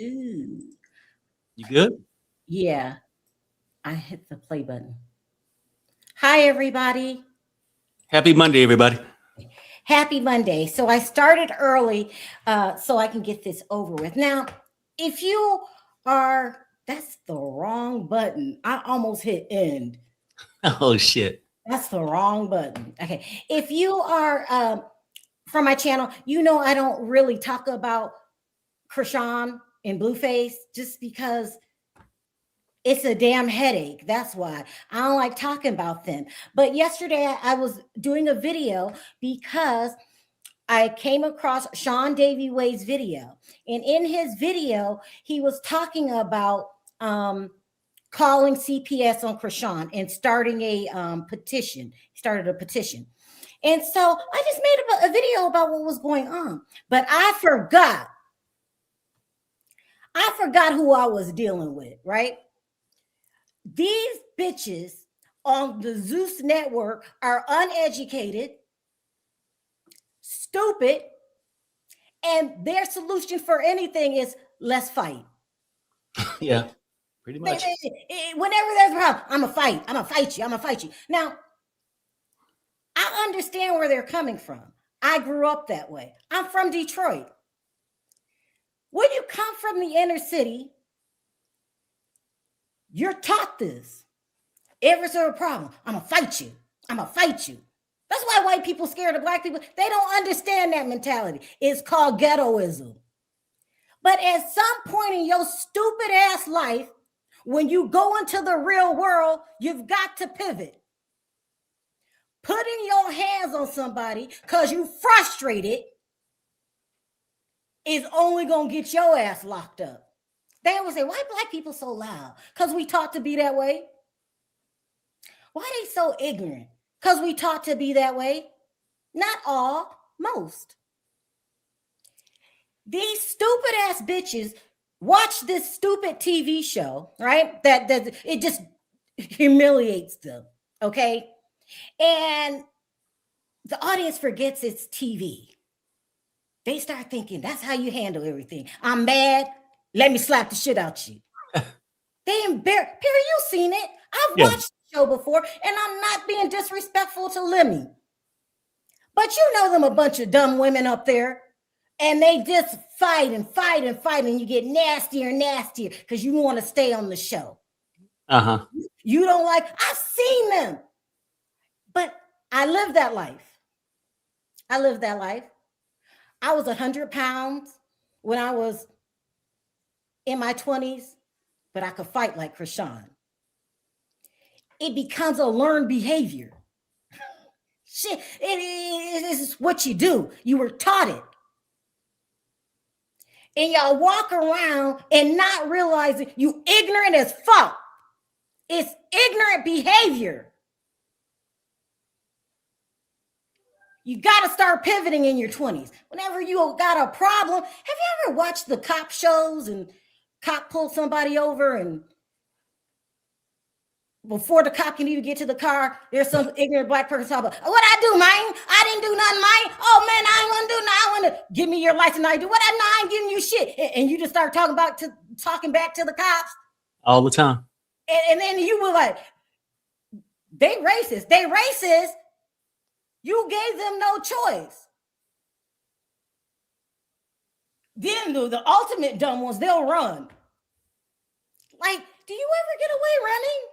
Ooh. You good? Yeah, I hit the play button. Hi, everybody. Happy Monday, everybody. Happy Monday. So I started early so I can get this over with. Now, if you are, that's the wrong button. I almost hit end. Oh shit. That's the wrong button. Okay. If you are from my channel, you know I don't really talk about Chrisean and Blueface just because it's a damn headache. That's why I don't like talking about them. But yesterday I was doing a video because I came across Davie Way's video. And in his video, he was talking about calling CPS on Chrisean and starting a petition. He started a petition. And so I just made a video about what was going on. But I forgot who I was dealing with, right? These bitches on the Zeus network are uneducated, stupid, and their solution for anything is let's fight. Yeah, pretty much. Whenever there's a problem, I'm gonna fight. I'm gonna fight you. I'm gonna fight you. Now, I understand where they're coming from. I grew up that way. I'm from Detroit. When you come from the inner city, you're taught this. If there's a problem, I'm gonna fight you. I'm gonna fight you. That's why white people scared of black people. They don't understand that mentality. It's called ghettoism. But at some point in your stupid ass life, when you go into the real world, you've got to pivot. Putting your hands on somebody because you frustrated is only going to get your ass locked up. They always say, why black people so loud? Because we taught to be that way. Why are they so ignorant? Because we taught to be that way. Not all, most. These stupid ass bitches watch this stupid TV show, right? That it just humiliates them, okay? And the audience forgets it's TV. They start thinking that's how you handle everything. I'm mad. Let me slap the shit out you. They embarrass. Perry, you seen it. I've watched the show before, and I'm not being disrespectful to Lemmy. But you know them a bunch of dumb women up there. And they just fight and fight and fight, and you get nastier and nastier because you want to stay on the show. Uh-huh. You don't like, I've seen them. But I lived that life. I was 100 pounds when I was in my 20s, but I could fight like Chrisean. It becomes a learned behavior. Shit, it is what you do. You were taught it. And y'all walk around and not realizing you ignorant as fuck. It's ignorant behavior. You got to start pivoting in your 20s. Whenever you got a problem, have you ever watched the cop shows and cop pull somebody over and before the cop can even get to the car, there's some ignorant black person talking about, what I do, man? I didn't do nothing, man. Oh, man, I ain't gonna do nothing. I want to give me your license. I do what I ain't giving you shit. And you just start talking back to the cops. All the time. And then you were like, they racist. They racist. You gave them no choice. Then the ultimate dumb ones, they'll run. Like, do you ever get away running?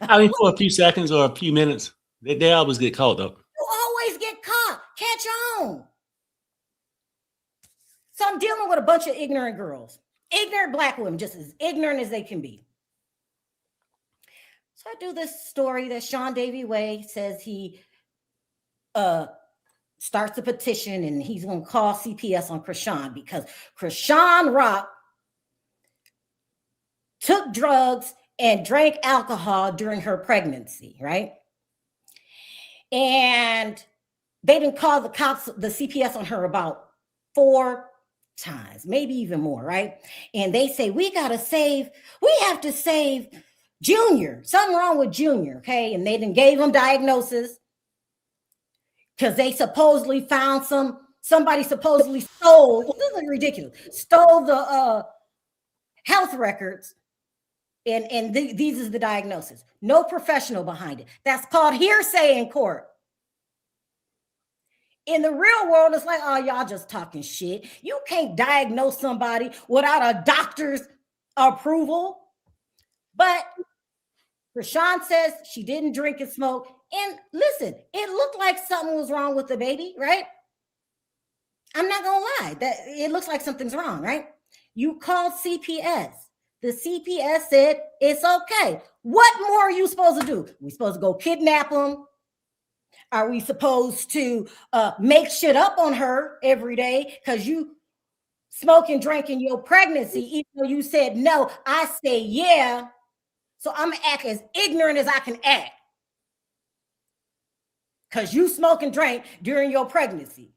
I mean, for a few seconds or a few minutes, they always get caught though. You always get caught. Catch on. So I'm dealing with a bunch of ignorant girls, ignorant black women, just as ignorant as they can be. So I do this story that Davie Way says he starts a petition and he's going to call CPS on Chrisean because Chrisean Rock took drugs and drank alcohol during her pregnancy, right? And they didn't call the cops, the CPS on her about 4 times, maybe even more, right? And they say, we have to save Junior. Something wrong with Junior, okay? And they didn't gave him diagnosis because they supposedly found some somebody supposedly stole, this is ridiculous, stole the health records, and these is the diagnosis. No professional behind it. That's called hearsay in court. In the real world, it's like, oh, y'all just talking shit. You can't diagnose somebody without a doctor's approval. But Chrisean says she didn't drink and smoke. And listen, it looked like something was wrong with the baby, right? I'm not gonna lie, that it looks like something's wrong, right? You called CPS. The CPS said it's okay. What more are you supposed to do? We supposed to go kidnap them? Are we supposed to make shit up on her every day because you smoke and drink in your pregnancy, even though you said no? I say yeah. So I'm gonna act as ignorant as I can act because you smoke and drink during your pregnancy.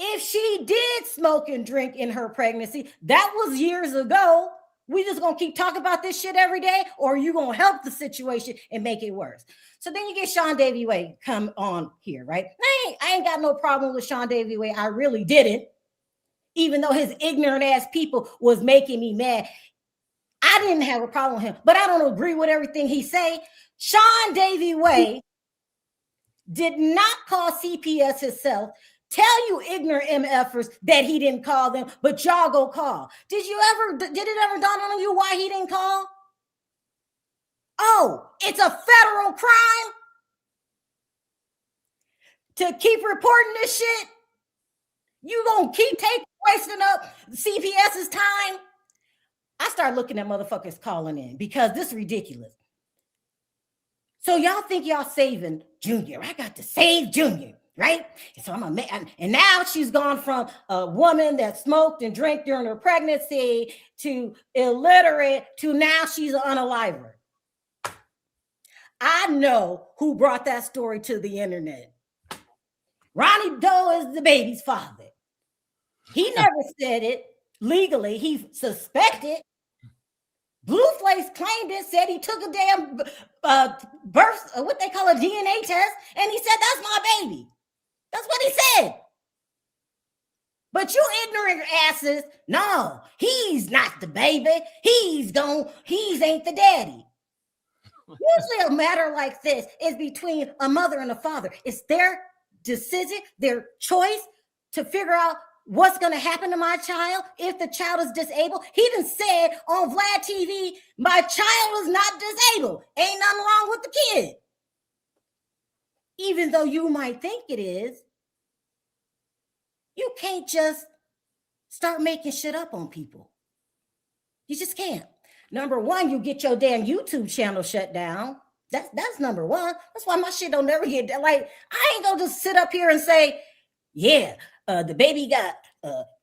If she did smoke and drink in her pregnancy, that was years ago. We just gonna keep talking about this shit every day, or are you gonna help the situation and make it worse? So then you get Davie Way come on here, right? I ain't got no problem with Davie Way. I really didn't, even though his ignorant ass people was making me mad. I didn't have a problem with him, but I don't agree with everything he say. Davie Way did not call CPS himself. Tell you ignorant MFers that he didn't call them, but y'all go call. Did it ever dawn on you why he didn't call? Oh, it's a federal crime to keep reporting this shit? You gonna keep wasting up CPS's time? I start looking at motherfuckers calling in because this is ridiculous. So y'all think y'all saving Junior. I got to save Junior, right? So and now she's gone from a woman that smoked and drank during her pregnancy to illiterate to now she's an unaliver. I know who brought that story to the internet. Ronnie Doe is the baby's father. He never said it legally. He suspected. Blueface claimed it, said he took a damn birth, what they call a DNA test, and he said, that's my baby. That's what he said. But you ignorant asses, no, he's not the baby. He's ain't the daddy. Usually a matter like this is between a mother and a father. It's their decision, their choice to figure out what's going to happen to my child if the child is disabled. He done said on Vlad TV, my child is not disabled. Ain't nothing wrong with the kid. Even though you might think it is, you can't just start making shit up on people. You just can't. Number one, you get your damn YouTube channel shut down. That's number one. That's why my shit don't never get like, I ain't gonna just sit up here and say, yeah, the baby got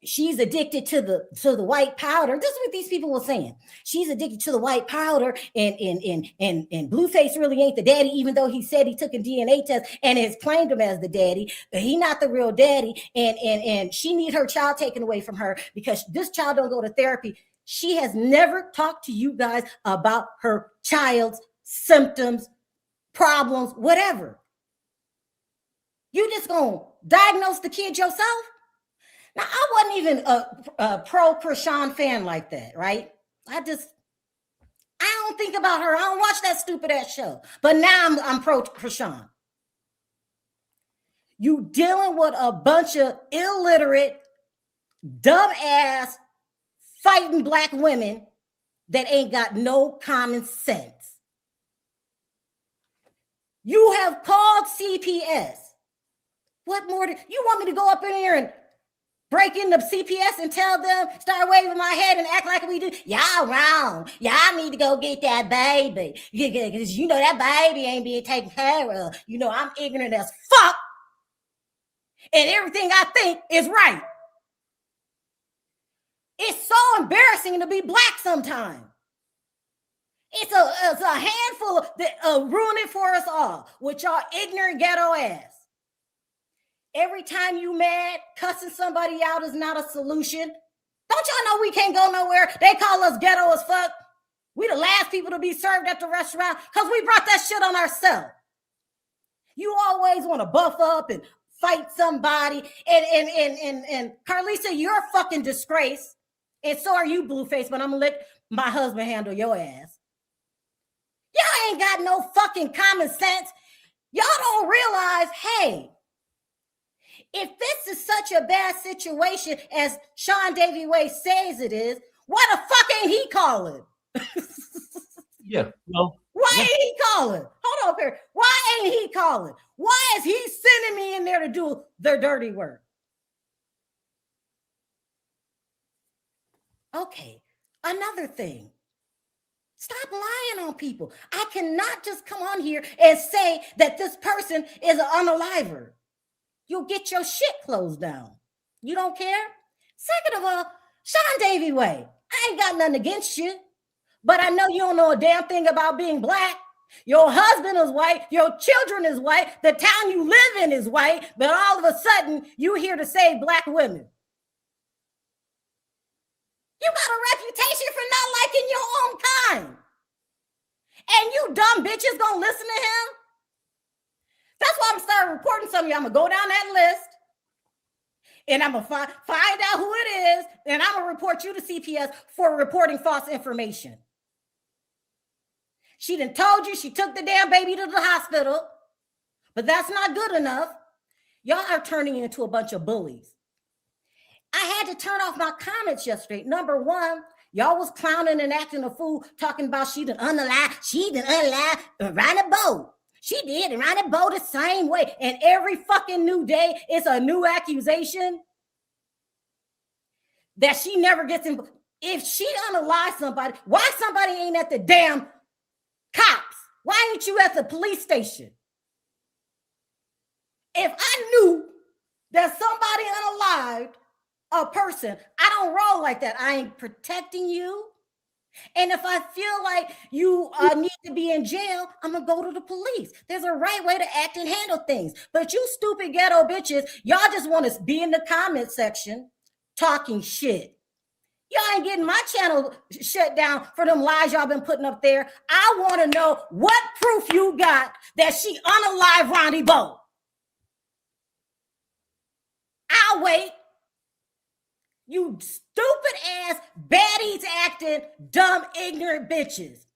she's addicted to the white powder. This is what these people were saying. She's addicted to the white powder, and Blueface really ain't the daddy, even though he said he took a DNA test and has claimed him as the daddy, but he not the real daddy, and she need her child taken away from her because this child don't go to therapy. She has never talked to you guys about her child's symptoms, problems, whatever. You just gonna diagnose the kid yourself? Now, I wasn't even a pro Chrisean fan like that, right? I don't think about her. I don't watch that stupid ass show. But now I'm pro Chrisean. You dealing with a bunch of illiterate, dumb ass, fighting black women that ain't got no common sense. You have called CPS. What more you want me to go up in here and break into CPS and tell them, start waving my head and act like we do? Y'all wrong. Y'all need to go get that baby. Because you know that baby ain't being taken care of. You know, I'm ignorant as fuck. And everything I think is right. It's so embarrassing to be black sometimes. It's a handful that ruin it for us all with y'all ignorant ghetto ass. Every time you mad, cussing somebody out is not a solution. Don't y'all know we can't go nowhere? They call us ghetto as fuck. We the last people to be served at the restaurant because we brought that shit on ourselves. You always want to buff up and fight somebody. And Carlisa, you're a fucking disgrace. And so are you, Blueface, but I'm gonna let my husband handle your ass. Y'all ain't got no fucking common sense. Y'all don't realize, hey, if this is such a bad situation as Sean Davie Way says it is, why the fuck ain't he calling? Yeah. Well, why ain't he calling? Hold on here. Why ain't he calling? Why is he sending me in there to do their dirty work? Okay, another thing. Stop lying on people. I cannot just come on here and say that this person is an unaliver. You'll get your shit closed down. You don't care? Second of all, Sean Davie Way, I ain't got nothing against you, but I know you don't know a damn thing about being black. Your husband is white, your children is white, the town you live in is white, but all of a sudden you here to save black women. You got a reputation for not liking your own kind. And you dumb bitches gonna listen to him? That's why I'm starting reporting some of you. I'm gonna go down that list and I'm gonna find out who it is, and I'm gonna report you to CPS for reporting false information. She done told you she took the damn baby to the hospital, but that's not good enough. Y'all are turning into a bunch of bullies. I had to turn off my comments yesterday. Number one, y'all was clowning and acting a fool, talking about she done unalive around the boat. She did around the boat the same way. And every fucking new day, it's a new accusation that she never gets in. If she unalive somebody, why somebody ain't at the damn cops? Why ain't you at the police station? If I knew that somebody unalived a person, I don't roll like that. I ain't protecting you. And if I feel like you need to be in jail, I'm going to go to the police. There's a right way to act and handle things. But you stupid ghetto bitches, y'all just want to be in the comment section talking shit. Y'all ain't getting my channel shut down for them lies y'all been putting up there. I want to know what proof you got that she unalive Ronnie Bo. I'll wait. You stupid ass, baddies acting, dumb, ignorant bitches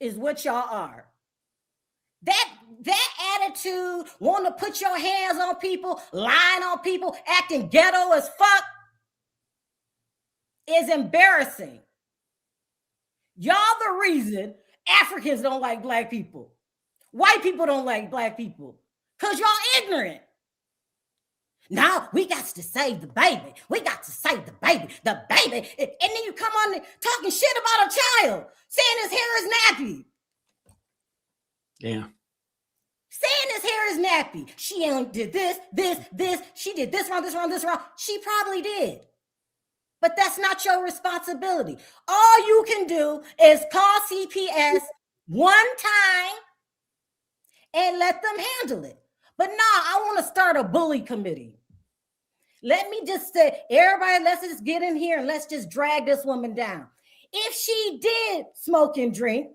is what y'all are. That attitude, wanting to put your hands on people, lying on people, acting ghetto as fuck is embarrassing. Y'all the reason Africans don't like black people. White people don't like black people because y'all ignorant. Now we got to save the baby. We got to save the baby. The baby. And then you come on talking shit about a child, saying his hair is nappy. Yeah. Saying his hair is nappy. She ain't did this. She did this wrong. She probably did. But that's not your responsibility. All you can do is call CPS one time and let them handle it. But nah, I want to start a bully committee. Let me just say, everybody, let's just get in here and let's just drag this woman down. If she did smoke and drink,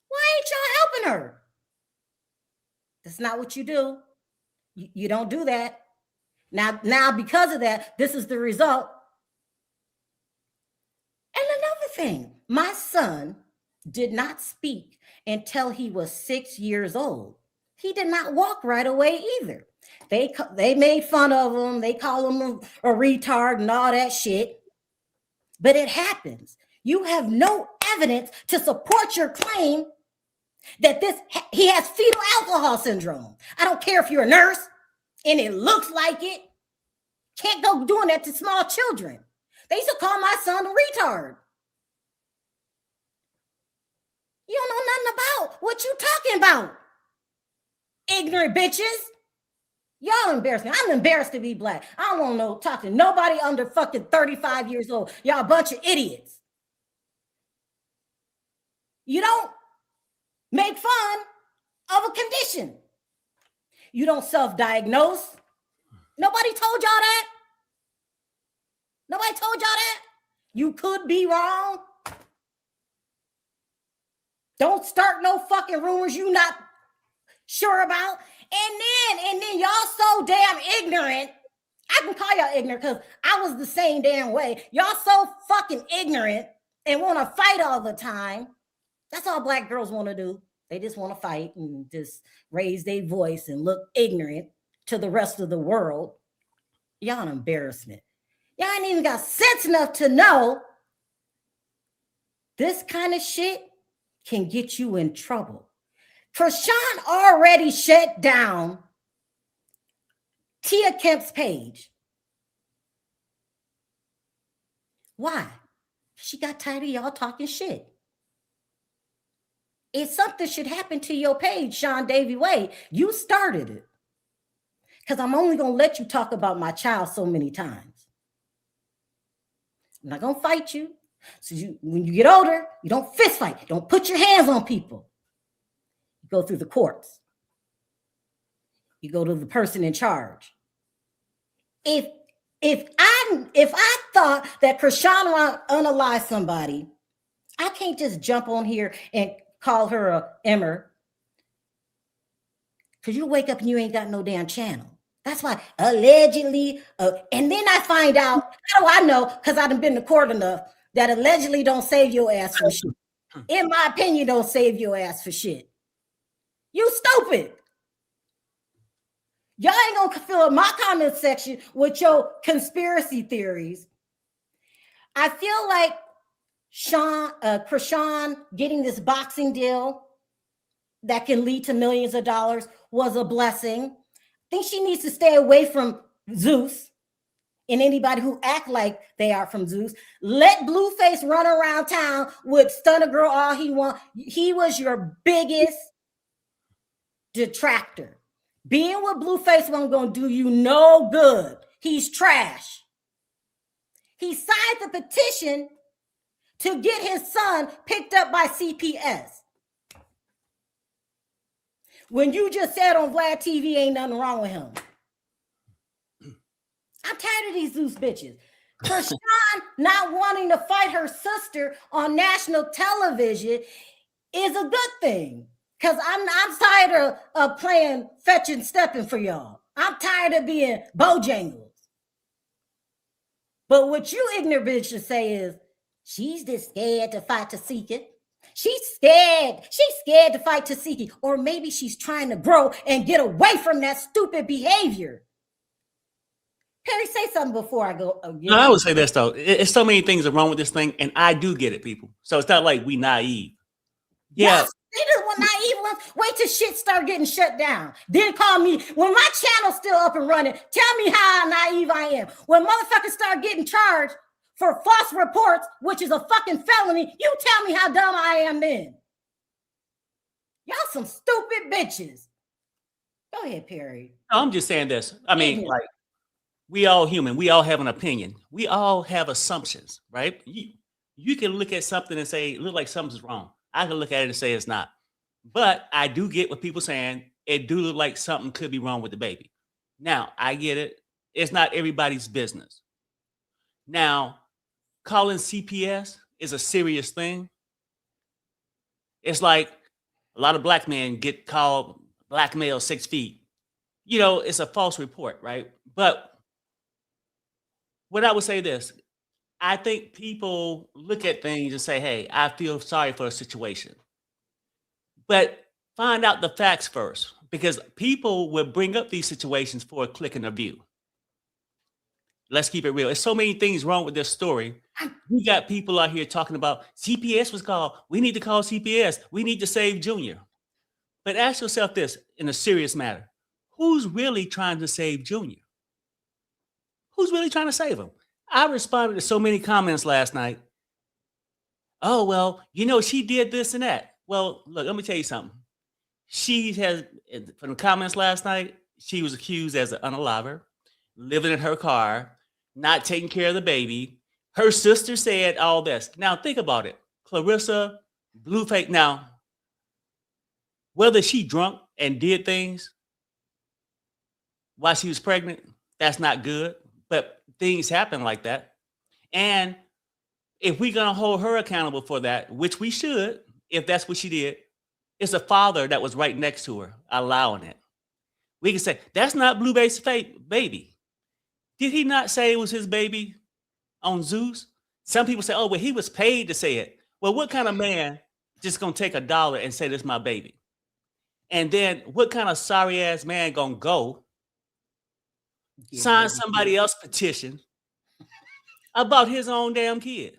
why ain't y'all helping her? That's not what you do. You don't do that. Now, because of that, this is the result. And another thing, my son did not speak until he was 6 years old. He did not walk right away either. They made fun of him. They call him a retard and all that shit. But it happens. You have no evidence to support your claim that he has fetal alcohol syndrome. I don't care if you're a nurse and it looks like it. Can't go doing that to small children. They used to call my son a retard. You don't know nothing about what you talking about. Ignorant bitches. Y'all embarrass me. I'm embarrassed to be black. I don't want to talk to nobody under fucking 35 years old. Y'all a bunch of idiots. You don't make fun of a condition. You don't self-diagnose. Nobody told y'all that. Nobody told y'all that. You could be wrong. Don't start no fucking rumors. You not sure about. And then y'all so damn ignorant. I can call y'all ignorant because I was the same damn way. Y'all so fucking ignorant and want to fight all the time. That's all black girls want to do. They just want to fight and just raise their voice and look ignorant to the rest of the world. Y'all an embarrassment. Y'all ain't even got sense enough to know this kind of shit can get you in trouble. Chrisean already shut down Tia Kemp's page. Why? She got tired of y'all talking shit. If something should happen to your page, Sean Davie Way, you started it. Because I'm only going to let you talk about my child so many times. I'm not going to fight you. So when you get older, you don't fist fight. Don't put your hands on people. You go through the courts. You go to the person in charge. If I thought that Chrisean unalived somebody, I can't just jump on here and call her a emmer. Because you wake up and you ain't got no damn channel. That's why allegedly, and then I find out, how do I know? Because I done been to court enough that allegedly don't save your ass for shit. In my opinion, don't save your ass for shit. You stupid. Y'all ain't gonna fill up my comment section with your conspiracy theories. I feel like Chrisean getting this boxing deal that can lead to millions of dollars was a blessing. I think she needs to stay away from Zeus and anybody who act like they are from Zeus. Let Blueface run around town with Stunner Girl all he want. He was your biggest detractor. Being with Blueface wasn't going to do you no good. He's trash. He signed the petition to get his son picked up by CPS. When you just said on Vlad TV ain't nothing wrong with him. I'm tired of these Zeus bitches. Chrisean not wanting to fight her sister on national television is a good thing. Because I'm tired of playing fetch and stepping for y'all. I'm tired of being Bojangles. But what you ignorant bitches say is, she's just scared to fight Tasika. She's scared. She's scared to fight Tasiki. Or maybe she's trying to grow and get away from that stupid behavior. Perry, say something before I go. No, I would say this, though. It's so many things are wrong with this thing, and I do get it, people. So it's not like we naive. Yeah. Yes, they just want naive ones. Wait till shit start getting shut down. Then call me. When my channel's still up and running, tell me how naive I am. When motherfuckers start getting charged for false reports, which is a fucking felony, you tell me how dumb I am then. Y'all some stupid bitches. Go ahead, Perry. No, I'm just saying this. I mean, like, we all human. We all have an opinion. We all have assumptions, right? You can look at something and say, it looks like something's wrong. I can look at it and say it's not. But I do get what people saying. It do look like something could be wrong with the baby. Now, I get it. It's not everybody's business. Now, calling CPS is a serious thing. It's like a lot of black men get called black male 6 feet. You know, it's a false report, right? But what I would say this, I think people look at things and say, hey, I feel sorry for a situation. But find out the facts first, because people will bring up these situations for a click and a view. Let's keep it real. There's so many things wrong with this story. We got people out here talking about CPS was called. We need to call CPS. We need to save Junior. But ask yourself this in a serious matter. Who's really trying to save Junior? Who's really trying to save him? I responded to so many comments last night. Oh, well, you know, she did this and that. Well, look, let me tell you something. She has, from the comments last night, she was accused as an unaliver, living in her car, not taking care of the baby. Her sister said all this. Now, think about it. Clarissa, Blueface. Now, whether she drunk and did things while she was pregnant, that's not good. But things happen like that. And if we're going to hold her accountable for that, which we should, if that's what she did, it's a father that was right next to her allowing it. We can say, that's not Blueface's baby. Did he not say it was his baby on Zeus? Some people say, oh, well, he was paid to say it. Well, what kind of man just gonna take $1 and say this is my baby? And then what kind of sorry ass man gonna go sign somebody else's petition about his own damn kid?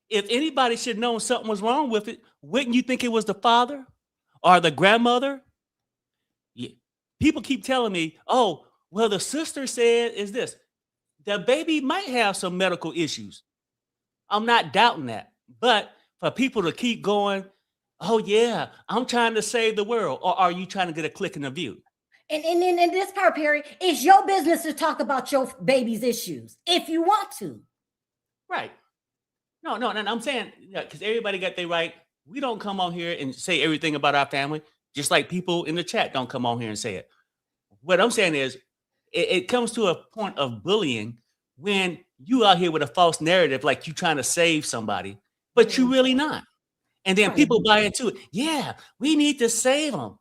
If anybody should know something was wrong with it, wouldn't you think it was the father or the grandmother? Yeah. People keep telling me, oh, well, the sister said is this. The baby might have some medical issues. I'm not doubting that. But for people to keep going, oh, yeah, I'm trying to save the world. Or are you trying to get a click in the view? And in this part, Perry, it's your business to talk about your baby's issues if you want to. Right. No, and I'm saying, because everybody got their right. We don't come on here and say everything about our family, just like people in the chat don't come on here and say it. What I'm saying is, it comes to a point of bullying when you out here with a false narrative, like you trying to save somebody, but you really not. And then people buy into it. Yeah, we need to save them.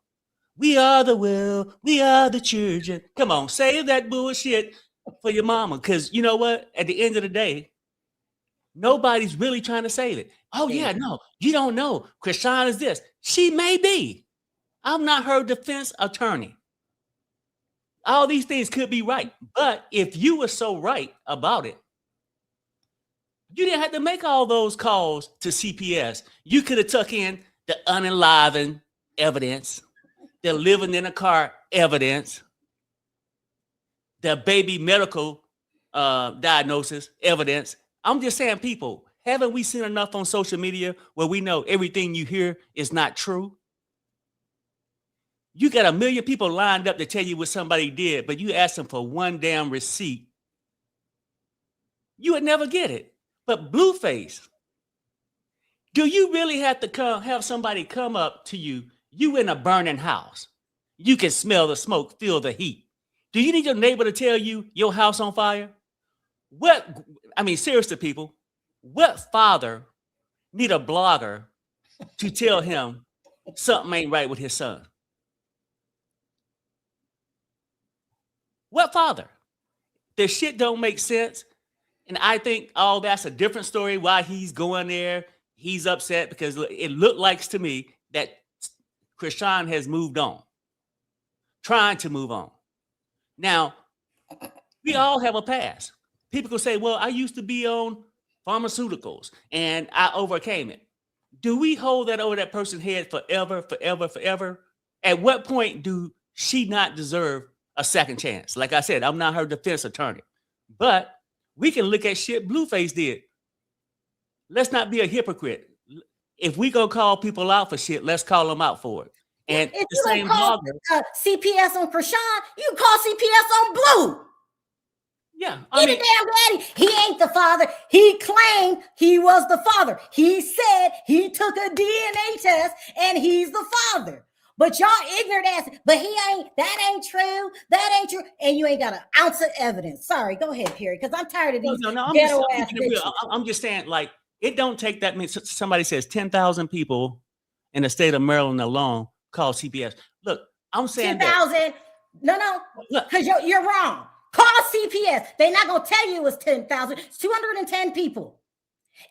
We are the will. We are the children. Come on, save that bullshit for your mama. Because you know what? At the end of the day, nobody's really trying to save it. Oh, yeah, no, you don't know. Chrisean is this. She may be. I'm not her defense attorney. All these things could be right. But if you were so right about it, you didn't have to make all those calls to CPS. You could have took in the unenlivened evidence, the living in a car evidence, the baby medical diagnosis evidence. I'm just saying, people, haven't we seen enough on social media where we know everything you hear is not true? You got 1 million people lined up to tell you what somebody did, but you ask them for one damn receipt. You would never get it. But Blueface, do you really have to have somebody come up to you? You in a burning house. You can smell the smoke, feel the heat. Do you need your neighbor to tell you your house on fire? Seriously, people, what father need a blogger to tell him something ain't right with his son? What father? The shit don't make sense. And I think, oh, that's a different story why he's going there. He's upset because it looked like to me that Chrisean has moved on, trying to move on. Now, we all have a past. People can say, well, I used to be on pharmaceuticals and I overcame it. Do we hold that over that person's head forever, forever, forever? At what point do she not deserve a second chance? Like I said, I'm not her defense attorney, but we can look at shit Blueface did. Let's not be a hypocrite. If we go call people out for shit, let's call them out for it. And if the you same call CPS on Chrisean, you call CPS on Blue. Yeah, He the damn daddy. He ain't the father. He claimed he was the father. He said he took a DNA test and he's the father. But y'all ignorant ass, but that ain't true. That ain't true. And you ain't got an ounce of evidence. Sorry, go ahead, Perry, because I'm tired of these ghetto ass bitches. I'm just saying, like, it don't take that many. Somebody says 10,000 people in the state of Maryland alone call CPS. Look, I'm saying 10,000. No, because you're wrong. Call CPS. They're not going to tell you it's 10,000. It's 210 people.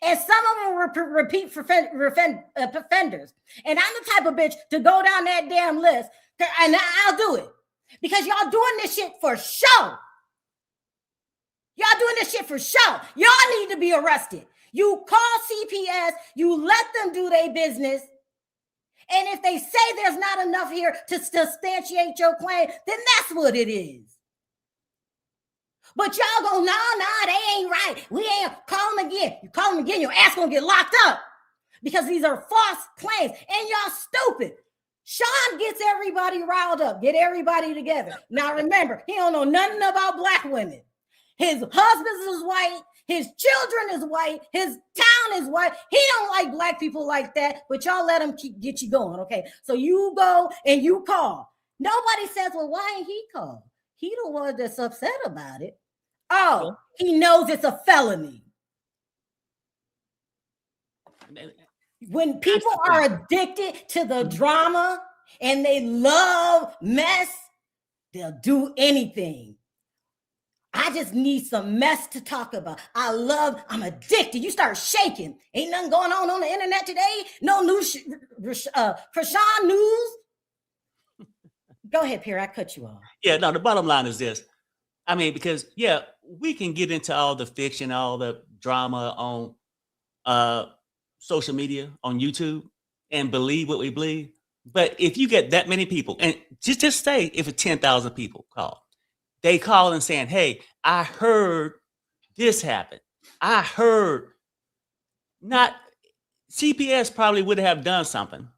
And some of them were repeat offenders. And I'm the type of bitch to go down that damn list. And I'll do it. Because y'all doing this shit for show. Y'all doing this shit for show. Y'all need to be arrested. You call CPS. You let them do their business. And if they say there's not enough here to substantiate your claim, then that's what it is. But y'all go, nah, they ain't right. We ain't call them again. You call them again, your ass gonna get locked up because these are false claims and y'all stupid. Sean gets everybody riled up, get everybody together. Now remember, he don't know nothing about black women. His husband is white, his children is white, his town is white. He don't like black people like that, but y'all let him get you going, okay? So you go and you call. Nobody says, well, why ain't he called? He the one that's upset about it. Oh, he knows it's a felony. When people are addicted to the drama and they love mess, they'll do anything. I just need some mess to talk about. I'm addicted. You start shaking. Ain't nothing going on the internet today. No news, Chrisean news. Go ahead, Pierre. I cut you off. Yeah, no, the bottom line is this. I mean, because, yeah, we can get into all the fiction, all the drama on social media, on YouTube, and believe what we believe. But if you get that many people, and just say if it's 10,000 people call, they call and saying, hey, I heard this happen. I heard not CPS probably would have done something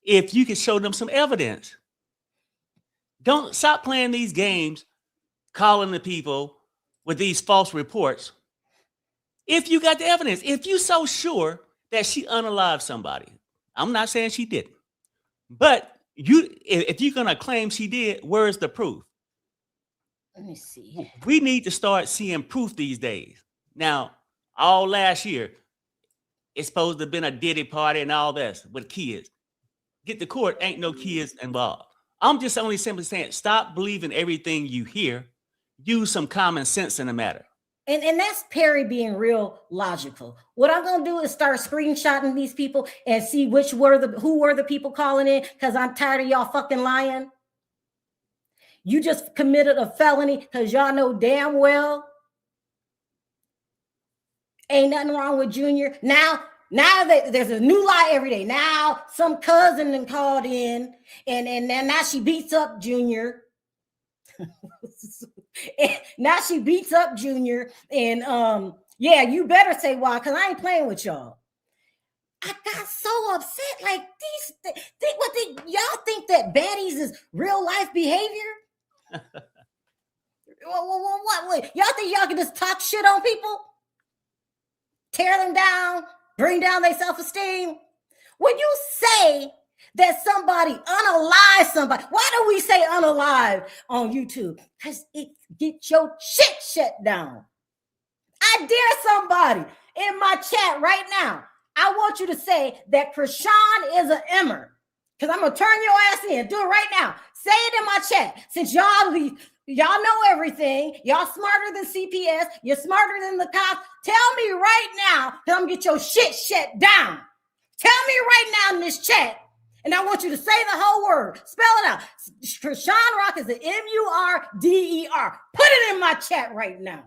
if you could show them some evidence. Don't stop playing these games, calling the people with these false reports. If you got the evidence, if you're so sure that she unalived somebody, I'm not saying she didn't, but if you're going to claim she did, where's the proof? Let me see. We need to start seeing proof these days. Now, all last year, it's supposed to have been a Diddy party and all this with kids. Get to court, ain't no kids involved. I'm just only simply saying, stop believing everything you hear. Use some common sense in the matter. And that's Perry being real logical. What I'm gonna do is start screenshotting these people and see who were the people calling in, because I'm tired of y'all fucking lying. You just committed a felony because y'all know damn well ain't nothing wrong with Junior. Now there's a new lie every day. Now some cousin then called in and now she beats up Junior. Now she beats up Junior, and yeah, you better say why, because I ain't playing with y'all. I got so upset. Like y'all think that baddies is real life behavior? What? Y'all think y'all can just talk shit on people, tear them down, bring down their self-esteem? When you say that somebody unalive somebody, why do we say unalive on YouTube? Because it gets your shit shut down. I dare somebody in my chat right now. I want you to say that Chrisean is an Emmer, because I'm gonna turn your ass in. Do it right now. Say it in my chat. Since y'all know everything, y'all smarter than CPS, you're smarter than the cops. Tell me right now, because I'm gonna get your shit shut down. Tell me right now in this chat. And I want you to say the whole word. Spell it out. Chrisean Rock is an M-U-R-D-E-R. Put it in my chat right now.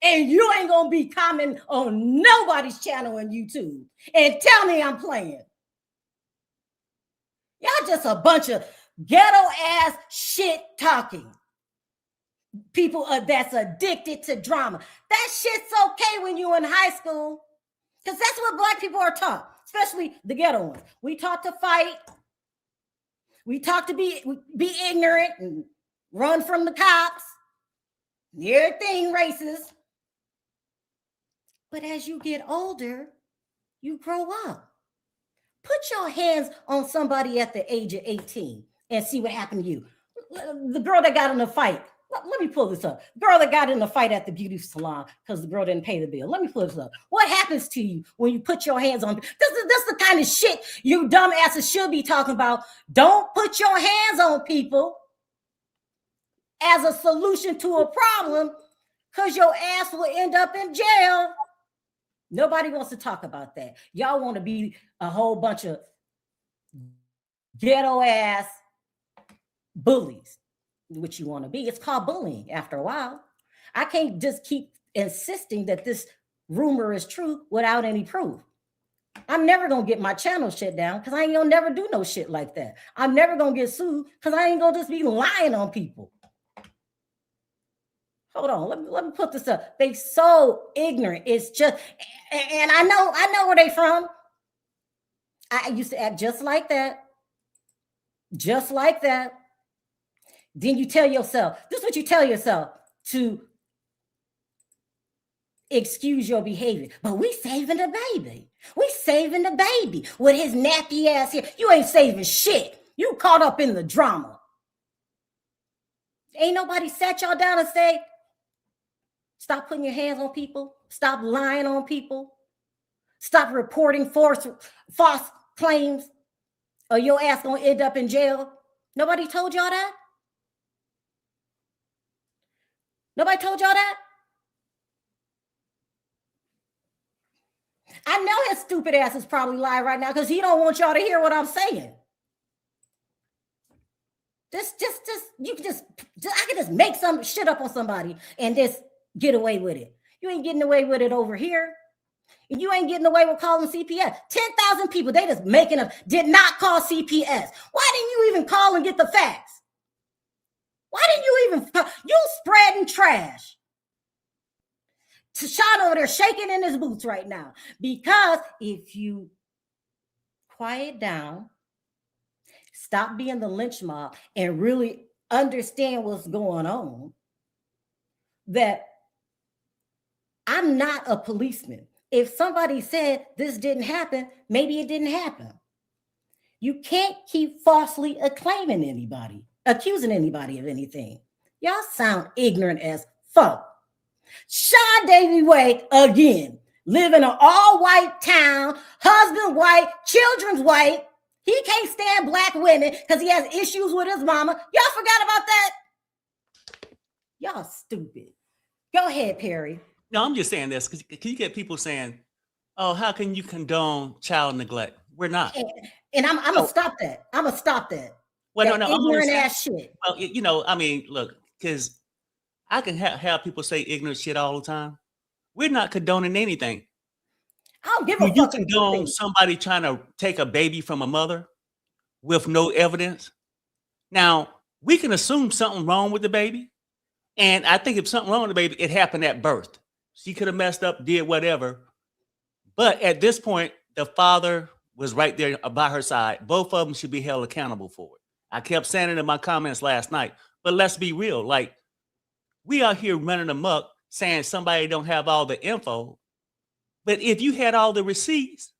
And you ain't going to be commenting on nobody's channel on YouTube and tell me I'm playing. Y'all just a bunch of ghetto-ass shit talking. People that's addicted to drama. That shit's okay when you're in high school, because that's what Black people are taught. Especially the ghetto ones. We taught to fight. We taught to be ignorant and run from the cops. Everything racist. But as you get older, you grow up. Put your hands on somebody at the age of 18 and see what happened to you. The girl that got in a fight. Let me pull this up. Girl that got in a fight at the beauty salon because the girl didn't pay the bill. Let me pull this up. What happens to you when you put your hands on? This is the kind of shit you dumbasses should be talking about. Don't put your hands on people as a solution to a problem, because your ass will end up in jail. Nobody wants to talk about that. Y'all want to be a whole bunch of ghetto ass bullies. What you want to be. It's called bullying after a while. I can't just keep insisting that this rumor is true without any proof. I'm never going to get my channel shut down because I ain't going to never do no shit like that. I'm never going to get sued because I ain't going to just be lying on people. Hold on. Let me put this up. They so ignorant. It's just, and I know where they from. I used to act just like that. Just like that. Then you tell yourself, this is what you tell yourself to excuse your behavior. But we saving the baby. We saving the baby with his nappy ass here. You ain't saving shit. You caught up in the drama. Ain't nobody sat y'all down and say, stop putting your hands on people. Stop lying on people. Stop reporting false claims, or your ass gonna end up in jail. Nobody told y'all that? Nobody told y'all that? I know his stupid ass is probably lying right now because he don't want y'all to hear what I'm saying. You can I can just make some shit up on somebody and just get away with it. You ain't getting away with it over here. And you ain't getting away with calling CPS. 10,000 people, they just making up, did not call CPS. Why didn't you even call and get the facts? Why didn't you even, you spreading trash. Sean over there shaking in his boots right now. Because if you quiet down, stop being the lynch mob, and really understand what's going on, that I'm not a policeman. If somebody said this didn't happen, maybe it didn't happen. You can't keep falsely accusing anybody of anything. Y'all sound ignorant as fuck. Sean Davie Way again, live in an all-white town, husband white, children's white. He can't stand black women because he has issues with his mama. Y'all forgot about that? Y'all stupid. Go ahead, Perry. No, I'm just saying this because you get people saying, "Oh, how can you condone child neglect?" We're not. And I'm gonna stop that. I'm gonna stop that. Well, that no, ignorant ass shit. Well, I mean, look, because I can have people say ignorant shit all the time. We're not condoning anything. I don't give a fuck. You condone somebody trying to take a baby from a mother with no evidence? Now, we can assume something wrong with the baby. And I think if something wrong with the baby, it happened at birth. She could have messed up, did whatever. But at this point, the father was right there by her side. Both of them should be held accountable for it. I kept saying it in my comments last night. But let's be real. Like, we are here running amok saying somebody don't have all the info. But if you had all the receipts,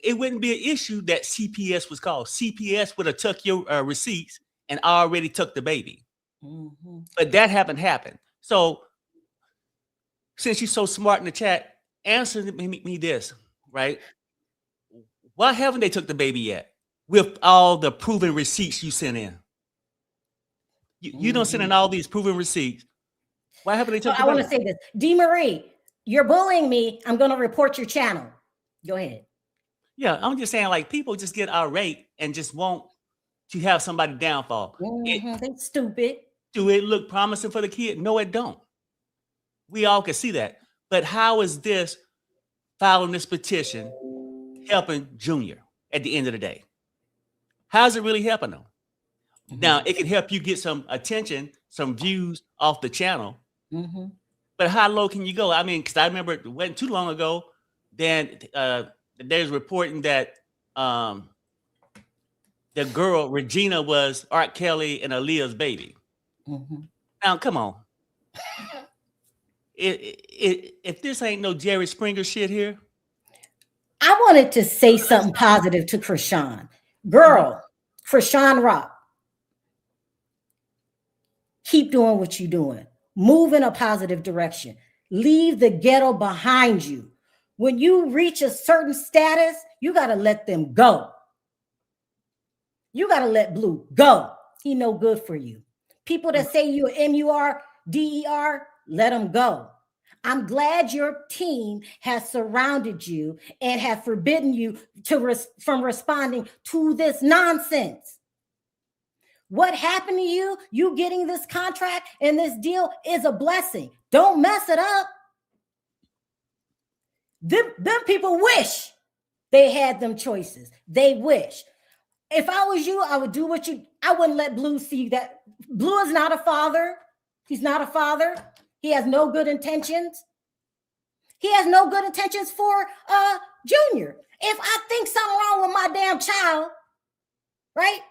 it wouldn't be an issue that CPS was called. CPS would have took your receipts and already took the baby. Mm-hmm. But that haven't happened. So since you're so smart in the chat, answer me this, right? Why haven't they took the baby yet with all the proven receipts you sent in? You don't send in all these proven receipts. Why haven't they took the baby? I want to say this. D. Marie, you're bullying me. I'm going to report your channel. Go ahead. Yeah, I'm just saying, like, people just get irate and just want to have somebody downfall. They stupid. Do it look promising for the kid? No, it don't. We all can see that. But how is this filing this petition helping Junior at the end of the day? How's it really helping them? Mm-hmm. Now, it can help you get some attention, some views off the channel. Mm-hmm. But how low can you go? I mean, because I remember it wasn't too long ago, then there's reporting that the girl, Regina, was R. Kelly and Aaliyah's baby. Mm-hmm. Now, come on. If this ain't no Jerry Springer shit here. I wanted to say something positive to Chrisean. Girl, Chrisean Rock. Keep doing what you're doing. Move in a positive direction. Leave the ghetto behind you. When you reach a certain status, you got to let them go. You got to let Blue go. He no good for you. People that say you're MURDER, let them go. I'm glad your team has surrounded you and have forbidden you from responding to this nonsense. What happened to you? You getting this contract and this deal is a blessing. Don't mess it up. Them people wish they had them choices. They wish. If I was you, I would do I wouldn't let Blue see that. Blue is not a father. He's not a father. He has no good intentions. He has no good intentions for Junior. If I think something wrong with my damn child, right?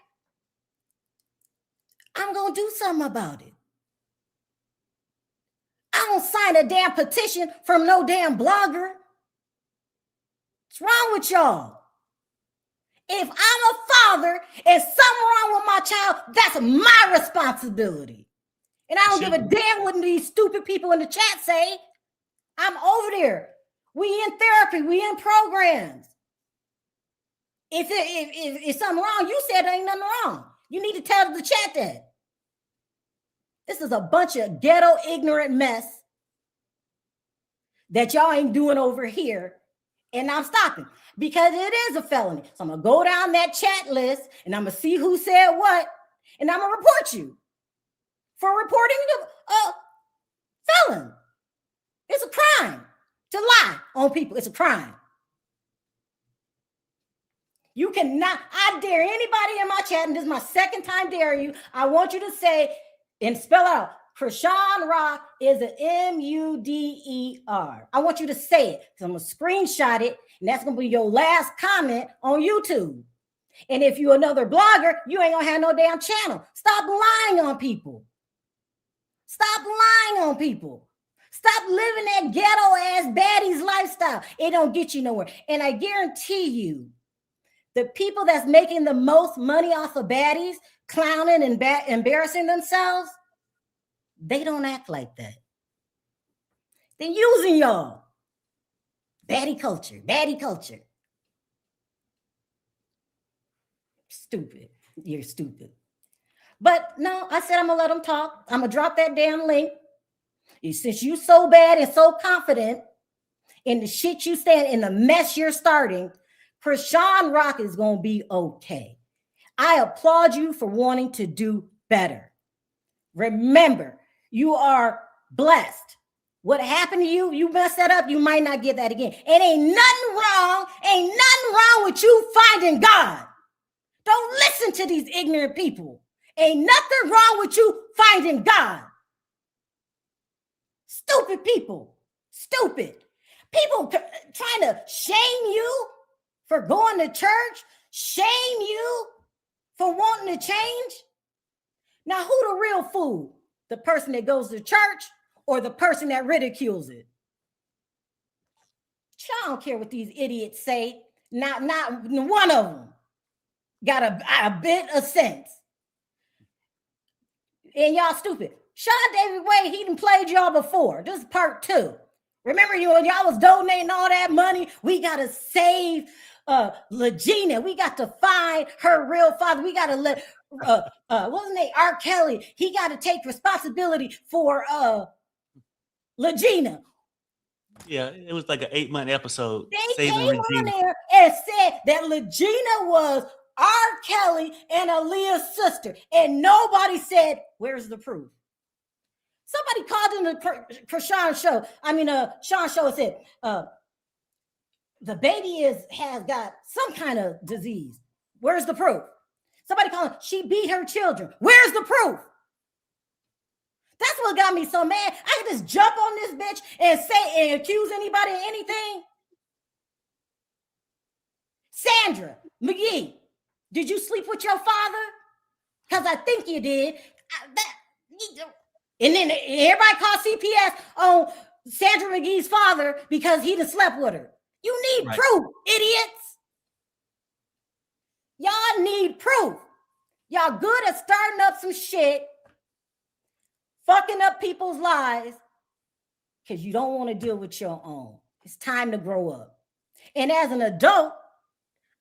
I'm going to do something about it. I don't sign a damn petition from no damn blogger. What's wrong with y'all? If I'm a father and something wrong with my child, that's my responsibility. And I don't give a damn what these stupid people in the chat say. I'm over there We in therapy. We in programs. If something wrong, you said there ain't nothing wrong. You need to tell the chat that. This is a bunch of ghetto ignorant mess that y'all ain't doing over here. And I'm stopping because it is a felony. So I'm going to go down that chat list and I'm going to see who said what. And I'm going to report you for reporting a felon. It's a crime to lie on people. It's a crime. You cannot, I dare anybody in my chat, and this is my second time daring you. I want you to say and spell out, Chrisean Rock is an M-U-D-E-R. I want you to say it because I'm going to screenshot it, and that's going to be your last comment on YouTube. And if you're another blogger, you ain't going to have no damn channel. Stop lying on people. Stop lying on people. Stop living that ghetto-ass baddies lifestyle. It don't get you nowhere. And I guarantee you, the people that's making the most money off of baddies, clowning and embarrassing themselves, they don't act like that. They're using y'all. Baddie culture, baddie culture. Stupid. You're stupid. But no, I said I'm going to let them talk. I'm going to drop that damn link. Since you so bad and so confident in the shit you stand, in the mess you're starting, Chrisean Rock is going to be okay. I applaud you for wanting to do better. Remember, you are blessed. What happened to you, you messed that up, you might not get that again. It ain't nothing wrong with you finding God. Don't listen to these ignorant people. Ain't nothing wrong with you finding God. Stupid people. Stupid. People trying to shame you for going to church, shame you for wanting to change. Now, who the real fool? The person that goes to church or the person that ridicules it? I don't care what these idiots say. Not one of them got a bit of sense. And y'all stupid. Davie Way, he done played y'all before. This is part 2. Remember y'all was donating all that money? We got to save Legina. We got to find her real father. We got to let what's his name? R. Kelly. He got to take responsibility for Legina. Yeah, it was like an 8-month episode. They came on there and said that Legina was R. Kelly and Aaliyah's sister, and nobody said, "Where's the proof?" Somebody called in the Chrisean show. Sean show said, the baby has got some kind of disease. Where's the proof? Somebody called, she beat her children. Where's the proof? That's what got me so mad. I could just jump on this bitch and say and accuse anybody of anything. Sandra McGee, did you sleep with your father? Because I think you did. And then everybody called CPS on Sandra McGee's father because he done slept with her. You need proof, idiots. Y'all need proof. Y'all good at starting up some shit, fucking up people's lives because you don't want to deal with your own. It's time to grow up. And as an adult,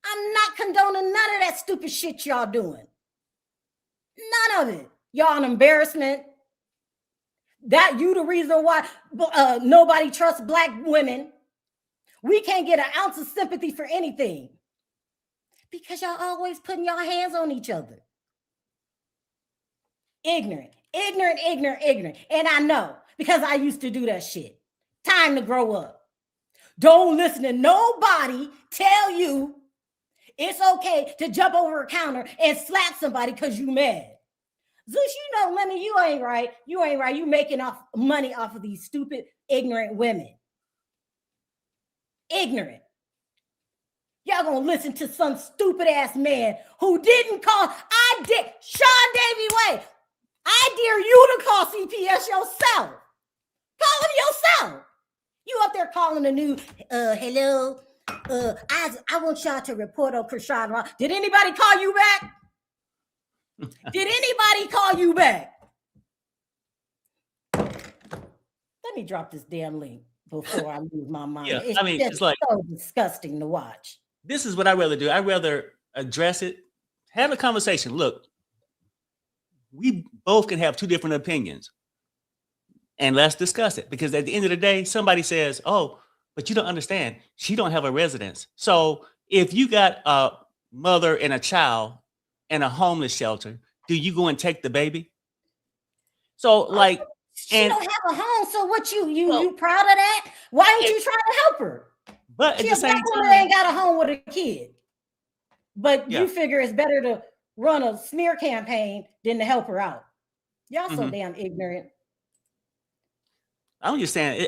I'm not condoning none of that stupid shit y'all doing. None of it. Y'all an embarrassment. That you the reason why nobody trusts Black women. We can't get an ounce of sympathy for anything because y'all always putting y'all hands on each other. Ignorant. And I know because I used to do that shit. Time to grow up. Don't listen to nobody tell you it's okay to jump over a counter and slap somebody because you mad. Zeus, you know, Lemon, you ain't right. You making money off of these stupid, ignorant women. Ignorant. Y'all gonna listen to some stupid ass man who didn't call. I did. Davie Way. I dare you to call CPS yourself. Call him yourself. You up there calling the new, hello. I want y'all to report on Chrisean Rock. Did anybody call you back? Did anybody call you back? Let me drop this damn link. before I lose my mind. Yeah, It's I mean, just it's like, so disgusting to watch. this is what I rather do. I rather address it, have a conversation. Look, we both can have two different opinions, and let's discuss it. Because at the end of the day, somebody says, "Oh, but you don't understand. She don't have a residence." So if you got a mother and a child in a homeless shelter, do you go and take the baby? So like, She and don't have a home, so what well, you proud of that? Why ain't it, you trying to help her? but at She the a black same woman that time, ain't got a home with a kid. But yeah. you figure it's better to run a smear campaign than to help her out. Y'all so Mhm. damn ignorant. I'm just saying,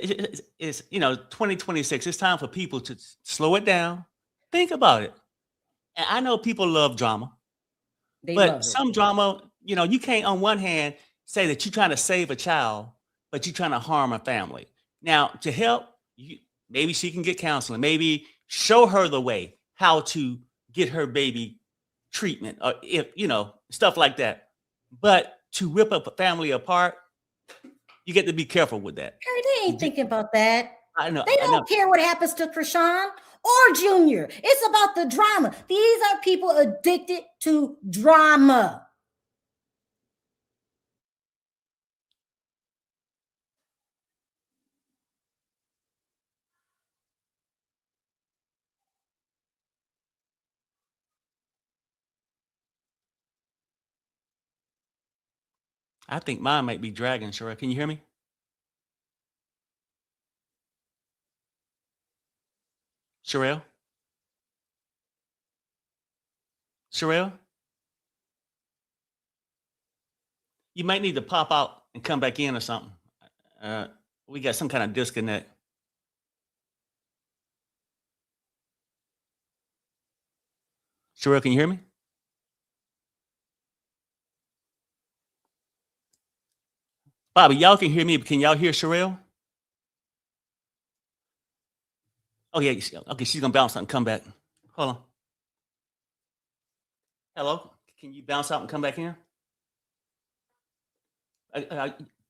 it's 2026. It's time for people to slow it down, think about it. And I know people love drama, They but love it. some drama, you can't on one hand say that you're trying to save a child, but you're trying to harm a family. Now, to help, maybe she can get counseling, maybe show her the way how to get her baby treatment, or if stuff like that. But to rip up a family apart, you get to be careful with that. Harry, they ain't thinking about that. I know, They I know. don't care what happens to Chrisean or Junior. It's about the drama. These are people addicted to drama. I think mine might be dragging, Sherelle. Can you hear me? Sherelle? Sherelle? You might need to pop out and come back in or something. Uh, we got some kind of disconnect. Sherelle, can you hear me? Bobby, y'all can hear me, but can y'all hear Sherelle? Oh, yeah. Okay, she's going to bounce out and come back. Hold on. Hello? Can you bounce out and come back in?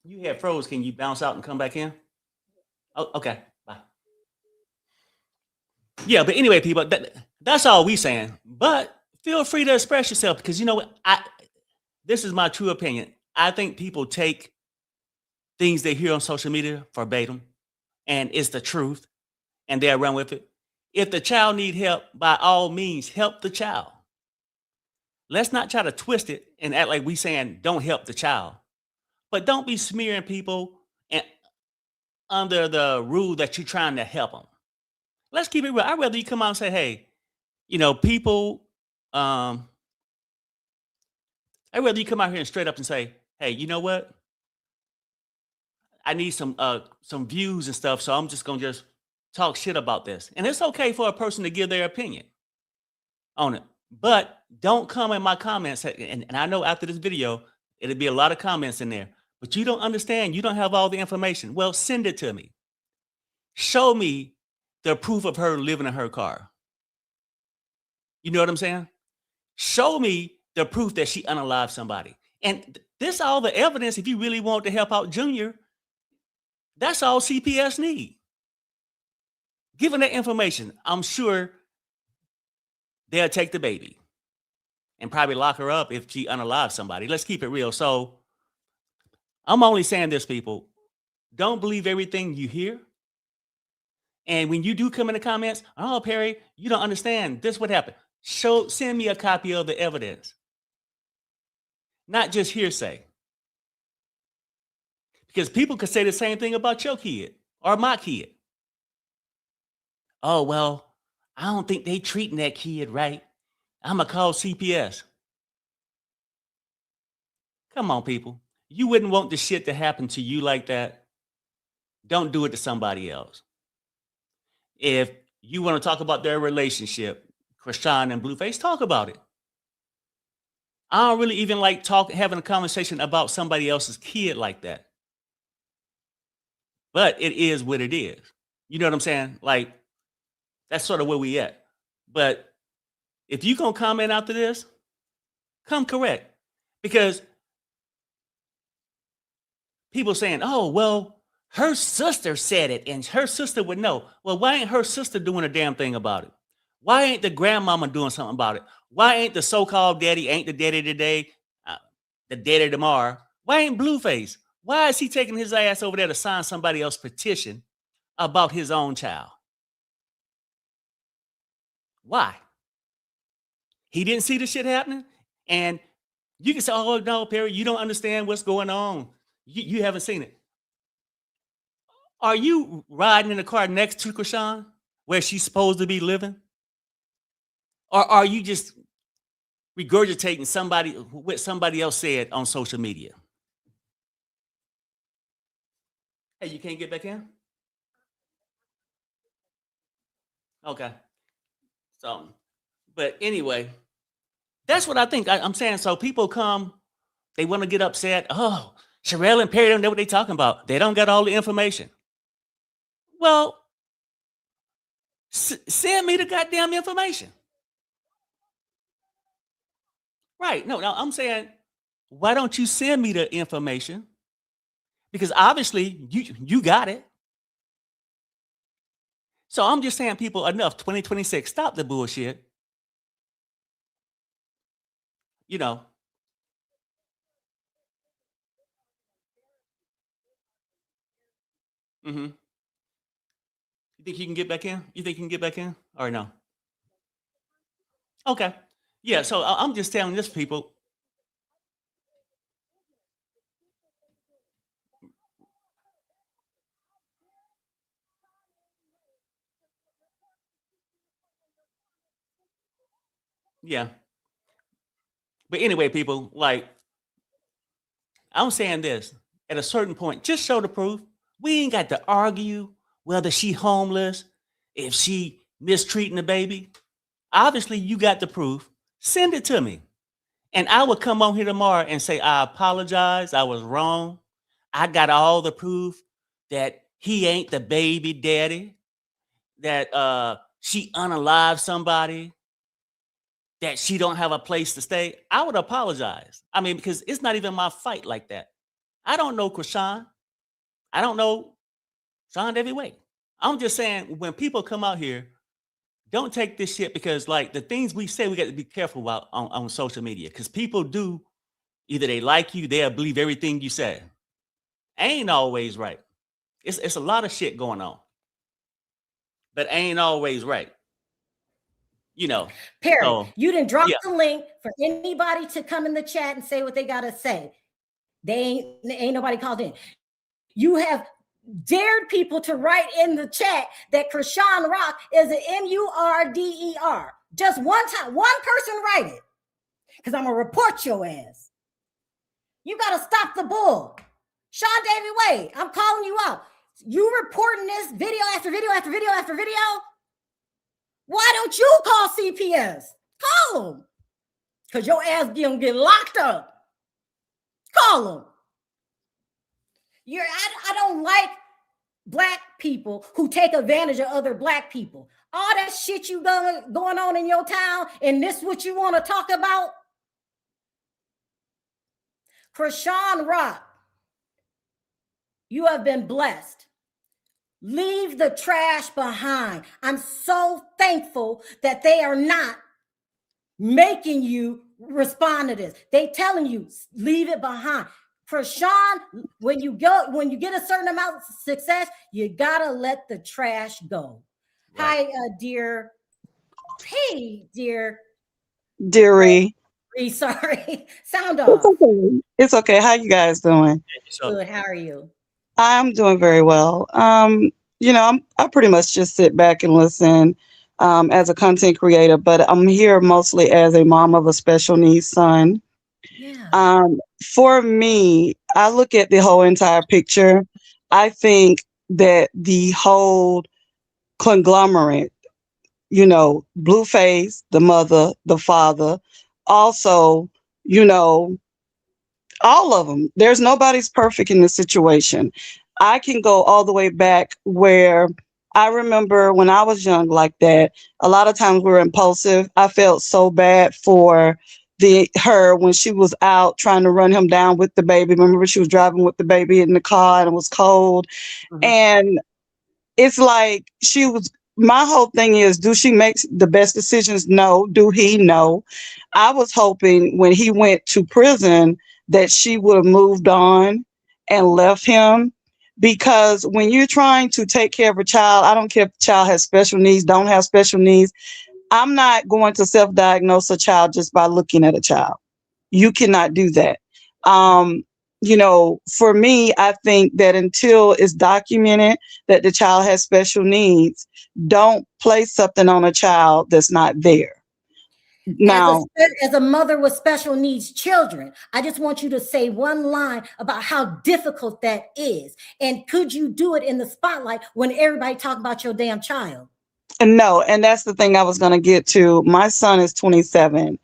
You had froze. Can you bounce out and come back in? Oh, okay. Bye. Yeah, but anyway, people, that's all we saying. But feel free to express yourself, because you know what? This is my true opinion. I think people take things they hear on social media verbatim, and it's the truth, and they'll run with it. If the child need help, by all means, help the child. Let's not try to twist it and act like we saying don't help the child. But don't be smearing people and under the rule that you're trying to help them. Let's keep it real. I'd rather you come out and say, hey, people, I'd rather you come out here and straight up and say, hey, you know what? I need some views and stuff, so I'm just gonna just talk shit about this. And it's okay for a person to give their opinion on it. But don't come in my comments, and I know after this video, it'll be a lot of comments in there. But you don't understand, you don't have all the information. Well, send it to me. Show me the proof of her living in her car. You know what I'm saying? Show me the proof that she unalived somebody. And this all the evidence, if you really want to help out Junior, that's all CPS need. Given that information, I'm sure they'll take the baby and probably lock her up if she unalives somebody. Let's keep it real. So I'm only saying this, people. Don't believe everything you hear. And when you do come in the comments, oh, Perry, you don't understand. This what happened. Send me a copy of the evidence. Not just hearsay. Because people could say the same thing about your kid or my kid. Oh, well, I don't think they treating that kid right. I'm going to call CPS. Come on, people. You wouldn't want this shit to happen to you like that. Don't do it to somebody else. If you want to talk about their relationship, Chrisean and Blueface, talk about it. I don't really even like having a conversation about somebody else's kid like that. But it is what it is. You know what I'm saying? Like, that's sort of where we at. But if you gonna comment after this, come correct. Because people saying, oh, well, Her sister said it, and her sister would know. Well, why ain't her sister doing a damn thing about it? Why ain't the grandmama doing something about it? Why ain't the so-called daddy, ain't the daddy today, the daddy tomorrow? Why ain't Blueface? Why is he taking his ass over there to sign somebody else's petition about his own child? Why? He didn't see the shit happening? And you can say, oh, no, Perry, you don't understand what's going on. You haven't seen it. Are you riding in the car next to Chrisean, where she's supposed to be living? Or are you just regurgitating what somebody else said on social media? Hey, you can't get back in? Okay. So, but anyway, that's what I think. I'm saying. So people come, they want to get upset. Oh, Sherelle and Perry don't know what they're talking about. They don't got all the information. Well, send me the goddamn information. Right. No, I'm saying, why don't you send me the information? Because obviously you got it. So I'm just saying, people, enough. 2026, stop the bullshit. You know. Mm-hmm. You think you can get back in? You think you can get back in? Or no? Okay. Yeah, so I'm just telling this people. Yeah. But anyway, people, like, I'm saying this. At a certain point, just show the proof. We ain't got to argue whether she homeless, if she mistreating the baby. Obviously, you got the proof. Send it to me. And I would come on here tomorrow and say, I apologize. I was wrong. I got all the proof that he ain't the baby daddy, that she unalived somebody, that she don't have a place to stay. I would apologize. I mean, because it's not even my fight like that. I don't know Chrisean. I don't know Sean Davie Way. I'm just saying, when people come out here, don't take this shit, because like the things we say, we got to be careful about on social media, because people do, either they like you, they'll believe everything you say. Ain't always right. It's a lot of shit going on, but ain't always right. You know. Perry, So you didn't drop yeah. the link for anybody to come in the chat and say what they gotta say. They ain't nobody called in. You have dared people to write in the chat that Chrisean Rock is an MURDER. Just one time, one person write it, because I'm gonna report your ass. You gotta stop the bull. Sean Davie Way, I'm calling you out. You reporting this video after video after video after video. Why don't you call CPS? Call them. Because your ass gonna get locked up. Call them. I don't like Black people who take advantage of other Black people. All that shit you going on in your town, and this what you want to talk about? Chrisean Rock, you have been blessed. Leave the trash behind. I'm so thankful that they are not making you respond to this. They telling you, leave it behind. Chrisean, when you get a certain amount of success, you gotta let the trash go. Right. Hi, dear. Hey, dear. Dearie. Sorry. Sound off. It's okay. How you guys doing? Good. How are you? I'm doing very well. I pretty much just sit back and listen as a content creator, but I'm here mostly as a mom of a special needs son. Yeah. For me, I look at the whole entire picture. I think that the whole conglomerate, Blueface, the mother, the father, also, all of them. There's nobody's perfect in this situation. I can go all the way back where I remember when I was young like that, a lot of times we were impulsive. I felt so bad for her when she was out trying to run him down with the baby. Remember, she was driving with the baby in the car and it was cold. Mhm. And it's like my whole thing is, do she make the best decisions? No. Do he? No. I was hoping when he went to prison that she would have moved on and left him. Because when you're trying to take care of a child, I don't care if the child has special needs, don't have special needs. I'm not going to self-diagnose a child just by looking at a child. You cannot do that. For me, I think that until it's documented that the child has special needs, don't place something on a child that's not there. Now, As a mother with special needs children, I just want you to say one line about how difficult that is. And could you do it in the spotlight when everybody talk about your damn child? no, and that's the thing I was going to get to. My son is 27.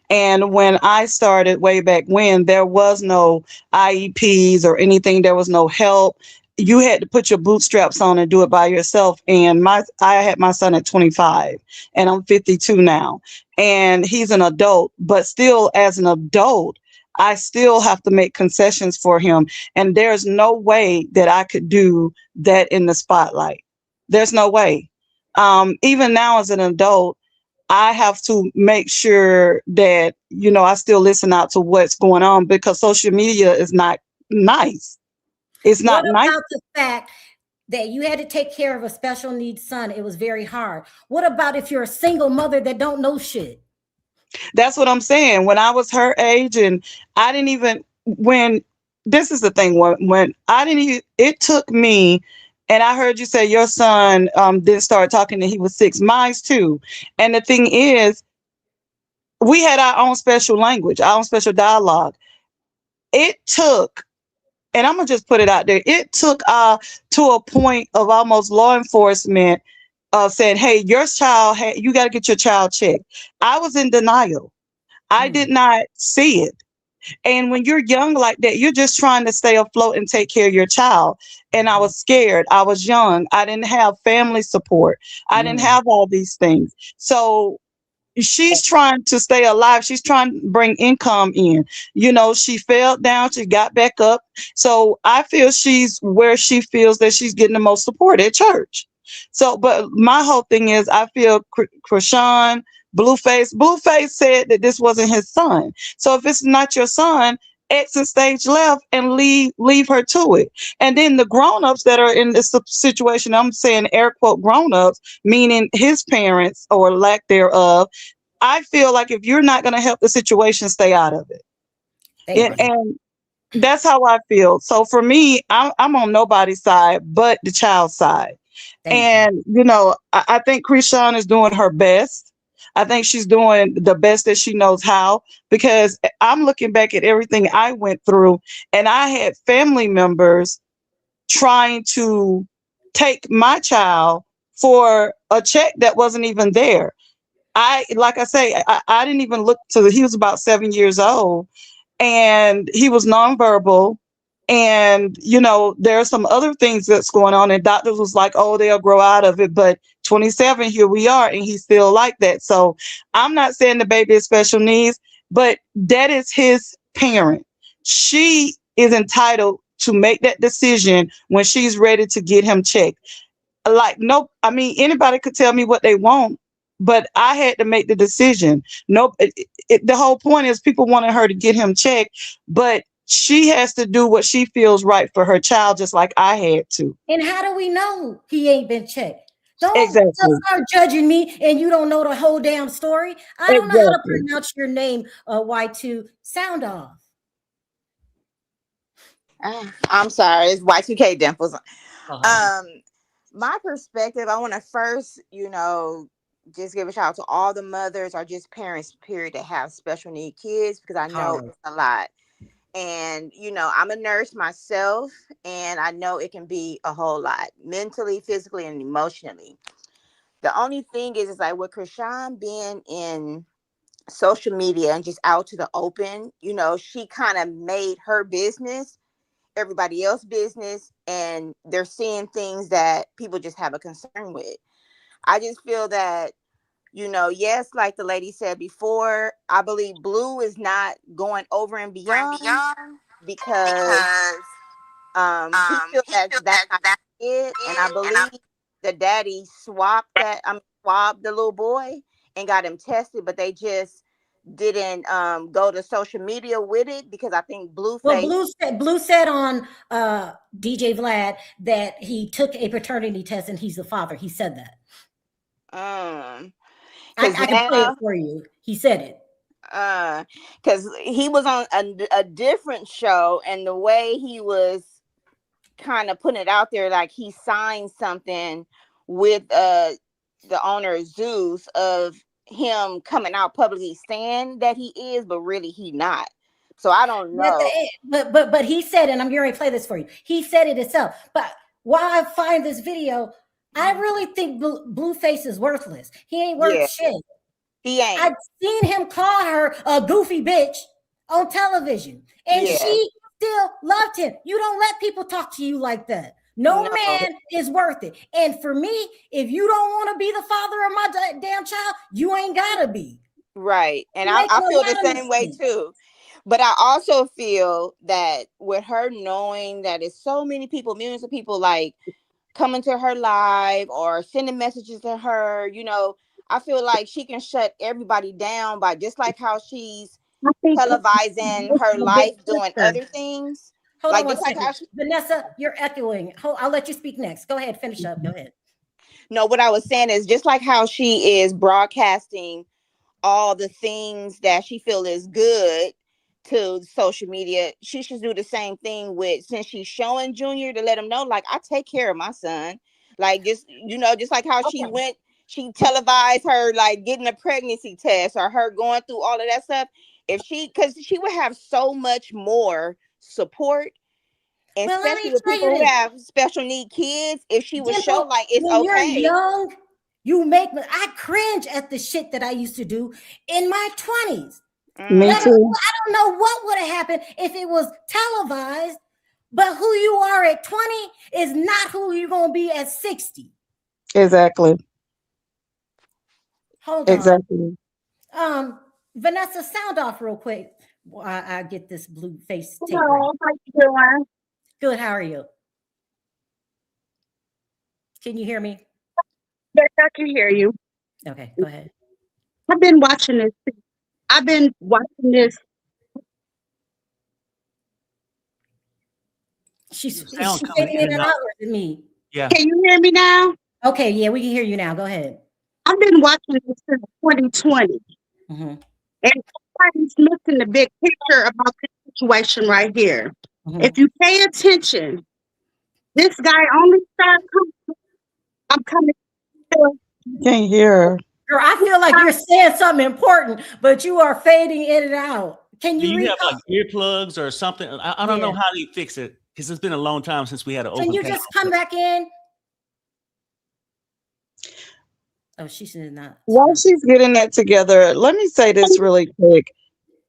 And when I started way back when, there was no IEPs or anything, there was no help. You had to put your bootstraps on and do it by yourself. And I had my son at 25 and I'm 52 now. And he's an adult, but still as an adult, I still have to make concessions for him. And there's no way that I could do that in the spotlight. There's no way. Even now as an adult, I have to make sure that, I still listen out to what's going on, because social media is not nice. It's not nice. What about the fact that you had to take care of a special needs son? It was very hard. What about if you're a single mother that don't know shit? That's what I'm saying. When I was her age, and I didn't even, this is the thing, when I didn't even, it took me. And I heard you say your son didn't start talking till he was 6. Mine's too. And the thing is, we had our own special language, our own special dialogue. It took, and I'm going to just put it out there, it took to a point of almost law enforcement saying, hey, your child, you got to get your child checked. I was in denial. I did not see it. And when you're young like that, you're just trying to stay afloat and take care of your child. And I was scared. I was young. I didn't have family support. I didn't have all these things. So she's trying to stay alive. She's trying to bring income in. She fell down. She got back up. So I feel she's where she feels that she's getting the most support at church. So, but my whole thing is, I feel Chrisean, Blueface said that this wasn't his son. So if it's not your son, exit stage left and leave her to it. And then the grown-ups that are in this situation, I'm saying air quote grown-ups, meaning his parents or lack thereof. I feel like if you're not going to help the situation, stay out of it. And that's how I feel. So for me, I'm on nobody's side but the child's side. And I think Chrisean is doing her best. I think she's doing the best that she knows how, because I'm looking back at everything I went through, and I had family members trying to take my child for a check that wasn't even there. Like I say, I didn't even look he was about 7 years old, and he was nonverbal. And, there are some other things that's going on, and doctors was like, oh, they'll grow out of it. But 27, here we are, and he's still like that. So I'm not saying the baby has special needs, but that is his parent. She is entitled to make that decision when she's ready to get him checked. Anybody could tell me what they want, but I had to make the decision. The whole point is people wanted her to get him checked, but she has to do what she feels right for her child, just like I had to. And how do we know he ain't been checked? Don't start judging me and you don't know the whole damn story. I don't know how to pronounce your name, Y2. Sound off. I'm sorry, it's Y2K Dimples. My perspective, I want to first, just give a shout out to all the mothers or just parents, period, that have special need kids, because I know it's a lot. And, I'm a nurse myself, and I know it can be a whole lot, mentally, physically, and emotionally. The only thing is like with Chrisean being in social media and just out to the open, she kind of made her business everybody else's business, and they're seeing things that people just have a concern with. I just feel that, you know, yes, like the lady said before, I believe Blue is not going over and beyond because he feels that that's not it, and I believe the daddy swapped the little boy and got him tested, but they just didn't go to social media with it because I think Blue said on DJ Vlad that he took a paternity test and he's the father. He said that. I can play it for you. He said it. Because he was on a different show, and the way he was kind of putting it out there, like he signed something with the owner Zeus of him coming out publicly saying that he is, but really he not. So I don't know. But he said, and I'm going to play this for you. He said it himself. But while I find this video, I really think Blueface is worthless. He ain't worth shit. He ain't. I've seen him call her a goofy bitch on television, and she still loved him. You don't let people talk to you like that. No man is worth it. And for me, if you don't want to be the father of my damn child, you ain't gotta be. Right. And I feel the same way too. But I also feel that with her knowing that it's so many people, millions of people like coming to her live or sending messages to her, you know, I feel like she can shut everybody down by just like how she's televising her life doing other things. Hold on one second. Vanessa, you're echoing. I'll let you speak next. Go ahead, finish up. Go ahead. No, what I was saying is just like how she is broadcasting all the things that she feels is good to social media, she should do the same thing with, since she's showing Junior, to let him know, like, I take care of my son. Like, just, you know, just like how she televised her, like, getting a pregnancy test or her going through all of that stuff. Because she would have so much more support, and especially with people who have special need kids, if she would show like it's when okay. You're young, you make me. I cringe at the shit that I used to do in my 20s. Me too. I don't know what would have happened if it was televised, but who you are at 20 is not who you're gonna be at 60. Exactly. Hold on. Exactly. Vanessa, sound off real quick. I get this blue face. Hello, how you doing? Good. How are you? Can you hear me? Yes, I can hear you. Okay, go ahead. I've been watching this. She's fading in and out with me. Yeah. Can you hear me now? Okay, yeah, we can hear you now. Go ahead. I've been watching this since 2020. Mm-hmm. And somebody's missing the big picture about this situation right here. Mm-hmm. If you pay attention, this guy only started coming. Can't hear her. Girl, I feel like you're saying something important, but you are fading in and out. Can you? Do you have like earplugs or something? I don't know how you fix it because it's been a long time since we had an open. Can you just come back in? Oh, she's not. While she's getting that together, let me say this really quick.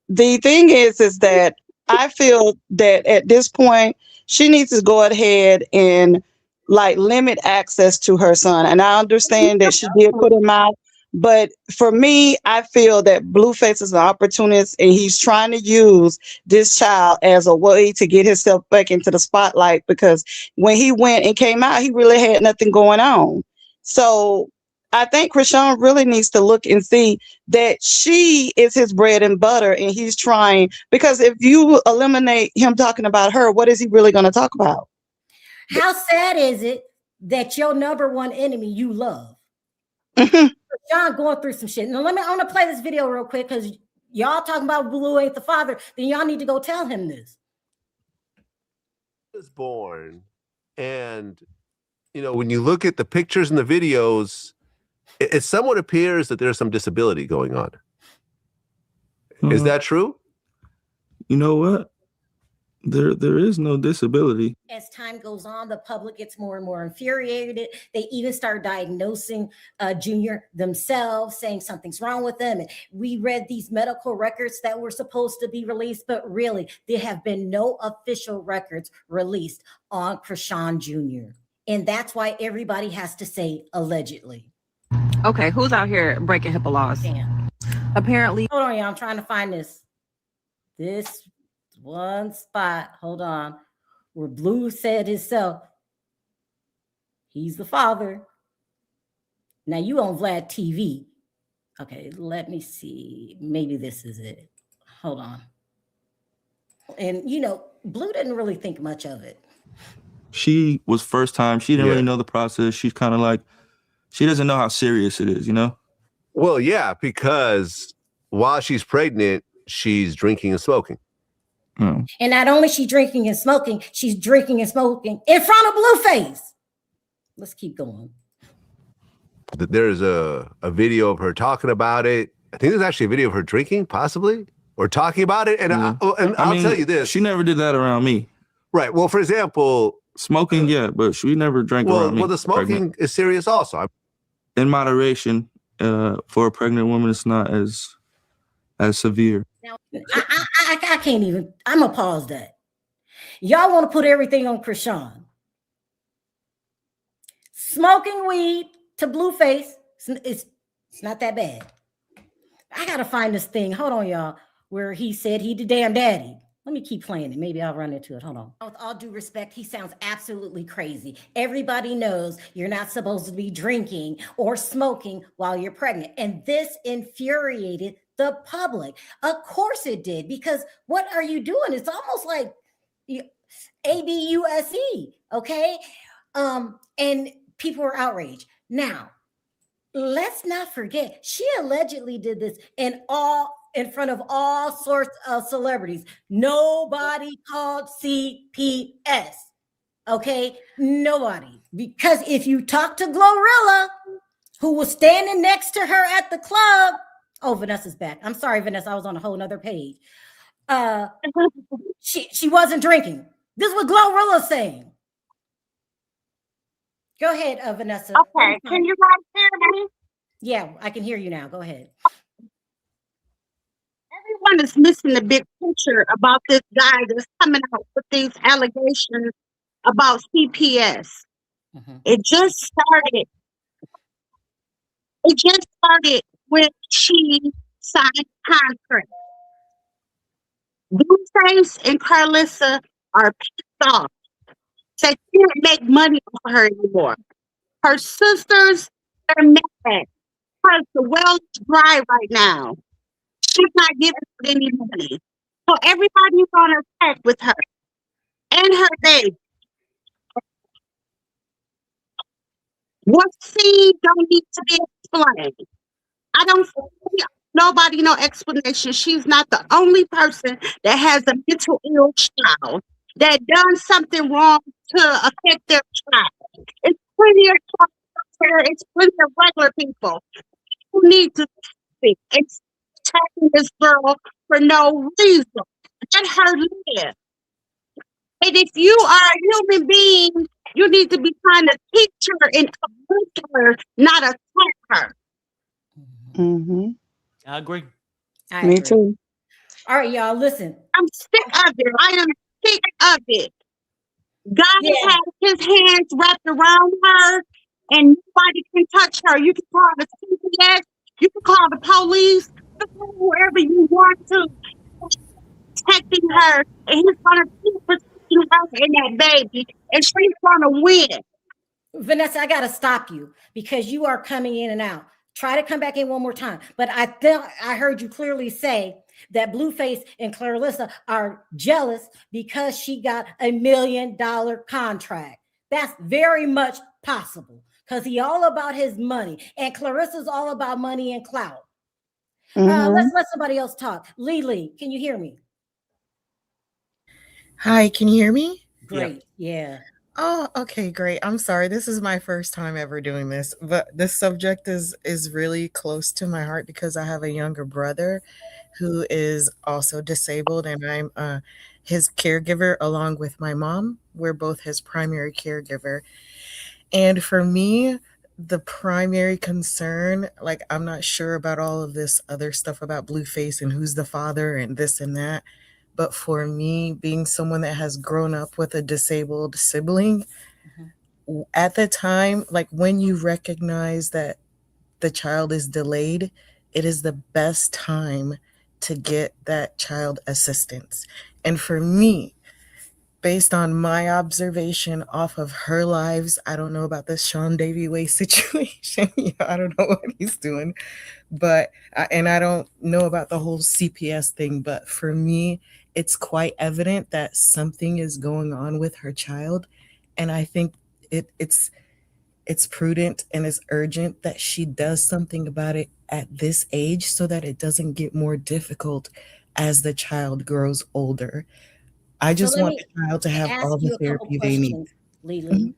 The thing is that I feel that at this point, she needs to go ahead and like limit access to her son. And I understand that she did put him out. But for me, I feel that Blueface is an opportunist and he's trying to use this child as a way to get himself back into the spotlight, because when he went and came out, he really had nothing going on. So I think Chrisean really needs to look and see that she is his bread and butter, and he's trying, because if you eliminate him talking about her, what is he really going to talk about? How sad is it that your number one enemy you love? John going through some shit. Now I want to play this video real quick because y'all talking about Blue ain't the father. Then y'all need to go tell him this. Was born, and you know, when you look at the pictures and the videos, it somewhat appears that there's some disability going on. Is that true? You know what? There is no disability. As time goes on, the public gets more and more infuriated. They even start diagnosing Junior themselves, saying something's wrong with them. And we read these medical records that were supposed to be released, but really there have been no official records released on Chrisean Jr. And that's why everybody has to say allegedly. Okay, who's out here breaking HIPAA laws? Damn. Apparently. Hold on, y'all. I'm trying to find this one spot. Hold on. Where Blue said himself, he's the father. Now you on Vlad TV. Okay, let me see. Maybe this is it. Hold on. And you know, Blue didn't really think much of it. She was first time. She didn't Yeah. really know the process. She's kind of like, she doesn't know how serious it is, you know? Well, yeah, because while she's pregnant, she's drinking and smoking. Mm. And not only she drinking and smoking, she's drinking and smoking in front of Blueface. Let's keep going. There's a video of her talking about it. I think there's actually a video of her drinking, possibly, or talking about it. And, Yeah. I'll mean, tell you this. She never did that around me. Right. Well, for example, smoking, yeah, but she never drank around me. Well, the smoking pregnant. is serious also. In moderation, for a pregnant woman, it's not as severe. Now, I can't even, I'm going to pause that. Y'all want to put everything on Chrisean. Smoking weed to Blueface, it's not that bad. I got to find this thing. Hold on, y'all, where he said he the damn daddy. Let me keep playing it. Maybe I'll run into it. Hold on. With all due respect, he sounds absolutely crazy. Everybody knows you're not supposed to be drinking or smoking while you're pregnant. And this infuriated the public. Of course it did, because what are you doing? It's almost like ABUSE, okay? And people were outraged. Now, let's not forget, she allegedly did this in front of all sorts of celebrities. Nobody called CPS. Okay? Nobody. Because if you talk to Glorilla, who was standing next to her at the club. Oh, Vanessa's back. I'm sorry, Vanessa. I was on a whole nother page. She wasn't drinking. This is what Glorilla's saying. Go ahead, Vanessa. Okay. Can you guys hear me? Yeah, I can hear you now. Go ahead. Everyone is missing the big picture about this guy that's coming out with these allegations about CPS. Mm-hmm. It just started when she signed contract. Blueface and Carlissa are pissed off. They can't make money off her anymore. Her sisters are mad because the well is dry right now. She's not giving her any money. So everybody's on her back with her and her baby. What's seen don't need to be explained. I don't see nobody no explanation. She's not the only person that has a mental ill child that done something wrong to affect their child. It's plenty of it's plenty of regular people who need to speak. It's attacking this girl for no reason. Let her live. And if you are a human being, you need to be trying to teach her and uplift her, not attack her. Mm-hmm. I agree. Me too. All right, y'all, listen. I'm sick of it. I am sick of it. God has his hands wrapped around her, and nobody can touch her. You can call the CPS, you can call the police, you can call whoever you want to, protecting her, and he's going to keep protecting her and that baby, and she's going to win. Vanessa, I got to stop you because you are coming in and out. Try to come back in one more time. But I heard you clearly say that Blueface and Clarissa are jealous because she got $1 million contract. That's very much possible because he's all about his money, and Clarissa's all about money and clout. Mm-hmm. Let's let somebody else talk. Lily, can you hear me? Hi, can you hear me? Great, yeah. Oh, okay, great. I'm sorry. This is my first time ever doing this, but this subject is really close to my heart because I have a younger brother who is also disabled, and I'm his caregiver along with my mom. We're both his primary caregiver. And for me, the primary concern, like I'm not sure about all of this other stuff about Blueface and who's the father and this and that. But for me, being someone that has grown up with a disabled sibling, at the time, like when you recognize that the child is delayed, it is the best time to get that child assistance. And for me, based on my observation off of her lives, I don't know about this Sean Davie Way situation. I don't know what he's doing, but and I don't know about the whole CPS thing. But for me, it's quite evident that something is going on with her child, and I think it's prudent and it's urgent that she does something about it at this age so that it doesn't get more difficult as the child grows older. I So just let want me the child to have ask all the you a couple therapy they need. questions, Lily.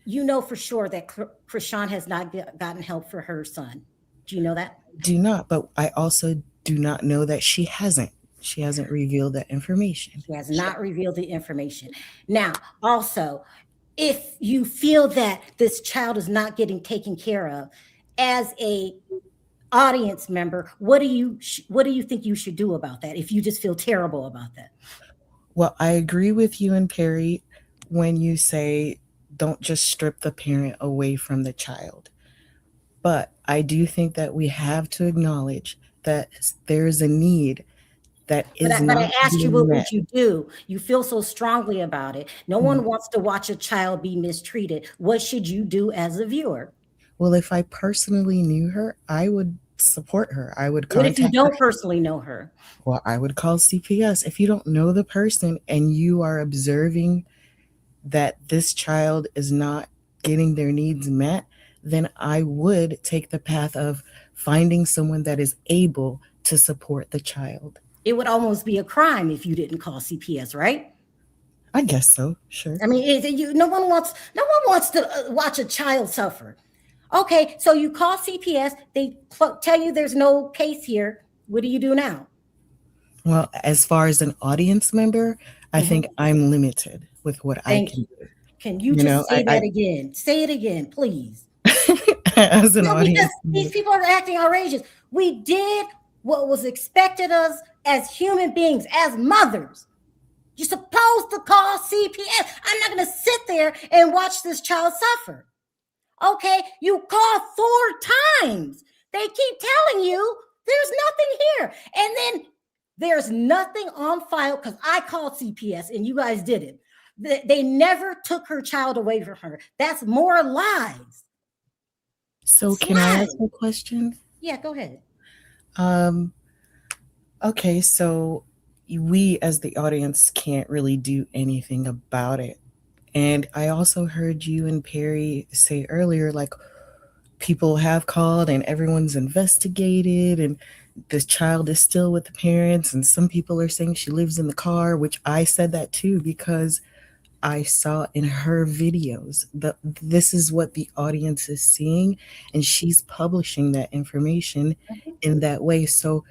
You know for sure that Chrisean has not gotten help for her son. Do you know that? Do not, but I also do not know that she hasn't. She hasn't revealed that information. She has not revealed the information. Now, also, if you feel that this child is not getting taken care of, as a audience member, what do you think you should do about that if you just feel terrible about that? Well, I agree with you and Perry when you say don't just strip the parent away from the child. But I do think that we have to acknowledge that there is a need that is But I not asked you, being what met. would you do? You feel so strongly about it. No one wants to watch a child be mistreated. What should you do as a viewer? Well, if I personally knew her, I would support her. I would What if you contact don't her. personally know her? Well, I would call CPS. If you don't know the person and you are observing that this child is not getting their needs met, then I would take the path of finding someone that is able to support the child. It would almost be a crime if you didn't call CPS, right? I guess so, sure. I mean, no one wants to watch a child suffer. Okay, so you call CPS, they tell you there's no case here. What do you do now? Well, as far as an audience member, I think I'm limited with what I can do. Can you just say that again? Say it again, please. As an No, audience because member. these people are acting outrageous. We did what was expected of us as human beings, as mothers. You're supposed to call CPS. I'm not going to sit there and watch this child suffer. Okay, you call 4 times. They keep telling you there's nothing here. And then there's nothing on file because I called CPS and you guys did it. They never took her child away from her. That's more lies. So can I ask a question? Yeah, go ahead. Okay, so we as the audience can't really do anything about it. And I also heard you and Perry say earlier, like, people have called and everyone's investigated and this child is still with the parents. And some people are saying she lives in the car, which I said that too, because I saw in her videos that this is what the audience is seeing. And she's publishing that information in that way. So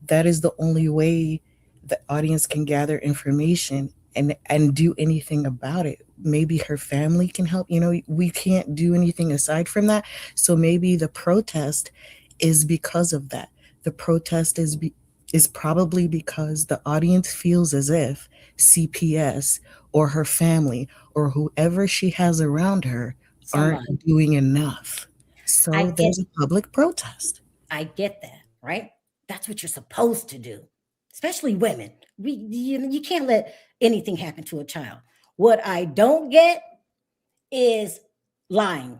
that is the only way the audience can gather information and do anything about it. Maybe her family can help. You know, we can't do anything aside from that. So maybe the protest is because of that. The protest is probably because the audience feels as if CPS or her family or whoever she has around her aren't doing enough. So there's a public protest. I get that, right? That's what you're supposed to do, especially women. You can't let anything happen to a child. What I don't get is lying.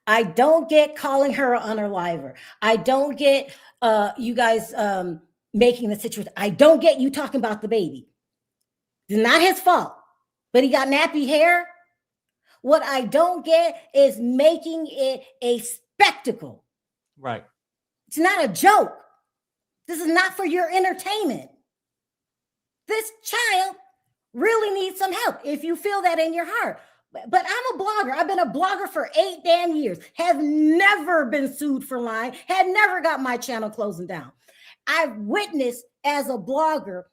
I don't get calling her an unaliver. I don't get you guys making the situation. I don't get you talking about the baby. It's not his fault, but he got nappy hair. What I don't get is making it a spectacle. Right. It's not a joke. This is not for your entertainment. This child really needs some help if you feel that in your heart. But I'm a blogger. I've been a blogger for 8 damn years. Have never been sued for lying. Have never got my channel closing down. I've witnessed as a blogger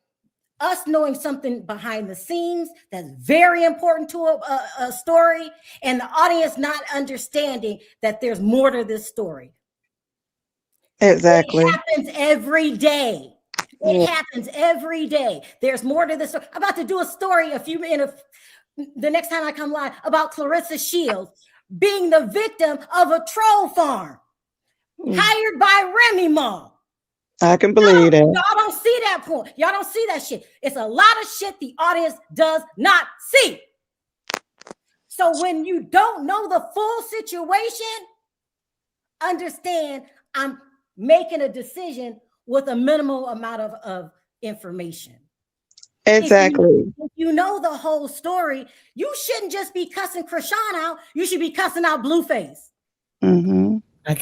us knowing something behind the scenes that's very important to a story, and the audience not understanding that there's more to this story. Exactly. It happens every day. It happens every day. There's more to this story. I'm about to do a story the next time I come live about Clarissa Shields being the victim of a troll farm hired by Remy Ma. I can believe that. Y'all don't see that point. Y'all don't see that shit. It's a lot of shit the audience does not see. So when you don't know the full situation, understand I'm making a decision with a minimal amount of information. Exactly. If you know the whole story, you shouldn't just be cussing Chrisean out. You should be cussing out Blueface. Mm-hmm.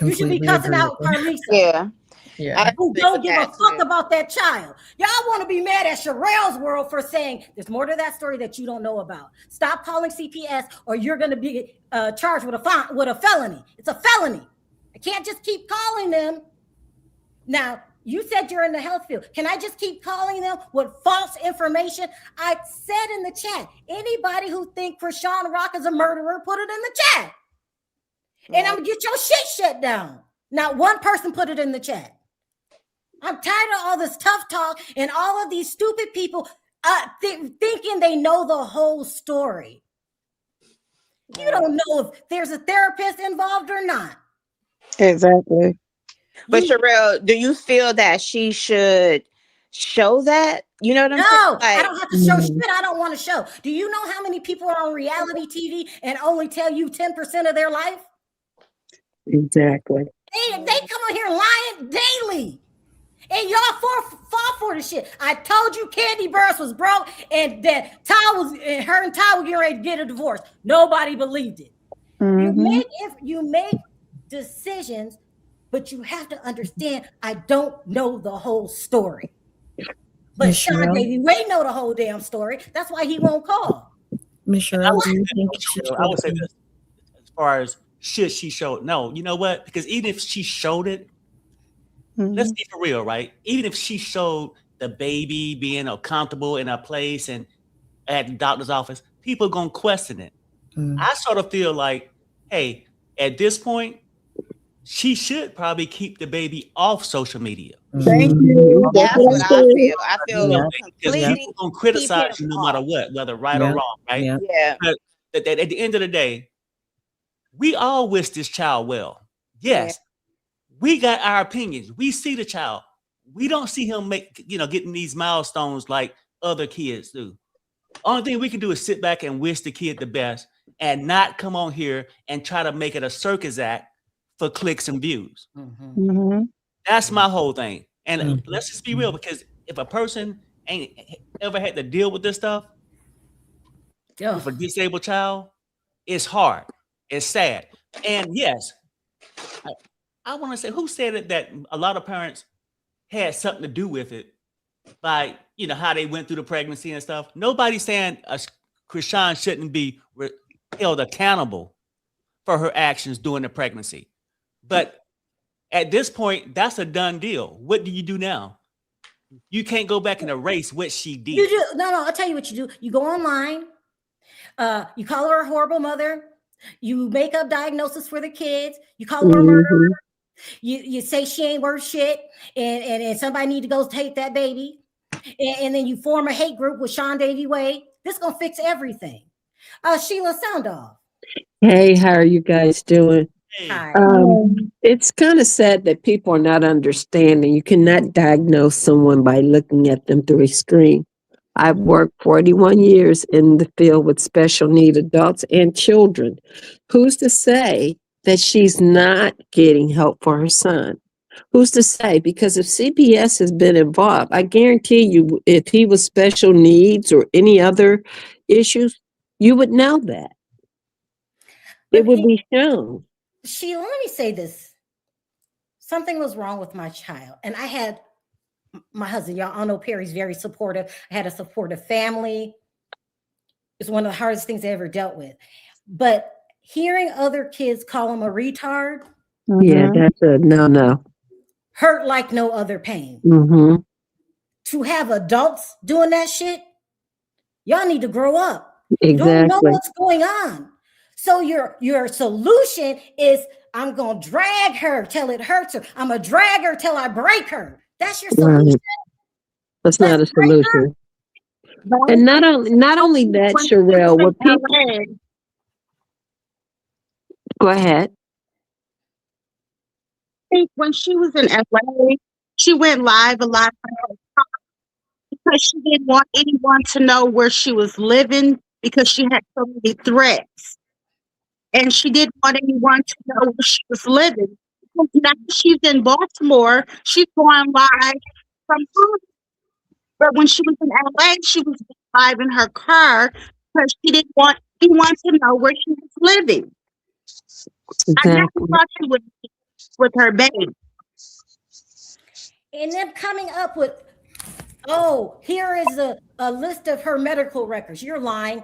You should be cussing out Carlisa. Yeah. Who don't give a fuck about that child. Y'all want to be mad at Sherelle's world for saying there's more to that story that you don't know about. Stop calling CPS or you're going to be charged with a felony. It's a felony. I can't just keep calling them. Now, you said you're in the health field. Can I just keep calling them with false information? I said in the chat, anybody who think Chrisean Rock is a murderer, put it in the chat. And I'm going to get your shit shut down. Not one person put it in the chat. I'm tired of all this tough talk and all of these stupid people thinking they know the whole story. You don't know if there's a therapist involved or not. Exactly. But Sherelle, do you feel that she should show that? You know what I'm saying? No, I don't have to show shit I don't want to show. Do you know how many people are on reality TV and only tell you 10% of their life? Exactly. They come on here lying daily. And y'all fall for the shit. I told you Candy Burris was broke and that her and Ty were getting ready to get a divorce. Nobody believed it. Mm-hmm. You make decisions, but you have to understand I don't know the whole story. But Sean Davey Way know the whole damn story. That's why he won't call. Miss Sherelle, do you think I would say this as far as should she show it? No, you know what? Because even if she showed it, let's be for real, right? Even if she showed the baby being comfortable in a place and at the doctor's office, people are going to question it. I sort of feel like, hey, at this point, she should probably keep the baby off social media. Thank you. That's what I feel. I feel because people going to criticize you no matter what, whether right or wrong, right? Yeah. But at the end of the day, we all wish this child well. Yes. We got our opinions. We see the child. We don't see him getting these milestones like other kids do. Only thing we can do is sit back and wish the kid the best and not come on here and try to make it a circus act for clicks and views. That's my whole thing. And let's just be real, because if a person ain't ever had to deal with this stuff with a disabled child, it's hard. It's sad. And yes, I want to say, who said it that a lot of parents had something to do with it by, how they went through the pregnancy and stuff. Nobody's saying Chrisean shouldn't be held accountable for her actions during the pregnancy. But at this point, that's a done deal. What do you do now? You can't go back and erase what she did. You do. No, I'll tell you what you do. You go online. You call her a horrible mother. You make up diagnosis for the kids. You call her a murderer. You say she ain't worth shit, and somebody need to go take that baby, and then you form a hate group with Sean Davey Way. This gonna fix everything. Sheila, sound off. Hey, how are you guys doing? Hi. It's kind of sad that people are not understanding. You cannot diagnose someone by looking at them through a screen. I've worked 41 years in the field with special need adults and children. Who's to say that she's not getting help for her son? Who's to say? Because if CPS has been involved, I guarantee you, if he was special needs or any other issues, you would know that. It would be shown. Sheila, let me say this. Something was wrong with my child. And I had my husband, y'all all know Perry's very supportive. I had a supportive family. It's one of the hardest things I ever dealt with. But hearing other kids call him a retard. Yeah, that's a no. Hurt like no other pain. To have adults doing that shit, y'all need to grow up. Exactly. You don't know what's going on. So your solution is, I'm going to drag her till it hurts her. I'm going to drag her till I break her. That's your solution. That's not a solution. And not only that, Sherelle, Go ahead. I think when she was in LA, she went live a lot because she didn't want anyone to know where she was living because she had so many threats. And she didn't want anyone to know where she was living. Because now she's in Baltimore, she's going live from home. But when she was in LA, she was live in her car because she didn't want anyone to know where she was living. I never Exactly. thought she would be with her baby. And them coming up with, oh, here is a list of her medical records. You're lying.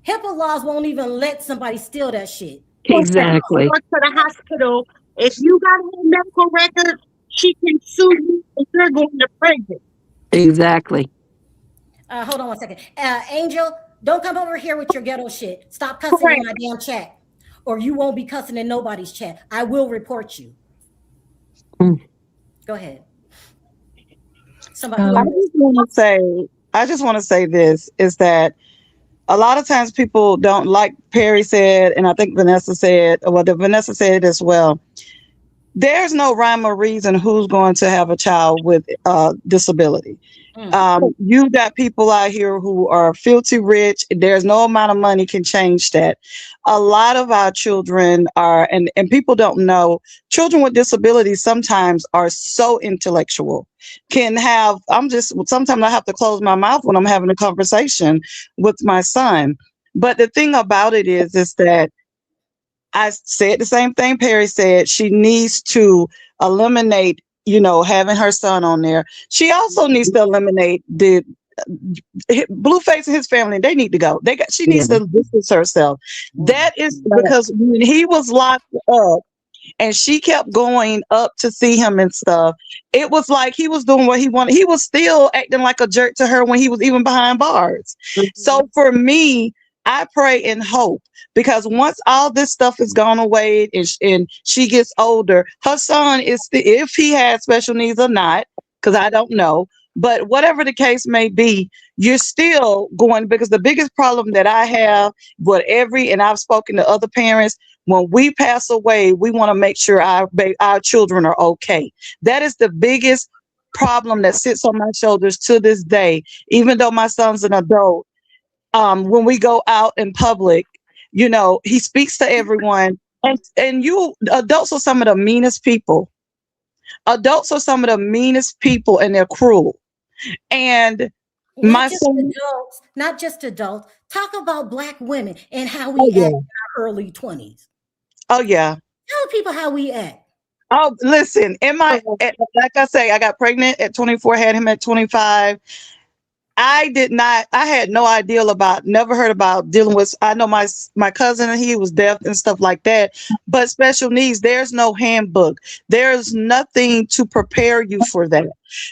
HIPAA laws won't even let somebody steal that shit. Exactly. Go to the hospital. If you got a medical record, she can sue you if you're going to prison. Exactly. Hold on one second. Angel, don't come over here with your ghetto shit. Stop cussing in my damn chat, or you won't be cussing in nobody's chat. I will report you. Go ahead. Somebody. I just want to say this is that a lot of times people don't, like Perry said, and I think Vanessa said, Vanessa said it as well. There's no rhyme or reason who's going to have a child with disability. You got people out here who are filthy rich. There's no amount of money can change that. A lot of our children are, and people don't know, children with disabilities sometimes are so intellectual, can have, sometimes I have to close my mouth when I'm having a conversation with my son. But the thing about it is that I said the same thing Perry said. She needs to eliminate, having her son on there. She also needs to eliminate the Blueface and his family. They need to go. She needs to distance herself. That is because when he was locked up and she kept going up to see him and stuff, it was like he was doing what he wanted. He was still acting like a jerk to her when he was even behind bars. So for me, I pray and hope, because once all this stuff is gone away and she gets older, her son is, if he has special needs or not, because I don't know, but whatever the case may be, you're still going, because the biggest problem that I have and I've spoken to other parents, when we pass away, we want to make sure our children are okay. That is the biggest problem that sits on my shoulders to this day, even though my son's an adult. When we go out in public, he speaks to everyone, and you adults are some of the meanest people. Adults are some of the meanest people, and they're cruel. And not just adults. Talk about Black women and how we act in our early 20s. Oh yeah. Tell people how we act. Oh, listen, like I say, I got pregnant at 24, had him at 25. I had no idea never heard about dealing with, I know my cousin, he was deaf and stuff like that, but special needs, there's no handbook. There's nothing to prepare you for that.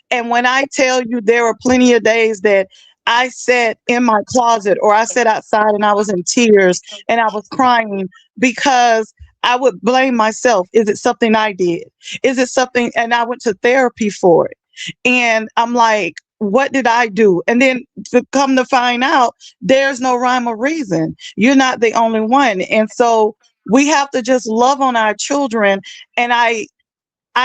And when I tell you, there were plenty of days that I sat in my closet or I sat outside and I was in tears and I was crying because I would blame myself. Is it something I did? Is it something? And I went to therapy for it. And I'm like, what did I do? And then to come to find out, there's no rhyme or reason. You're not the only one. And so we have to just love on our children. And I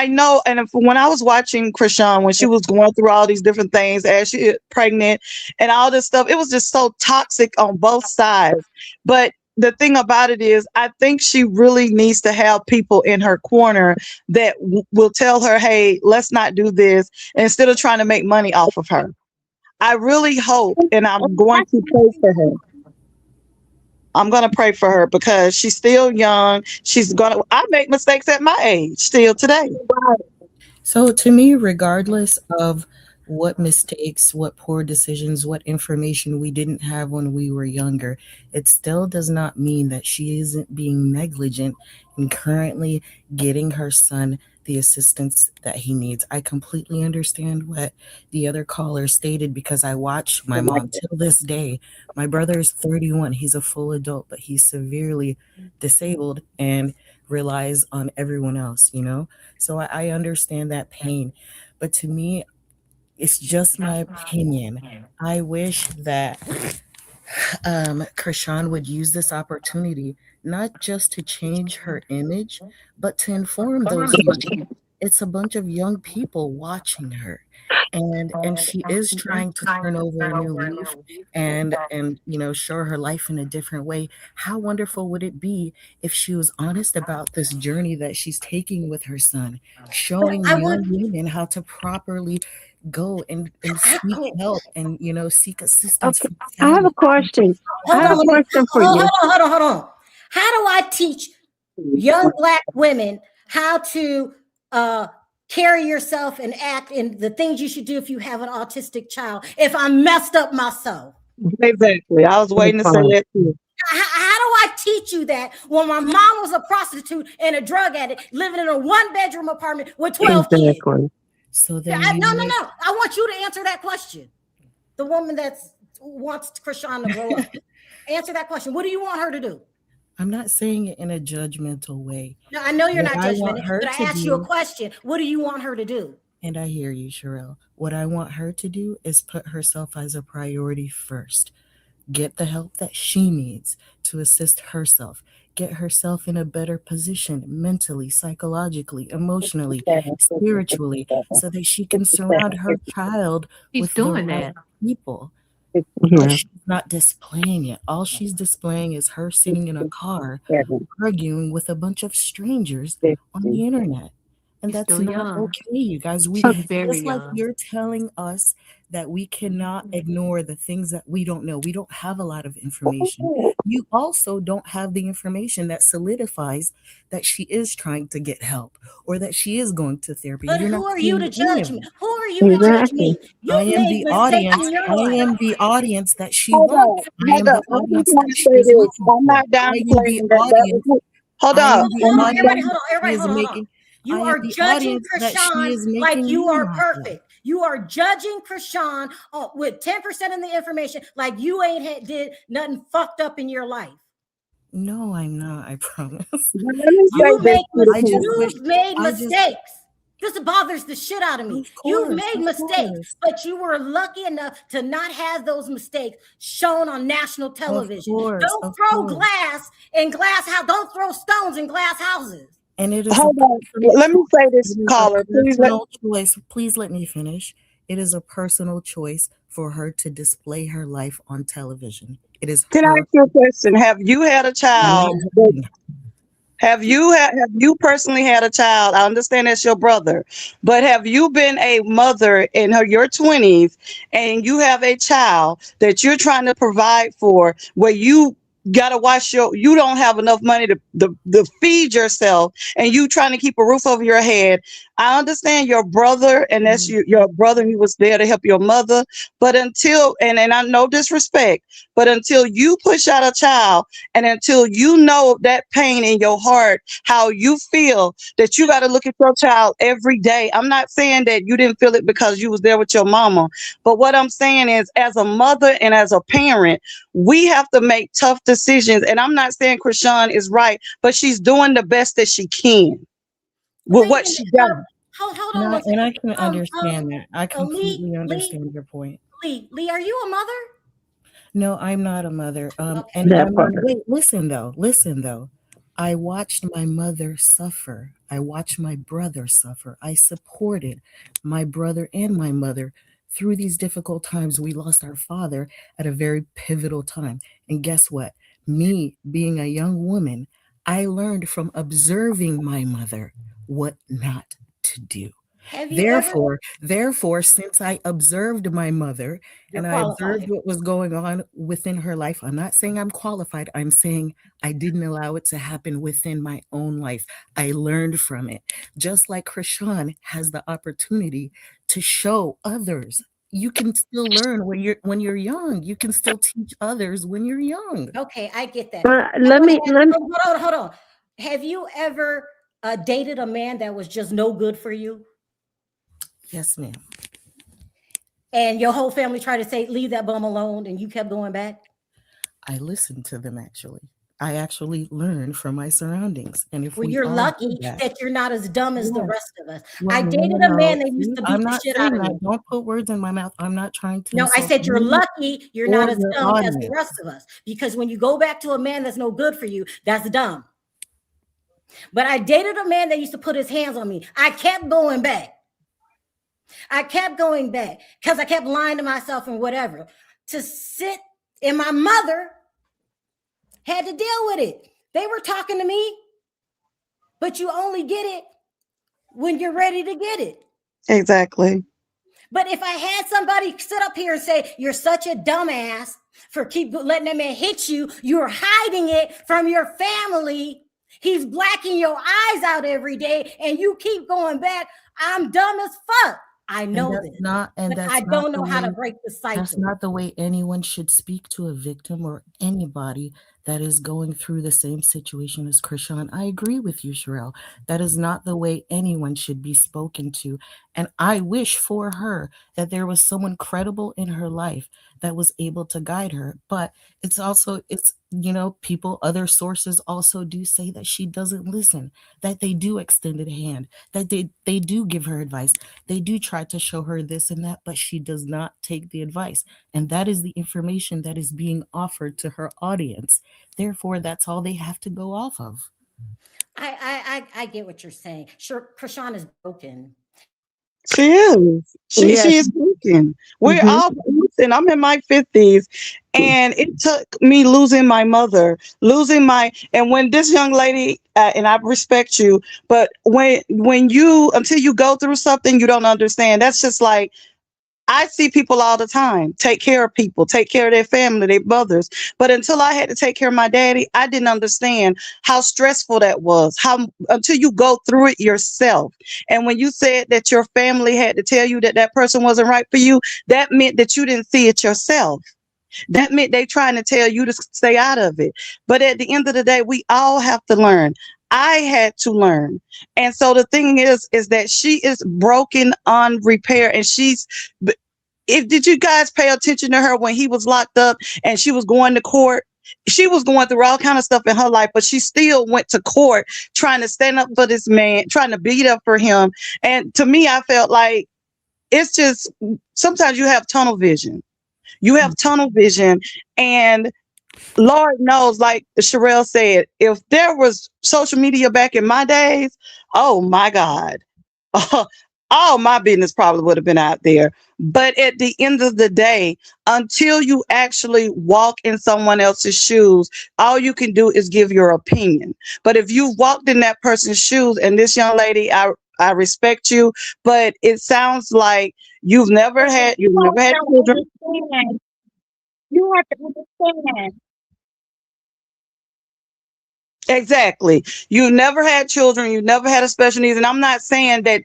know, and when I was watching Chrisean, when she was going through all these different things as she was pregnant and all this stuff, it was just so toxic on both sides. But the thing about it is, I think she really needs to have people in her corner that will tell her, hey, let's not do this, instead of trying to make money off of her. I really hope, and I'm going to pray for her. I'm going to pray for her because she's still young. I make mistakes at my age still today. So to me, regardless of what mistakes, what poor decisions, what information we didn't have when we were younger, it still does not mean that she isn't being negligent in currently getting her son the assistance that he needs. I completely understand what the other caller stated because I watch my mom till this day. My brother is 31. He's a full adult, but he's severely disabled and relies on everyone else, So I understand that pain. But to me, it's just my opinion. I wish that Chrisean would use this opportunity not just to change her image, but to inform those youth. It's a bunch of young people watching her, and she is trying to turn over a new leaf and show her life in a different way. How wonderful would it be if she was honest about this journey that she's taking with her son, showing young women how to properly go and seek help and seek assistance Okay, from I have a family. question. Hold I have on, a question for you. hold on. How do I teach young Black women how to carry yourself and act and the things you should do if you have an autistic child if I messed up myself? Exactly. I was waiting to say that too. How do I teach you that when my mom was a prostitute and a drug addict living in a 1-bedroom apartment with 12 kids? So then No. I want you to answer that question. The woman that wants Chrisean to grow up. Answer that question. What do you want her to do? I'm not saying it in a judgmental way. No, I know you're What not I want judgmental, her but I to asked you a do, question. What do you want her to do? and I hear you, Sherelle. What I want her to do is put herself as a priority first. Get the help that she needs to assist herself. Get herself in a better position mentally, psychologically, emotionally, spiritually, so that she can surround her child with the right people. But she's not displaying it. All she's displaying is her sitting in a car arguing with a bunch of strangers on the internet. And that's not okay, you guys. Just like you're telling us that we cannot ignore the things that we don't know. We don't have a lot of information. You also don't have the information that solidifies that she is trying to get help or that she is going to therapy. But You're who not are you to seeing any judge of me? it. Who are you to judge me? I You've am made the mistakes audience. in your I life. am the audience that she Hold wants. on. I am the I just audience want that to she say is this. looking I'm for. not I am the downplaying that. audience. Hold I am on. the Hold on, audience everybody, that she is making. You I am are the judging audience that she Chrisean is like making you me are off of. perfect. You are judging Chrisean with 10% of the information like you ain't did nothing fucked up in your life. No, I'm not. I promise. Let me say this. You've made mistakes. This bothers the shit out of me. You've made mistakes, but you were lucky enough to not have those mistakes shown on national television. Don't throw glass in glass house. Don't throw stones in glass houses. And it is Hold on. Let me say this, caller. Please let me finish. It is a personal choice for her to display her life on television. It is. Can I ask you a question? Have you had a child? Have you personally had a child? I understand that's your brother, but have you been a mother in your 20s and you have a child that you're trying to provide for, where you gotta you don't have enough money to feed yourself, and you trying to keep a roof over your head? I understand your brother, and that's your brother. He was there to help your mother, but until and I no disrespect, but until you push out a child, and until you know that pain in your heart, how you feel that you got to look at your child every day. I'm not saying that you didn't feel it because you was there with your mama, but what I'm saying is, as a mother and as a parent, we have to make tough decisions. And I'm not saying Chrisean is right, but she's doing the best that she can with what she got. Hold on. And I can understand that. I completely understand your point. Lee, are you a mother? No, I'm not a mother. Listen though. I watched my mother suffer. I watched my brother suffer. I supported my brother and my mother through these difficult times. We lost our father at a very pivotal time. And guess what? Me being a young woman, I learned from observing my mother what not to do. Therefore, since I observed my mother and I observed what was going on within her life, I'm not saying I'm qualified. I'm saying I didn't allow it to happen within my own life. I learned from it. Just like Chrisean has the opportunity to show others. You can still learn when you're young. You can still teach others when you're young. Okay, I get that. Hold on. Have you ever dated a man that was just no good for you? Yes, ma'am. And your whole family tried to say, leave that bum alone, and you kept going back? I listened to them, actually. I actually learn from my surroundings. And if Well, we you're all lucky do that, that you're not as dumb as the yes. rest of us. Well, I no, dated no, a man no. that used See, to beat I'm the not shit out saying of that. me. Don't put words in my mouth. I'm not trying to No, I insult said you're you lucky you're or not as your dumb as the audience. rest of us. Because when you go back to a man that's no good for you, that's dumb. But I dated a man that used to put his hands on me. I kept going back. I kept going back because I kept lying to myself and whatever. To sit, and my mother had to deal with it. They were talking to me, but you only get it when you're ready to get it. Exactly. But if I had somebody sit up here and say, you're such a dumbass for keep letting that man hit you, you're hiding it from your family. He's blacking your eyes out every day and you keep going back. I'm dumb as fuck. I know this, but I don't know how to break the cycle. That's not the way anyone should speak to a victim or anybody that is going through the same situation as Chrisean. I agree with you, Sherelle. That is not the way anyone should be spoken to. And I wish for her that there was someone credible in her life that was able to guide her. But it's people, other sources also do say that she doesn't listen, that they do extend a hand, that they do give her advice. They do try to show her this and that, but she does not take the advice. And that is the information that is being offered to her audience. Therefore, that's all they have to go off of. I get what you're saying. Sure, Chrisean is broken. She is. She is broken. We're all, listen, I'm in my 50s and it took me losing my mother, and when this young lady, and I respect you, but until you go through something, you don't understand. That's just like, I see people all the time take care of people, take care of their family, their mothers. But until I had to take care of my daddy, I didn't understand how stressful that was. Until you go through it yourself. And when you said that your family had to tell you that that person wasn't right for you, that meant that you didn't see it yourself. That meant they trying to tell you to stay out of it. But at the end of the day, we all have to learn. I had to learn. And so the thing is that she is broken on repair. And did you guys pay attention to her when he was locked up and she was going to court? She was going through all kind of stuff in her life, but she still went to court trying to stand up for this man, trying to beat up for him. And to me, I felt like it's just, sometimes you have tunnel vision. You have tunnel vision, and Lord knows, like Sherelle said, if there was social media back in my days, oh my God, all my business probably would have been out there. But at the end of the day, until you actually walk in someone else's shoes, all you can do is give your opinion. But if you walked in that person's shoes, and this young lady, I respect you, but it sounds like you've never had children. You have to understand. Exactly. You never had children. You never had a special needs. And I'm not saying that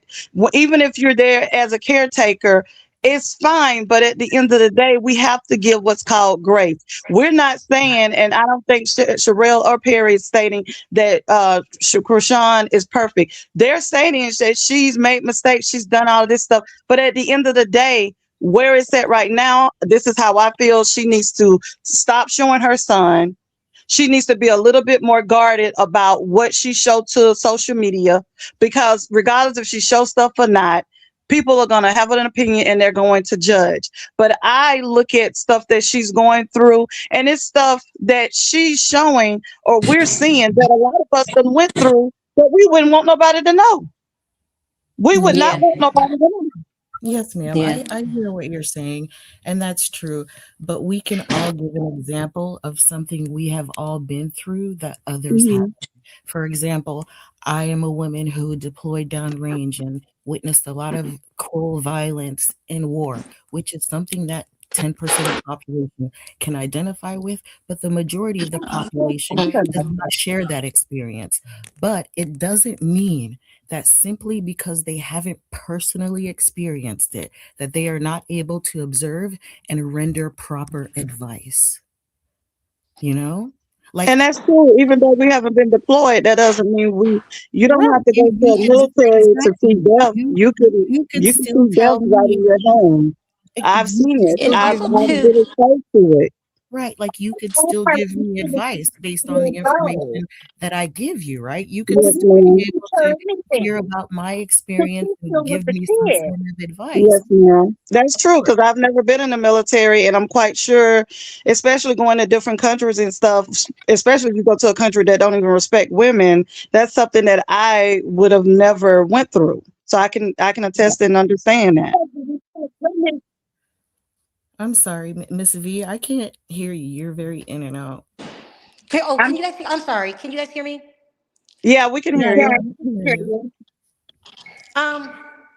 even if you're there as a caretaker, it's fine. But at the end of the day, we have to give what's called grace. We're not saying, and I don't think Sherelle or Perry is stating that Chrisean is perfect. They're stating that she's made mistakes. She's done all this stuff. But at the end of the day, where it's at right now, this is how I feel. She needs to stop showing her son. She needs to be a little bit more guarded about what she showed to social media, because regardless if she shows stuff or not, people are going to have an opinion and they're going to judge. But I look at stuff that she's going through, and it's stuff that she's showing or we're seeing that a lot of us done went through that we wouldn't want nobody to know. We would not want nobody to know. Yes, ma'am. I hear what you're saying, and that's true. But we can all give an example of something we have all been through that others haven't. For example, I am a woman who deployed downrange and witnessed a lot of cruel violence in war, which is something that 10% of the population can identify with, but the majority of the population does not share that experience. But it doesn't mean that simply because they haven't personally experienced it, that they are not able to observe and render proper advice. And that's true. Even though we haven't been deployed, that doesn't mean you don't have to go to the military to see death. You can see death right in your home. I've seen it. I've been exposed to it. Right, like you could still give me advice based on the information that I give you, right? You could Yes, still ma'am. be able to hear about my experience and give me some sort of advice. Yes, ma'am. That's true because I've never been in the military, and I'm quite sure, especially going to different countries and stuff, especially if you go to a country that don't even respect women, that's something that I would have never went through. So I can attest and understand that. I'm sorry, Miss V, I can't hear you. You're very in and out. Okay, oh, can you guys? I'm sorry. Can you guys hear me? Yeah, we can hear Yeah, you.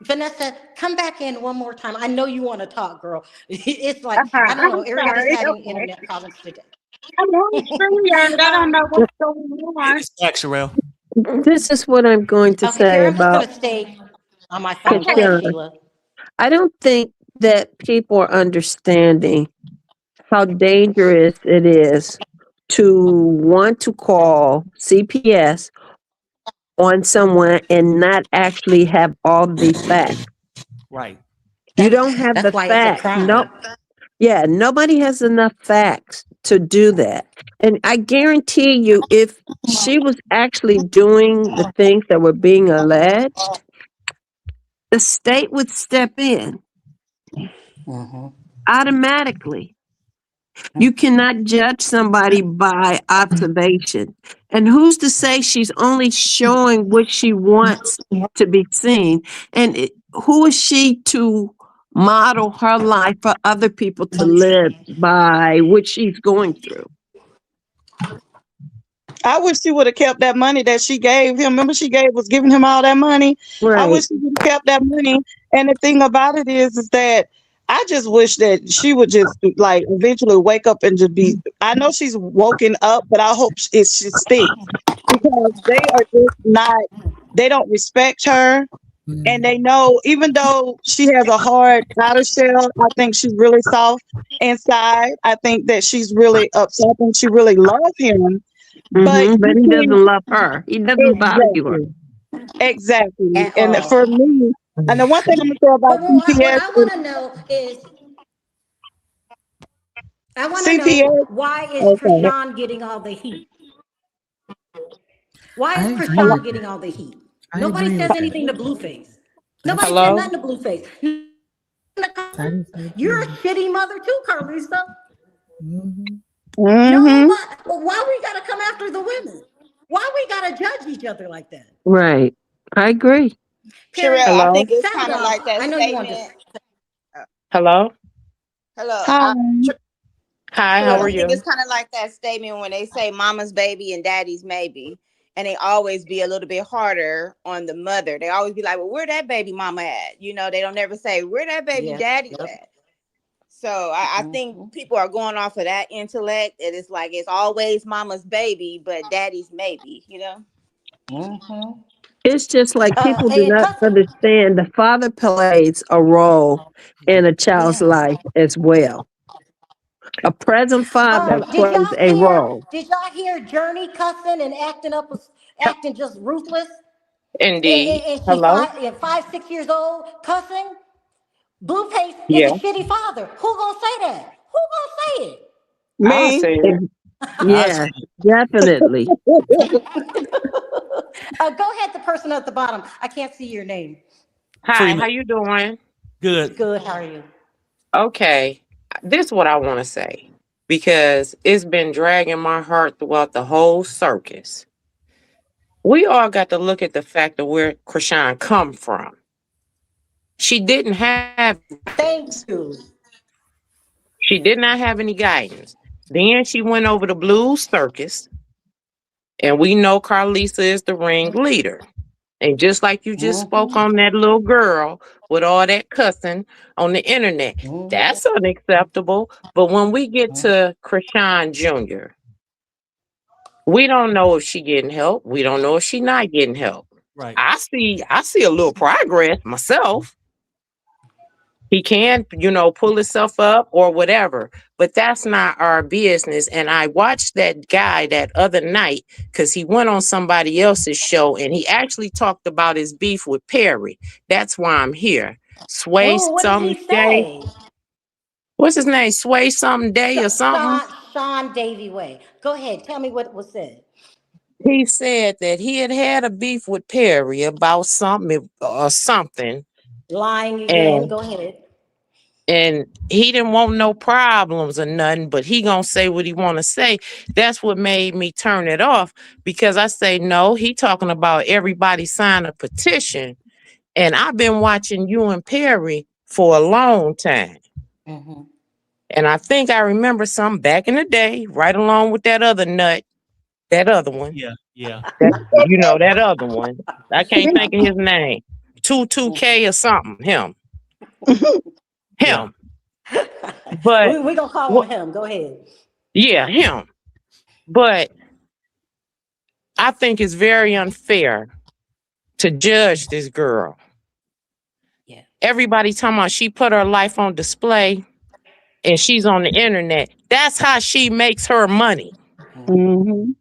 Vanessa, come back in one more time. I know you want to talk, girl. It's like I don't know. Everybody's having internet problems today. I don't know what's going on. It's back, Sherelle. This is what I'm going to Okay, say here I'm just about gonna stay on my phone. Go ahead, Chrisean. Sheila. I don't think that people are understanding how dangerous it is to want to call CPS on someone and not actually have all the facts. Right. You don't have That's the why it's a facts. crime. No, yeah, nobody has enough facts to do that. And I guarantee you, if she was actually doing the things that were being alleged, the state would step in automatically. You cannot judge somebody by observation. And who's to say she's only showing what she wants to be seen? And who is she to model her life for other people to live by what she's going through? I wish she would have kept that money that she gave him. Remember, was giving him all that money. Right. I wish she would have kept that money. And the thing about it is that I just wish that she would just like eventually wake up and just be. I know she's woken up, but I hope she sticks because they are just not. They don't respect her. And they know, even though she has a hard outer shell, I think she's really soft inside. I think that she's really upset and she really loves him. But But he doesn't love her. He doesn't value her. Exactly. At And all. for me, and the one thing I'm gonna say about But what CPS I want to know is, I want to know CPS. why is Okay. Chrisean getting all the heat? Why is Chrisean getting all the heat? Nobody says anything to Blueface. Nobody said nothing to Blueface. You're a shitty mother too, Carlisa. No, but why we gotta come after the women? Why we gotta judge each other like that? Right. I agree. Sherelle, I think it's Sound kind of off. like that I know you want to. statement. Hello. Hello. Hi, how are I think you? it's kind of like that statement when they say mama's baby and daddy's maybe. And they always be a little bit harder on the mother. They always be like, well, where that baby mama at? You know, they don't never say, where that baby daddy at? So I think people are going off of that intellect. And it's like, it's always mama's baby, but daddy's maybe, you know? It's just like people do not understand the father plays a role in a child's life as well. A present father plays a role. Did y'all hear Journey cussing and acting just ruthless? Indeed. And she's Hello. 5, 6 years old, cussing. Blueface Yeah. is a shitty father. Who gonna say that? Who gonna say it? I'll Me. say it. Yeah, definitely. Go ahead, the person at the bottom. I can't see your name. Hi, Freeman. how you doing? Good. Good. How are you? Okay. This is what I want to say because it's been dragging my heart throughout the whole circus. We all got to look at the fact of where Chrisean come from. She didn't have. Thank you. She did not have any guidance. Then she went over to Blues Circus, and we know Carlisa is the ringleader. And just like you just spoke on that little girl with all that cussing on the internet, that's unacceptable. But when we get to Chrisean Jr., we don't know if she getting help. We don't know if she not getting help. Right. I see a little progress myself. He can, pull himself up or whatever, but that's not our business. And I watched that guy that other night because he went on somebody else's show and he actually talked about his beef with Perry. That's why I'm here. Sway What did something he day. say? What's his name? Sway something day or something? Chrisean Davie Way. Go ahead. Tell me what was said. He said that he had a beef with Perry about something or something, Lying again. and Go ahead. he didn't want no problems or nothing, but he gonna say what he want to say. That's what made me turn it off, because I say, no, he talking about everybody sign a petition, and I've been watching you and Perry for a long time. Mm-hmm. And I think I remember some back in the day, right along with that other nut, that other one. Yeah. That other one. I can't think of his name. 22K or something. Him. Yeah. But we gonna call on him. Go ahead. yeah, him. But I think it's very unfair to judge this girl. Yeah. Everybody talking about she put her life on display and she's on the internet. That's how she makes her money. Mm-hmm.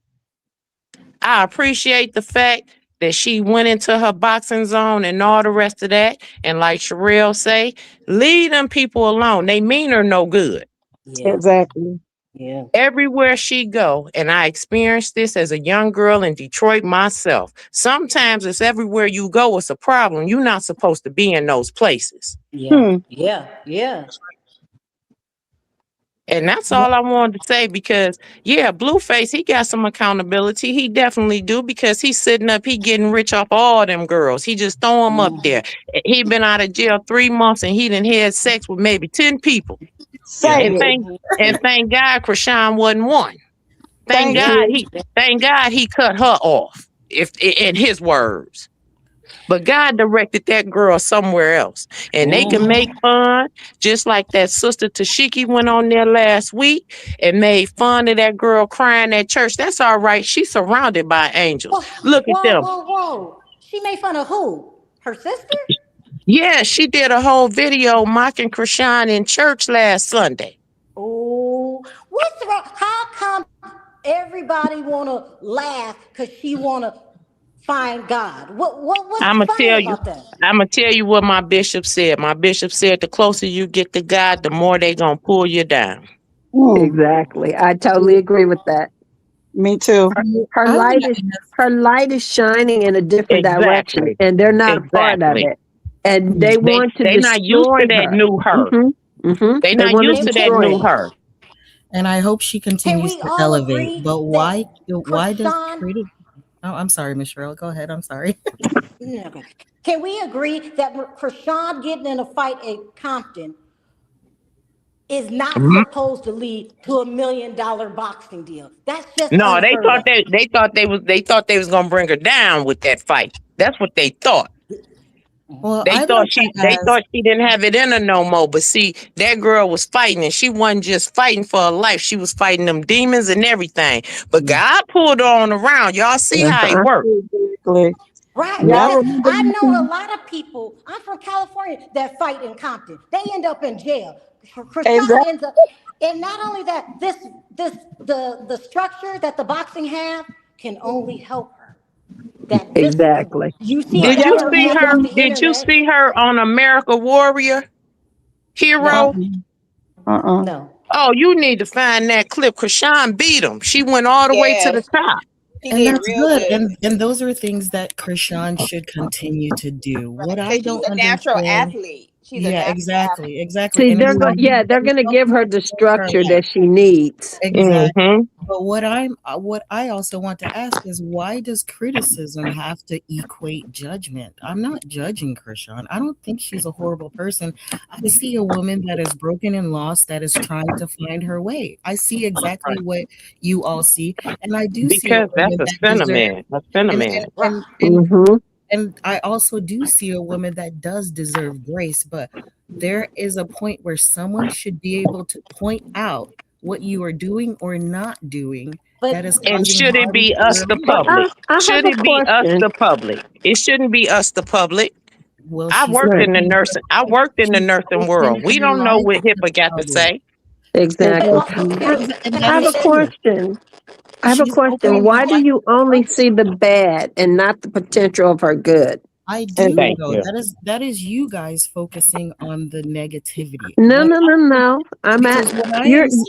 I appreciate the fact that she went into her boxing zone and all the rest of that. And like Sherelle say, leave them people alone. They mean her no good. Yeah. Exactly. Yeah. Everywhere she go, and I experienced this as a young girl in Detroit myself. Sometimes it's everywhere you go, it's a problem. You're not supposed to be in those places. Yeah. Yeah. And that's all I wanted to say, because Blueface, he got some accountability. He definitely do, because he's sitting up, he getting rich off all them girls. He just throw them up there. He been out of jail 3 months and he done had sex with maybe 10 people. And thank God Chrisean wasn't one. Thank God he cut her off, if in his words. But God directed that girl somewhere else. And they can make fun, just like that sister Tashiki went on there last week and made fun of that girl crying at church. That's all right. She's surrounded by angels. Look at them. Whoa. She made fun of who? Her sister? Yeah, she did a whole video mocking Chrisean in church last Sunday. Oh, what's wrong? How come everybody want to laugh because she want to find God? What's funny about that? I'm going to tell you what my bishop said. My bishop said the closer you get to God, the more they going to pull you down. Exactly. I totally agree with that. Me too. Her light is shining in a different direction, and they're not a part of it. And they want to destroy her. They're not used to that new her. They're not used to that new her. And I hope she continues to elevate. But why does creative? Oh, I'm sorry, Miss Cheryl. Go ahead. I'm sorry. Can we agree that Chrisean getting in a fight at Compton is not supposed to lead to $1 million boxing deal? That's just no. They thought they was gonna bring her down with that fight. That's what they thought. Well, they thought she didn't have it in her no more. But see, that girl was fighting, and she wasn't just fighting for her life. She was fighting them demons and everything. But God pulled her on around. Y'all see how it worked. Right. Yeah. I know a lot of people. I'm from California that fight in Compton. They end up in jail. Chrisean ends up, and not only that, the structure that the boxing have can only help her. Exactly. Did you see her on America Warrior Hero? No. Oh, you need to find that clip. Chrisean beat him. She went all the way to the top. And that's good. And those are things that Chrisean should continue to do. What I don't understand. Natural athlete. Exactly. See, they're going to give her the structure that she needs. Exactly. But what I also want to ask is, why does criticism have to equate judgment? I'm not judging Chrisean. I don't think she's a horrible person. I see a woman that is broken and lost, that is trying to find her way. I see exactly what you all see, and I do see a woman that's a phenomenon. And I also do see a woman that does deserve grace, but there is a point where someone should be able to point out what you are doing or not doing. And should it be us, the public? Should it be us, the public? It shouldn't be us, the public. Well, I worked in the nursing world. We don't know what HIPAA got to say. Exactly. I have a question. Why do you only see the bad and not the potential of her good? I And do Thank though. you. That is you guys focusing on the negativity. No, no, no, no. I'm at Because what I you're am saying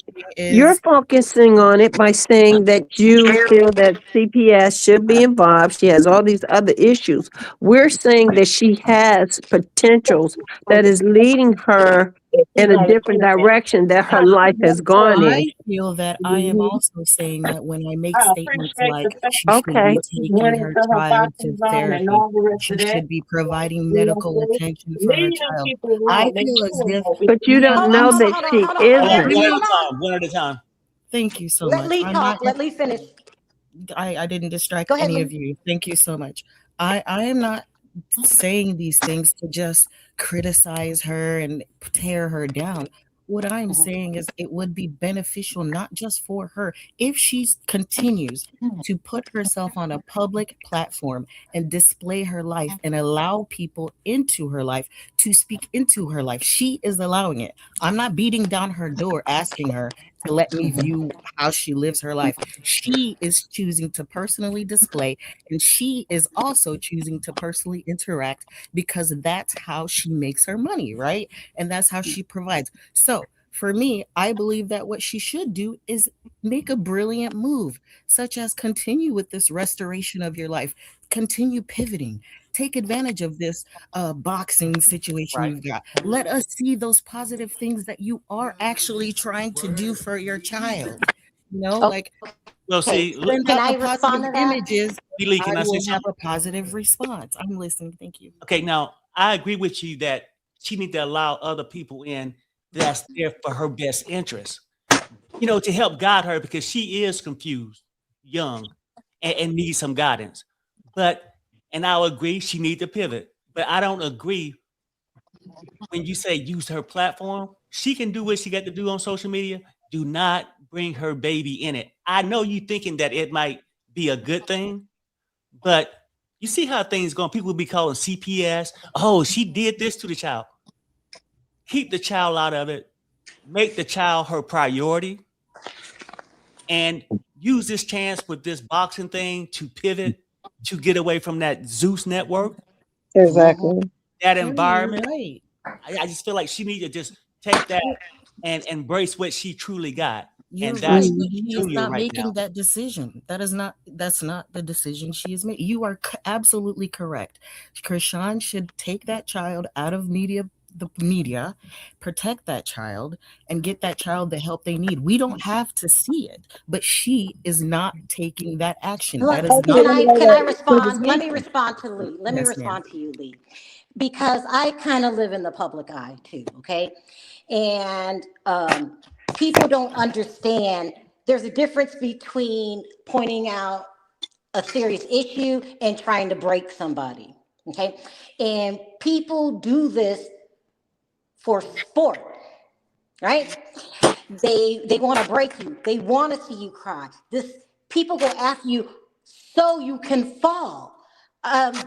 you're is focusing on it by saying that you feel that CPS should be involved. She has all these other issues. We're saying that she has potentials that is leading her in a different direction that her life has gone in. I feel that I am also saying that when I make statements like she should Okay. be taking her child to therapy, she should be providing medical attention for her child. I feel as if But you don't know that she Let isn't. Lee, One at hold a on. time. One at a time. thank you so Let much. Lee I'm not talk. Let Lee finish. I didn't distract Go ahead, any of Lee. you. Thank you so much. I am not saying these things to just criticize her and tear her down. What I'm saying is it would be beneficial not just for her if she continues to put herself on a public platform and display her life and allow people into her life to speak into her life. She is allowing it. I'm not beating down her door asking her to let me view how she lives her life. She is choosing to personally display, and she is also choosing to personally interact because that's how she makes her money, right? And that's how she provides. So for me, I believe that what she should do is make a brilliant move, such as continue with this restoration of your life, continue pivoting, take advantage of this boxing situation Right. you've got. Let us see those positive things that you are actually trying to do for your child. You know, like Well, Okay, see, send can out I the positive respond to that? images. Lee, I can I say will have something? a positive response. I'm listening. Thank you. Okay, now I agree with you that she need to allow other people in that's there for her best interest. You know, to help guide her because she is confused, young, and needs some guidance. But and I'll agree she need to pivot. But I don't agree when you say use her platform. She can do what she got to do on social media. Do not bring her baby in it. I know you thinking that it might be a good thing, but you see how things going. People will be calling CPS. Oh, she did this to the child. Keep the child out of it. Make the child her priority. And use this chance with this boxing thing to pivot, to get away from that Zeus network, exactly. that No, you're environment. right. I just feel like she need to just take that and embrace what she truly got. You're And that's right, Mm. but she is Junior not right now. making that decision. That's not the decision she is making. You are absolutely correct. Chrisean should take that child out of the media, protect that child, and get that child the help they need. We don't have to see it, but she is not taking that action. That Look, is not can I what is respond? Let me making. respond to Lee. Let me Yes, ma'am. respond to you, Lee, because I kind of live in the public eye too. Okay, and people don't understand. There's a difference between pointing out a serious issue and trying to break somebody. Okay, and people do this for sport, right? They want to break you. They want to see you cry. This people go after you so you can fall.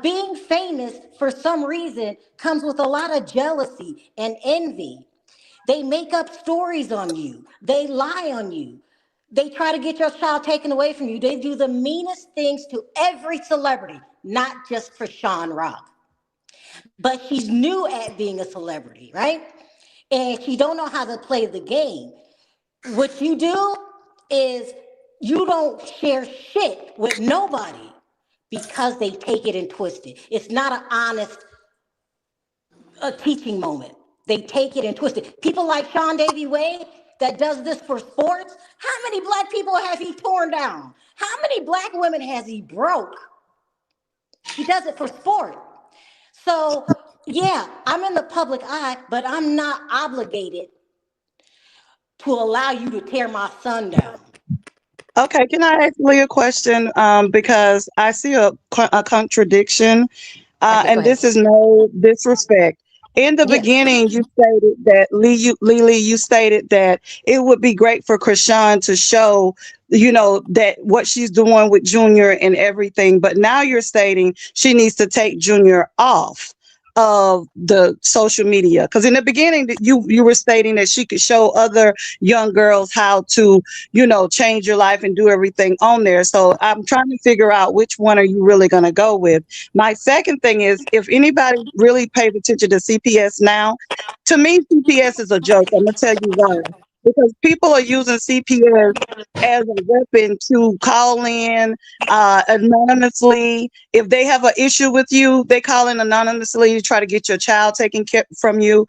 Being famous for some reason comes with a lot of jealousy and envy. They make up stories on you. They lie on you. They try to get your child taken away from you. They do the meanest things to every celebrity, not just for Sean Rock. But she's new at being a celebrity, right? And she don't know how to play the game. What you do is you don't share shit with nobody because they take it and twist it. It's not an honest teaching moment. They take it and twist it. People like Davie Way that does this for sports. How many black people has he torn down? How many black women has he broke? He does it for sport. So yeah, I'm in the public eye, but I'm not obligated to allow you to tear my son down. Okay, can I ask Lee a question? Because I see a contradiction, Okay, go and ahead. this is no disrespect. In the Yeah. beginning, you stated that Lee, you stated that it would be great for Chrisean to show, that what she's doing with Junior and everything. But now you're stating she needs to take Junior off. of the social media? Because in the beginning, you were stating that she could show other young girls how to, change your life and do everything on there. So I'm trying to figure out which one are you really going to go with. My second thing is, if anybody really paid attention to CPS now, to me, CPS is a joke. I'm going to tell you why. Because people are using CPS as a weapon to call in anonymously. If they have an issue with you, they call in anonymously to try to get your child taken care from you.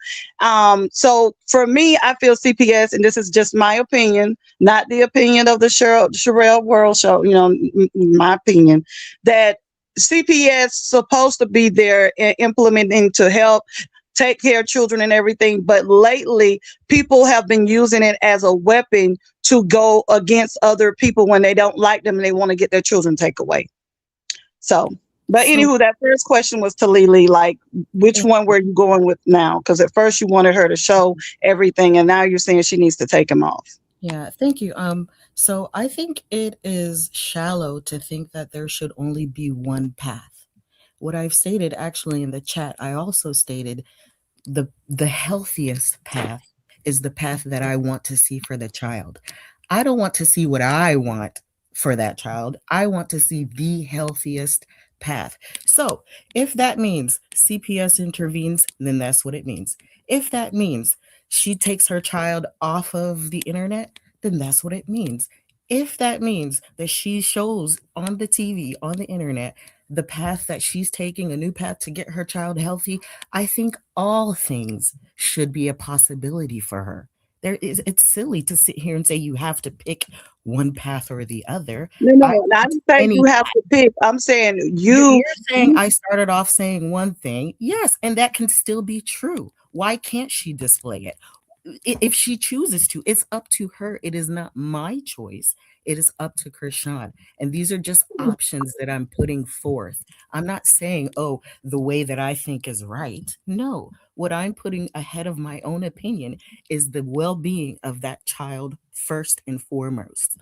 So for me, I feel CPS, and this is just my opinion, not the opinion of the Sherelle World Show, my opinion, that CPS supposed to be there implementing to help take care of children and everything. But lately, people have been using it as a weapon to go against other people when they don't like them and they want to get their children taken away. So, but anywho, that first question was to Lily, like, which one were you going with now? Because at first you wanted her to show everything, and now you're saying she needs to take him off. Yeah, thank you. So I think it is shallow to think that there should only be one path. What I've stated actually in the chat, I also stated the healthiest path is the path that I want to see for the child. I don't want to see what I want for that child. I want to see the healthiest path. So if that means CPS intervenes, then that's what it means. If that means she takes her child off of the internet, then that's what it means. If that means that she shows on the TV, on the internet, the path that she's taking, a new path to get her child healthy, I think all things should be a possibility for her. It's silly to sit here and say you have to pick one path or the other. No, I didn't say you have to pick. I'm saying you're saying I started off saying one thing. Yes, and that can still be true. Why can't she display it? If she chooses to, it's up to her. It is not my choice. It is up to Chrisean. And these are just options that I'm putting forth. I'm not saying, oh, the way that I think is right. No, what I'm putting ahead of my own opinion is the well-being of that child first and foremost.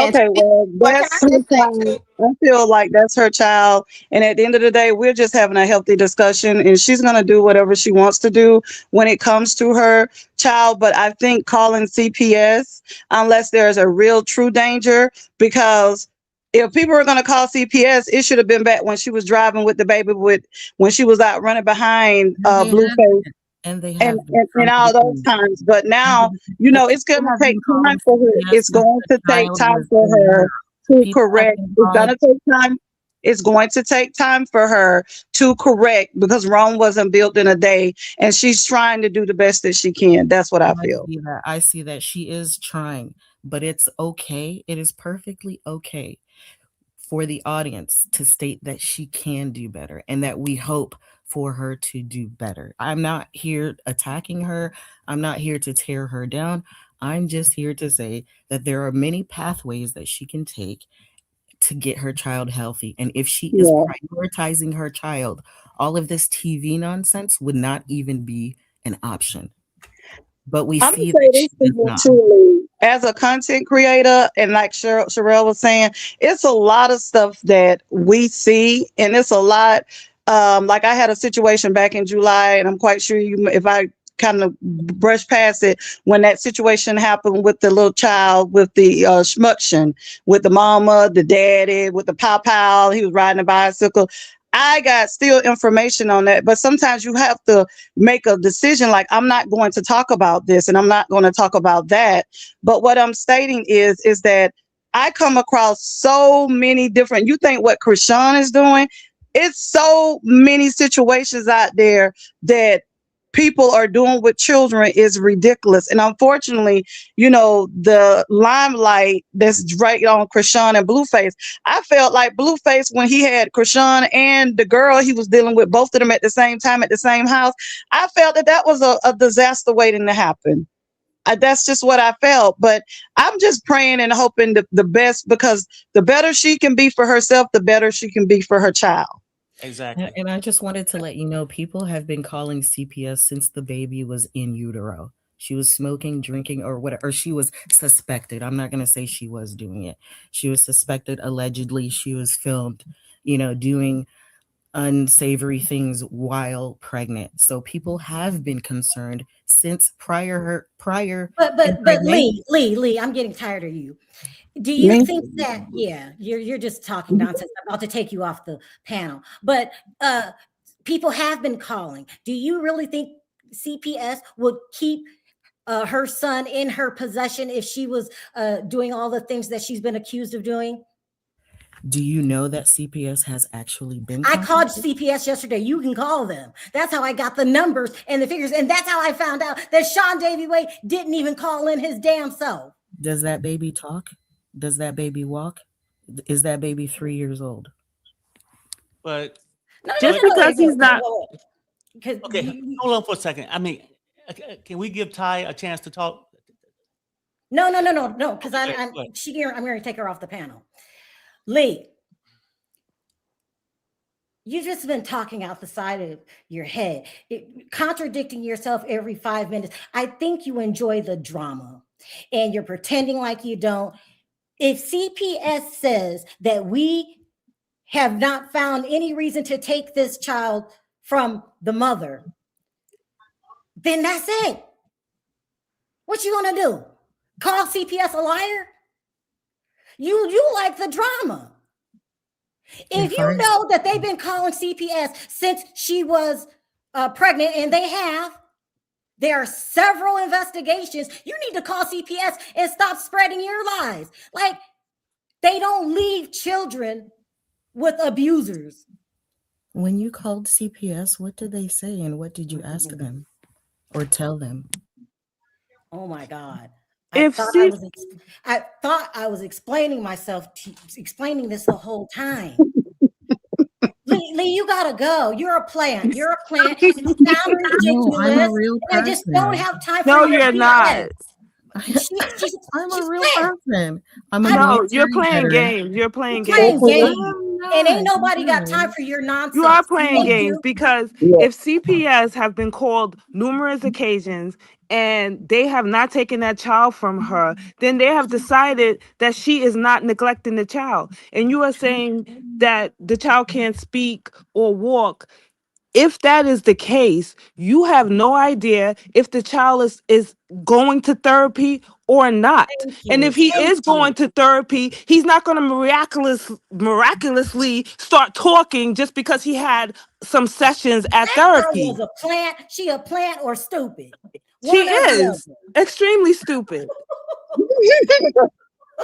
Okay, well, that's her child. I feel like that's her child. And at the end of the day, we're just having a healthy discussion, and she's going to do whatever she wants to do when it comes to her child. But I think calling CPS, unless there's a real true danger, because if people are going to call CPS, it should have been back when she was driving with the baby, when she was out running behind Blueface. And all those times. But now, it's going to take time for her. It's going to take time for her to correct. It's going to take time. It's going to take time for her to correct, because Rome wasn't built in a day, and she's trying to do the best that she can. That's what I feel. I see that she is trying, but it's okay. It is perfectly okay for the audience to state that she can do better and that we hope for her to do better. I'm not here attacking her. I'm not here to tear her down. I'm just here to say that there are many pathways that she can take to get her child healthy. And if she is prioritizing her child, all of this TV nonsense would not even be an option. But we see that truly, as a content creator, and like Sherelle was saying, it's a lot of stuff that we see, and it's a lot. Like I had a situation back in July, and I'm quite sure if I kind of brush past it, when that situation happened with the little child with the schmuction, with the mama, the daddy, with the pow, he was riding a bicycle. I got still information on that, but sometimes you have to make a decision like, I'm not going to talk about this and I'm not going to talk about that. But what I'm stating is that I come across so many different, you think what Chrisean is doing, it's so many situations out there that people are doing with children is ridiculous. And unfortunately, the limelight that's right on Chrisean and Blueface, I felt like Blueface, when he had Chrisean and the girl he was dealing with, both of them at the same time at the same house, I felt that was a disaster waiting to happen. That's just what I felt. But I'm just praying and hoping the best, because the better she can be for herself, the better she can be for her child. Exactly. And I just wanted to let you know, people have been calling CPS since the baby was in utero. She was smoking, drinking, or whatever. Or she was suspected. I'm not going to say she was doing it. She was suspected. Allegedly, she was filmed, doing unsavory things while pregnant. So people have been concerned since prior But Lee, I'm getting tired of you. Do you think that you're just talking nonsense? I'm about to take you off the panel. But people have been calling. Do you really think CPS would keep her son in her possession if she was doing all the things that she's been accused of doing? Do you know that CPS has actually been? I called CPS yesterday. You can call them. That's how I got the numbers and the figures. And that's how I found out that Sean Davey Way didn't even call in his damn self. Does that baby talk? Does that baby walk? Is that baby 3 years old? But just because he's not. Okay, hold on for a second. I mean, can we give Ty a chance to talk? No, because I'm going to take her off the panel. Lee, you've just been talking out the side of your head, contradicting yourself every 5 minutes. I think you enjoy the drama and you're pretending like you don't. If CPS says that we have not found any reason to take this child from the mother, then that's it. What you gonna do? Call CPS a liar? You like the drama. If you know that they've been calling CPS since she was pregnant, and there are several investigations, you need to call CPS and stop spreading your lies. Like, they don't leave children with abusers. When you called CPS, what did they say, and what did you ask them or tell them? Oh my God. I thought I was explaining myself, explaining this the whole time. Lee, you gotta go. You're a plant. You're a plant. You sound ridiculous. No, I'm a real person. I just don't have time for No, your you're BS. not. I'm a real person. No, you're playing games. You're playing games. And ain't nobody got time for your nonsense. You are playing games because if CPS have been called numerous occasions and they have not taken that child from her, then they have decided that she is not neglecting the child. And you are saying that the child can't speak or walk. If that is the case, you have no idea if the child is going to therapy or not. And if he is going to therapy, he's not going to miraculously start talking just because he had some sessions at therapy. That girl was a plant. She a plant or stupid? She is extremely stupid.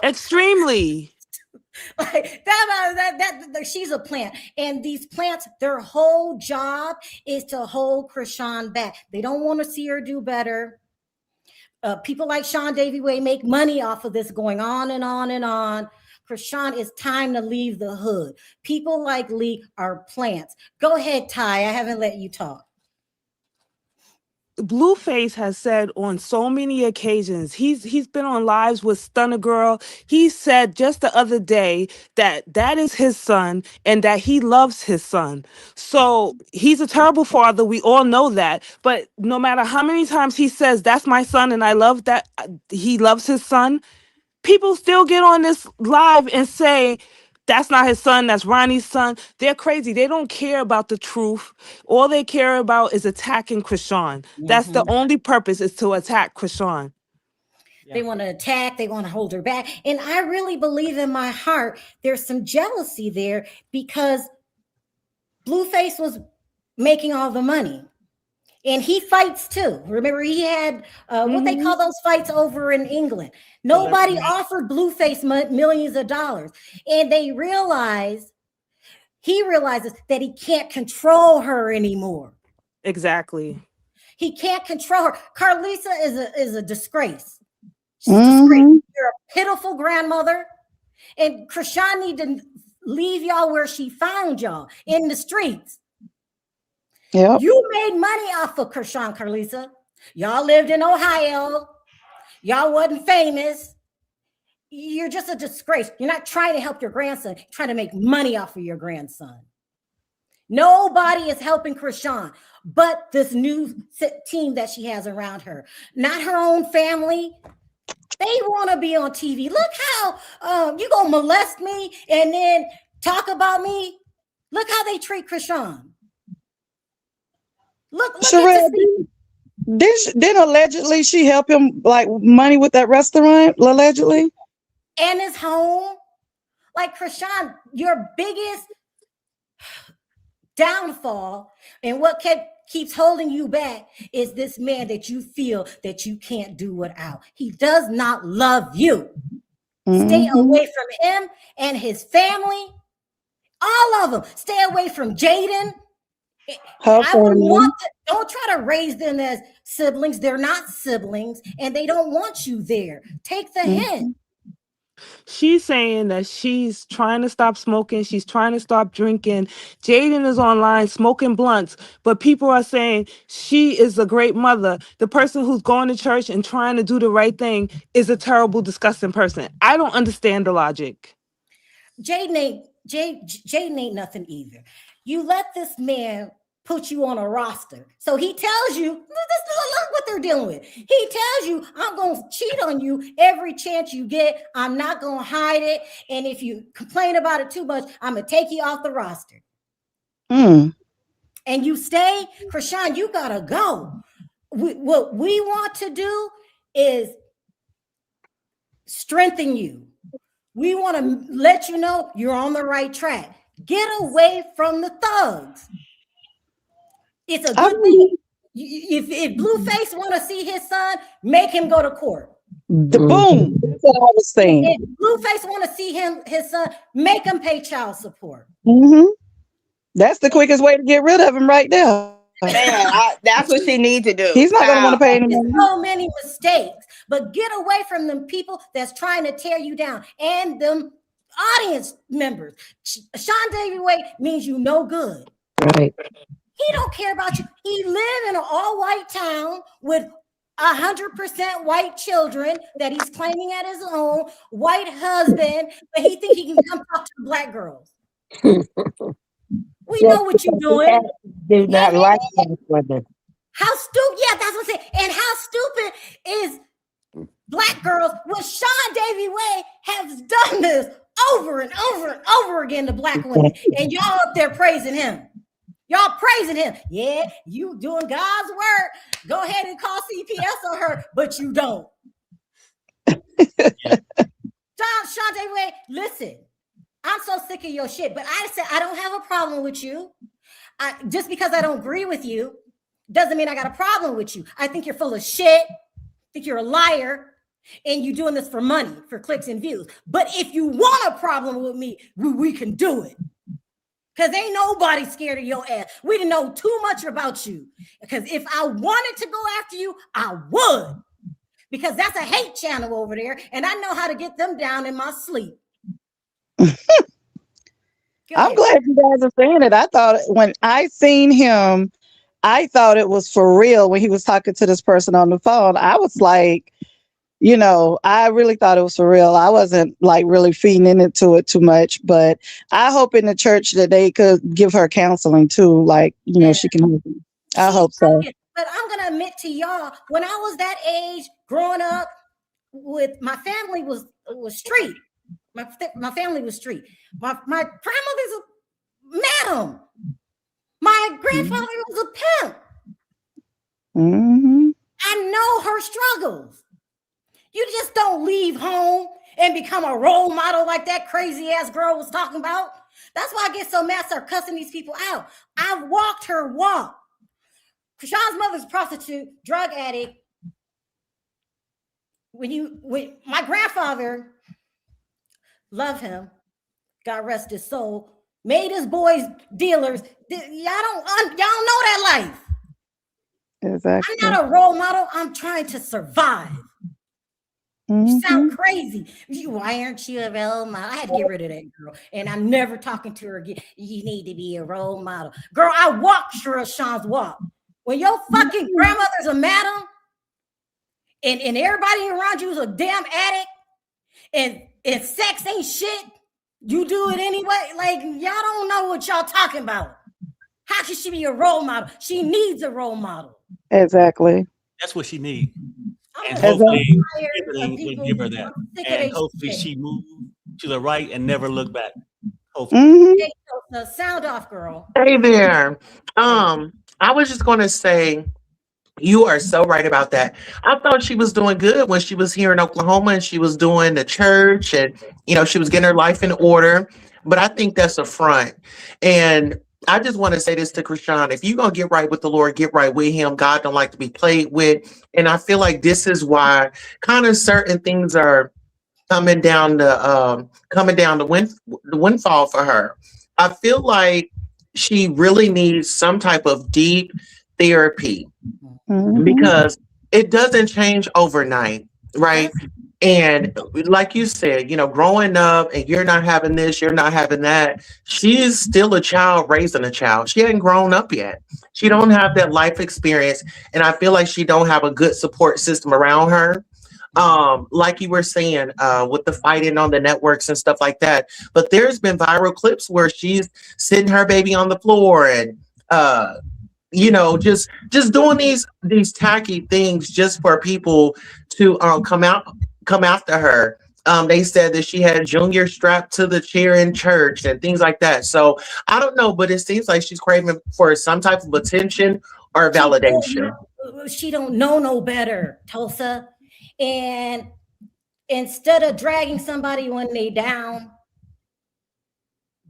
Extremely. Like that she's a plant, and these plants, their whole job is to hold Chrisean back. They don't want to see her do better. People like Sean Davey Way make money off of this, going on and on and on. Chrisean, it's time to leave the hood. People like Lee are plants. Go ahead, Ty. I haven't let you talk. Blueface has said on so many occasions, he's been on lives with Stunner Girl. He said just the other day that is his son and that he loves his son. So he's a terrible father. We all know that. But no matter how many times he says, that's my son and I love that, he loves his son, people still get on this live and say, that's not his son, that's Ronnie's son. They're crazy. They don't care about the truth. All they care about is attacking Chrisean. That's the only purpose, is to attack Chrisean. They want to attack, they want to hold her back. And I really believe in my heart there's some jealousy there, because Blueface was making all the money. And he fights too. Remember, he had what they call those fights over in England. Nobody offered Blueface millions of dollars. And he realizes that he can't control her anymore. Exactly. He can't control her. Carlisa is a disgrace. She's a disgrace. You're a pitiful grandmother. And Chrisean need to leave y'all where she found y'all, in the streets. Yep. You made money off of Chrisean, Carlisa. Y'all lived in Ohio. Y'all wasn't famous. You're just a disgrace. You're not trying to help your grandson. You're trying to make money off of your grandson. Nobody is helping Chrisean but this new team that she has around her. Not her own family. They want to be on TV. Look how you gonna molest me and then talk about me. Look how they treat Chrisean. Look Sherelle, at this. didn't allegedly she help him like money with that restaurant? Allegedly, And his home. Like Chrisean, your biggest downfall and what keeps holding you back is this man that you feel that you can't do without. He does not love you. Stay away from him and his family. All of them. Stay away from Jaden. I would want to, don't try to raise them as siblings. They're not siblings and they don't want you there. Take the hint. She's saying that she's trying to stop smoking. She's trying to stop drinking. Jaden is online smoking blunts, but people are saying she is a great mother. The person who's going to church and trying to do the right thing is a terrible, disgusting person. I don't understand the logic. Jaden ain't nothing either. You let this man put you on a roster. So he tells you, look what they're dealing with. He tells you, I'm going to cheat on you every chance you get. I'm not going to hide it. And if you complain about it too much, I'm going to take you off the roster. And you stay, Chrisean, you got to go. What we want to do is strengthen you. We want to let you know you're on the right track. Get away from the thugs. It's a good thing. If Blueface want to see his son, make him go to court. Boom. That's what I was saying. If Blueface want to see his son, make him pay child support. That's the quickest way to get rid of him right there. Man, that's what she needs to do. He's not going to want to pay anymore. So many mistakes, but get away from them people that's trying to tear you down and them audience members. Sean Davey Way means you no good. Right. He don't care about you. He live in an all-white town with 100% white children that he's claiming at his own, white husband, but he think he can come talk to black girls. We know what you're doing. Do not like women. How stupid, yeah, that's what I'm saying. And how stupid is black girls when Sean Davey Way has done this over and over and over again to black women, and y'all up there praising him. Y'all praising him. Yeah, you doing God's work. Go ahead and call CPS on her, but you don't. Sean Davey Way, listen, I'm so sick of your shit, but I said I don't have a problem with you. Just because I don't agree with you doesn't mean I got a problem with you. I think you're full of shit. I think you're a liar. And you're doing this for money, for clicks and views. But if you want a problem with me, we can do it. Because ain't nobody scared of your ass. We didn't know too much about you. Because if I wanted to go after you, I would. Because that's a hate channel over there. And I know how to get them down in my sleep. I'm glad you guys are saying it. I thought when I seen him, I thought it was for real when he was talking to this person on the phone. I was like, you know, I really thought it was for real. I wasn't like really feeding into it too much, but I hope in the church that they could give her counseling too. Like, you know, she can. I hope so. But I'm going to admit to y'all, when I was that age, growing up, with my family was street. My family was street. My grandmother's a madam. My grandfather was a pimp. I know her struggles. You just don't leave home and become a role model like that crazy ass girl was talking about. That's why I get so mad, start cussing these people out. I've walked her walk. Chrisean's mother's a prostitute, drug addict. When my grandfather, love him, God rest his soul, made his boys dealers. Y'all don't know that life. Exactly. I'm not a role model. I'm trying to survive. You sound crazy. Why aren't you a role model? I had to get rid of that girl, and I'm never talking to her again. You need to be a role model, girl. I walked Sean's walk. When your fucking grandmother's a madam, and everybody around you is a damn addict, and sex ain't shit, you do it anyway. Like, y'all don't know what y'all talking about. How can she be a role model? She needs a role model. Exactly. That's what she needs. And Exactly. hopefully will give her that. And hopefully she moves to the right and never look back. Mhm. Hey, the sound off, girl. Hey there. I was just gonna say you are so right about that. I thought she was doing good when she was here in Oklahoma and she was doing the church and she was getting her life in order. But I think that's a front. And I just want to say this to Chrisean. If you're gonna get right with the Lord, get right with him. God don't like to be played with. And I feel like this is why kind of certain things are the windfall for her. I feel like she really needs some type of deep therapy because it doesn't change overnight, right? And like you said, growing up and you're not having this, you're not having that. She's still a child raising a child. She hadn't grown up yet. She don't have that life experience. And I feel like she don't have a good support system around her. Like you were saying, with the fighting on the networks and stuff like that. But there's been viral clips where she's sitting her baby on the floor and just doing these tacky things just for people to come after her. They said that she had Junior strapped to the chair in church and things like that. So I don't know, but it seems like she's craving for some type of attention or validation. She don't know no better, Tulsa. And instead of dragging somebody when they down,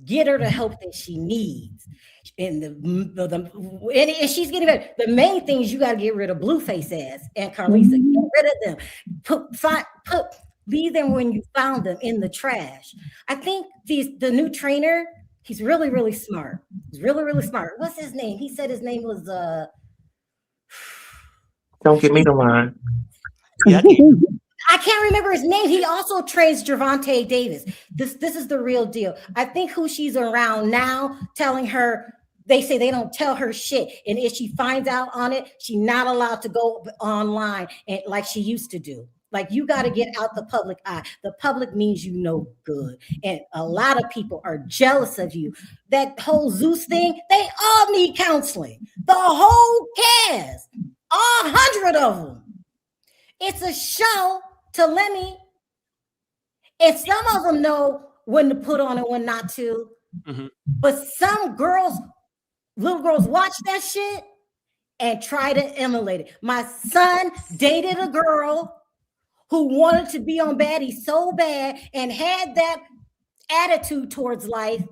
get her the help that she needs. And and she's getting better. The main thing is you got to get rid of Blueface ass and Carlisa. Get rid of them. Leave them when you found them in the trash. I think the new trainer, he's really, really smart. He's really, really smart. What's his name? He said his name was Don't get me the line. Yeah, I can't remember his name. He also trains Gervonta Davis. This is the real deal. I think who she's around now telling her, they say they don't tell her shit. And if she finds out on it, she's not allowed to go online and like she used to do. Like you got to get out the public eye. The public means you no good. And a lot of people are jealous of you. That whole Zeus thing, they all need counseling. The whole cast, all 100 of them. It's a show to Lemmy. And some of them know when to put on and when not to. Mm-hmm. But some little girls watch that shit and try to emulate it. My son dated a girl who wanted to be on baddies so bad and had that attitude towards life.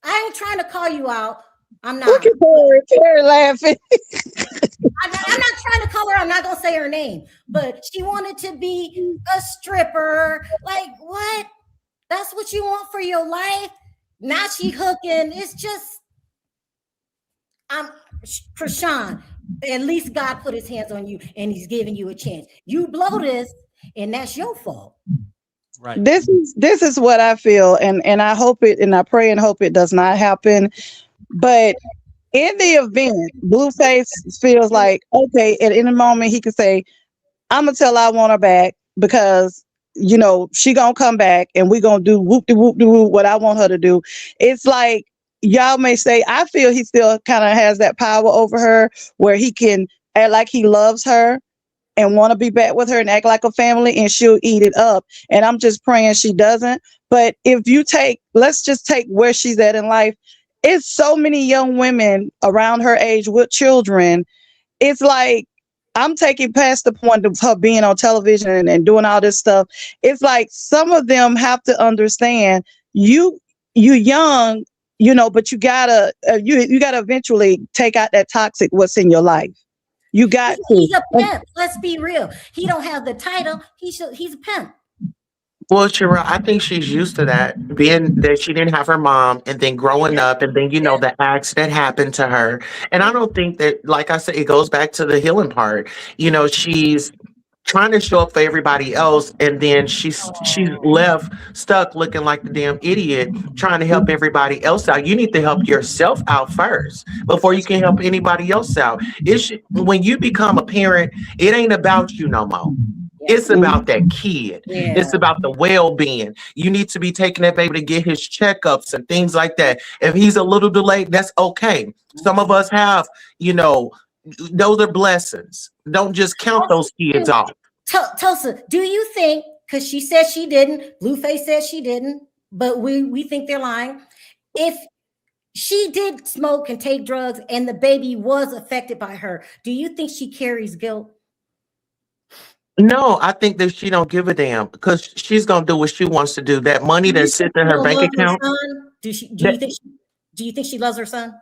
I ain't trying to call you out. I'm not. Look at Terry laughing. I'm not trying to call her. I'm not going to say her name. But she wanted to be a stripper. Like, what? That's what you want for your life? Now she hooking. It's just, Chrisean, at least God put his hands on you and he's giving you a chance. You blow this and that's your fault. Right. This is what I feel, and I hope it, and I pray and hope it does not happen. But in the event, Blueface feels like, okay, at any moment he could say, I'm gonna tell I want her back because she gonna come back and we gonna do whoop-de-whoop-de-whoop what I want her to do. It's like y'all may say, I feel he still kind of has that power over her where he can act like he loves her and want to be back with her and act like a family, and she'll eat it up. And I'm just praying she doesn't. But if you let's just take where she's at in life. It's so many young women around her age with children. It's like, I'm taking past the point of her being on television and doing all this stuff. It's like some of them have to understand you young, but you gotta eventually take out that toxic what's in your life. You got he's a pimp. Let's be real. He don't have the title. He's a pimp. Well, Shira, I think she's used to that, being that she didn't have her mom and then growing up and then, the accident happened to her. And I don't think that, like I said, it goes back to the healing part. She's trying to show up for everybody else, and then she's left stuck looking like the damn idiot trying to help everybody else out. You need to help yourself out first before you can help anybody else out. When you become a parent, it ain't about you no more. It's about that kid. Yeah. It's about the well-being. You need to be taking that baby to get his checkups and things like that. If he's a little delayed, that's okay. Some of us have, those are blessings. Don't just count those kids off. Tulsa, do you think, because she said she didn't, Blueface said she didn't, but we think they're lying. if she did smoke and take drugs and the baby was affected by her, do you think she carries guilt? No, I think that she don't give a damn because she's gonna do what she wants to do. That money Do you that's think sitting in she her don't bank love her account, son? that Do you think she loves her son?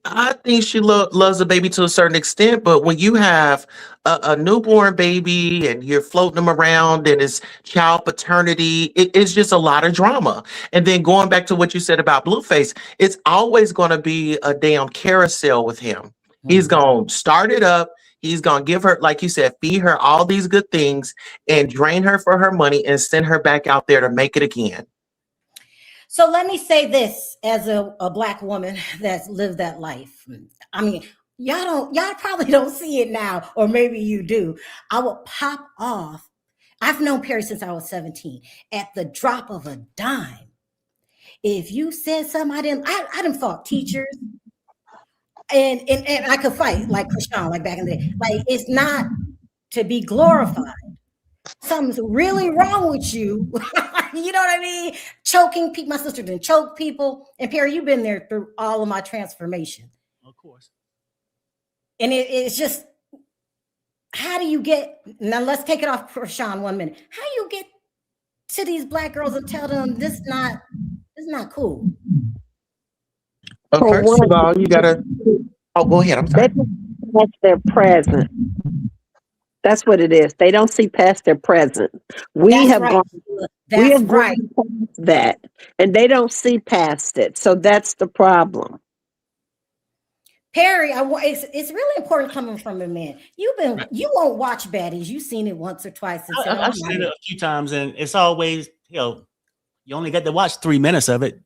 I think she loves the baby to a certain extent, but when you have a newborn baby and you're floating them around and it's child paternity, it's just a lot of drama. And then going back to what you said about Blueface, it's always going to be a damn carousel with him. He's going to start it up. He's going to give her, like you said, feed her all these good things and drain her for her money and send her back out there to make it again. So let me say this as a Black woman that's lived that life. I mean, y'all probably don't see it now, or maybe you do. I will pop off. I've known Perry since I was 17. At the drop of a dime, if you said something, I didn't fought teachers, and I could fight like Chrisean, like back in the day. Like, it's not to be glorified. Something's really wrong with you. You know what I mean? Choking people. My sister didn't choke people. And Perry, you've been there through all of my transformation. Of course. And it's just, how do you get, now let's take it off for Sean 1 minute. How do you get to these Black girls and tell them this is not cool? First of all, you gotta, go ahead. I'm sorry. That's their present. That's what it is. They don't see past their present. We have gone past that, and they don't see past it. So that's the problem. Perry, it's really important coming from a man. You won't watch baddies. You've seen it once or twice. I've seen it a few times, and it's always, you only get to watch 3 minutes of it.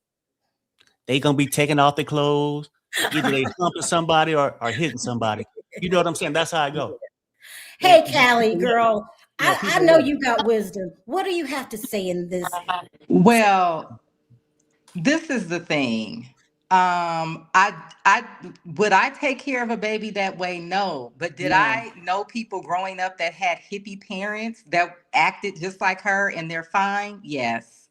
They gonna be taking off their clothes, either they humping somebody or hitting somebody. You know what I'm saying? That's how I go. Hey, Callie, girl, I know you got wisdom. What do you have to say in this? Well, this is the thing. Would I take care of a baby that way? No. But did I know people growing up that had hippie parents that acted just like her and they're fine? Yes.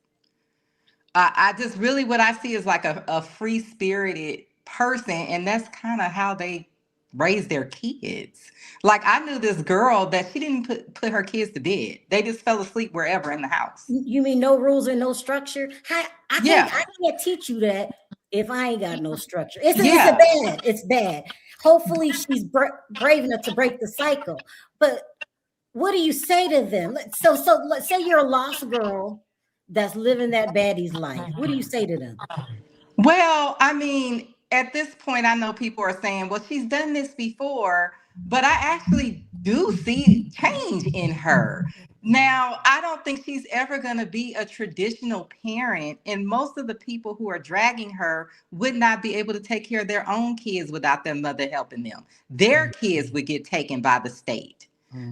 I just really, what I see is like a free-spirited person, and that's kind of how they raise their kids. Like, I knew this girl that she didn't put her kids to bed. They just fell asleep wherever in the house. You mean no rules and no structure? I can't teach you that if I ain't got no structure. It's bad. Hopefully she's brave enough to break the cycle. But what do you say to them? So let's say you're a lost girl that's living that baddie's life. What do you say to them? Well, I mean, at this point, I know people are saying, well, she's done this before, but I actually do see change in her. Now, I don't think she's ever going to be a traditional parent, and most of the people who are dragging her would not be able to take care of their own kids without their mother helping them. Their kids would get taken by the state.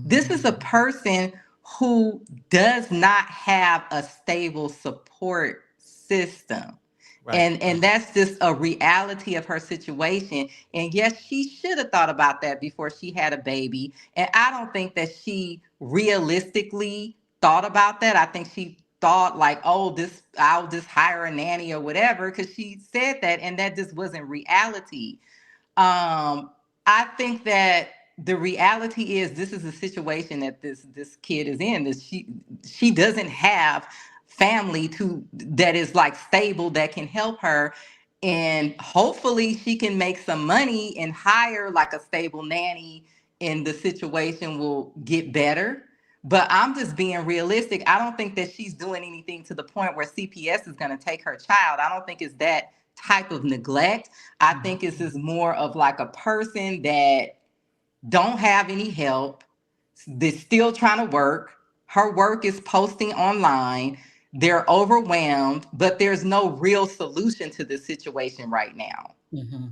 This is a person who does not have a stable support system. Right. And that's just a reality of her situation. And yes, she should have thought about that before she had a baby. And I don't think that she realistically thought about that. I think she thought like, oh, I'll just hire a nanny or whatever, because she said that, and that just wasn't reality. I think that the reality is this is a situation that this kid is in. That she doesn't have family that is like stable that can help her, and hopefully she can make some money and hire like a stable nanny, and the situation will get better. But I'm just being realistic. I don't think that she's doing anything to the point where CPS is going to take her child. I don't think it's that type of neglect. I think it's just more of like a person that don't have any help. They're still trying to work. Her work is posting online. They're overwhelmed, but there's no real solution to this situation right now. Mm-hmm.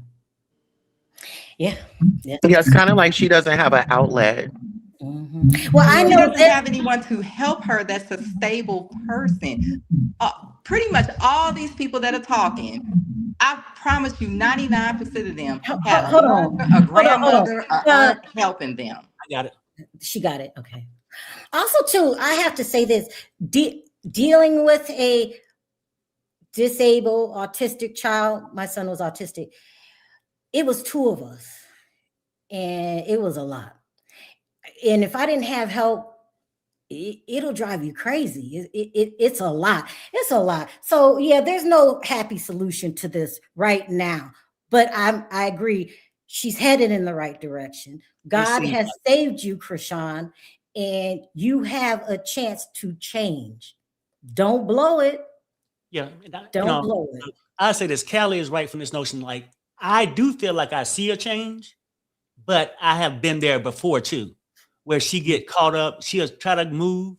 Yeah. It's kind of like she doesn't have an outlet. Mm-hmm. Well, I know she doesn't have anyone to help her that's a stable person. Pretty much all these people that are talking, I promise you 99% of them have a grandmother, an aunt helping them. I got it. She got it. Okay. Also, too, I have to say this. Dealing with a disabled, autistic child. My son was autistic. It was 2 of us, and it was a lot. And if I didn't have help, it'll drive you crazy. It's a lot. It's a lot. So yeah, there's no happy solution to this right now. But I agree. She's headed in the right direction. God has saved you, Chrisean, and you have a chance to change. Don't blow it. Yeah. Don't blow it. I say this, Callie is right from this notion. Like, I do feel like I see a change, but I have been there before too, where she get caught up, she'll try to move,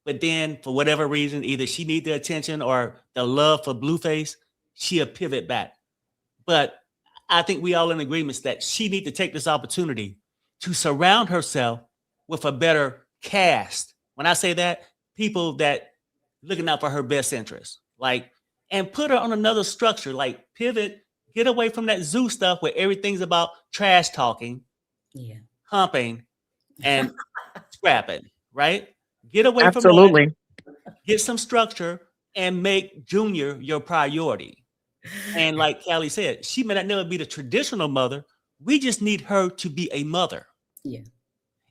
but then for whatever reason, either she need the attention or the love for Blueface, she'll pivot back. But I think we all in agreement that she need to take this opportunity to surround herself with a better cast. When I say that, people that looking out for her best interest, like, and put her on another structure, like pivot, get away from that zoo stuff where everything's about trash talking, humping, and scrapping, right? Get away from that, get some structure, and make Junior your priority. And like Callie said, she may not never be the traditional mother. We just need her to be a mother. Yeah.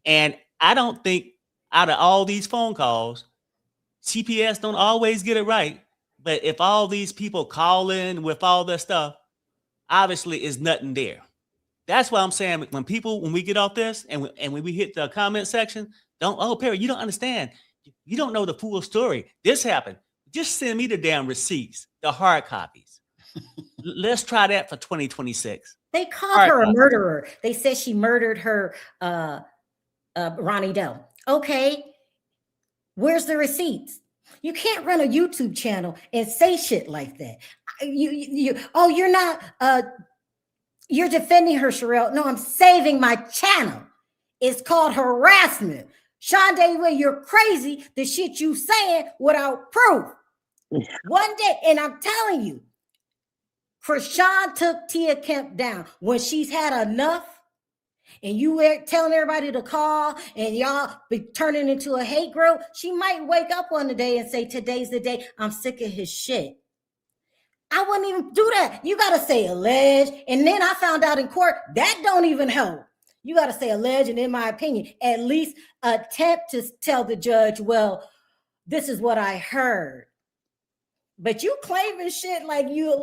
And I don't think out of all these phone calls, CPS don't always get it right. But if all these people call in with all that stuff, obviously is nothing there. That's why I'm saying when we get off this and when we hit the comment section, Perry, you don't understand. You don't know the full story. This happened. Just send me the damn receipts, the hard copies. Let's try that for 2026. They called her a murderer. They said she murdered her Ronnie Dell. Okay, where's the receipts? You can't run a YouTube channel and say shit like that. You're not you're defending her, Sherelle. No, I'm saving my channel. It's called harassment. Sean Davey Way, you're crazy. The shit you saying without proof. One day, and I'm telling you, Chrisean took Tia Kemp down when she's had enough, and you were telling everybody to call, and y'all be turning into a hate group. She might wake up one day and say, "Today's the day. I'm sick of his shit." I wouldn't even do that. You got to say alleged, and then I found out in court that don't even help. You got to say alleged, and in my opinion, at least attempt to tell the judge, "Well, this is what I heard." But you claiming shit like you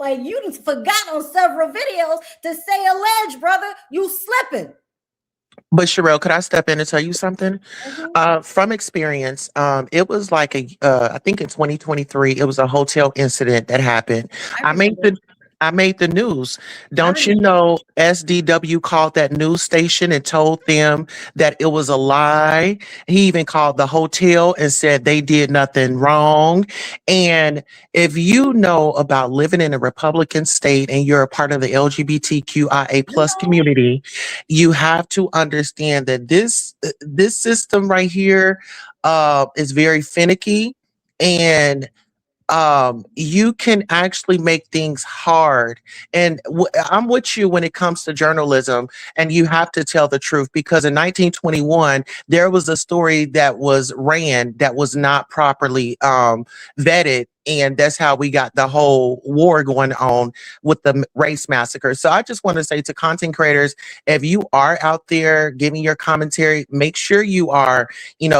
forgot on several videos to say alleged, brother. You slipping. But Sherelle, could I step in and tell you something? From experience, it was like I think in 2023, it was a hotel incident that happened. I made the news. Don't you know SDW called that news station and told them that it was a lie? He even called the hotel and said they did nothing wrong. And if you know about living in a Republican state and you're a part of the LGBTQIA plus community, you have to understand that this system right here is very finicky, and you can actually make things hard. And I'm with you when it comes to journalism, and you have to tell the truth, because in 1921, there was a story that was ran that was not properly vetted. And that's how we got the whole war going on with the race massacre. So I just want to say to content creators, if you are out there giving your commentary, make sure you are,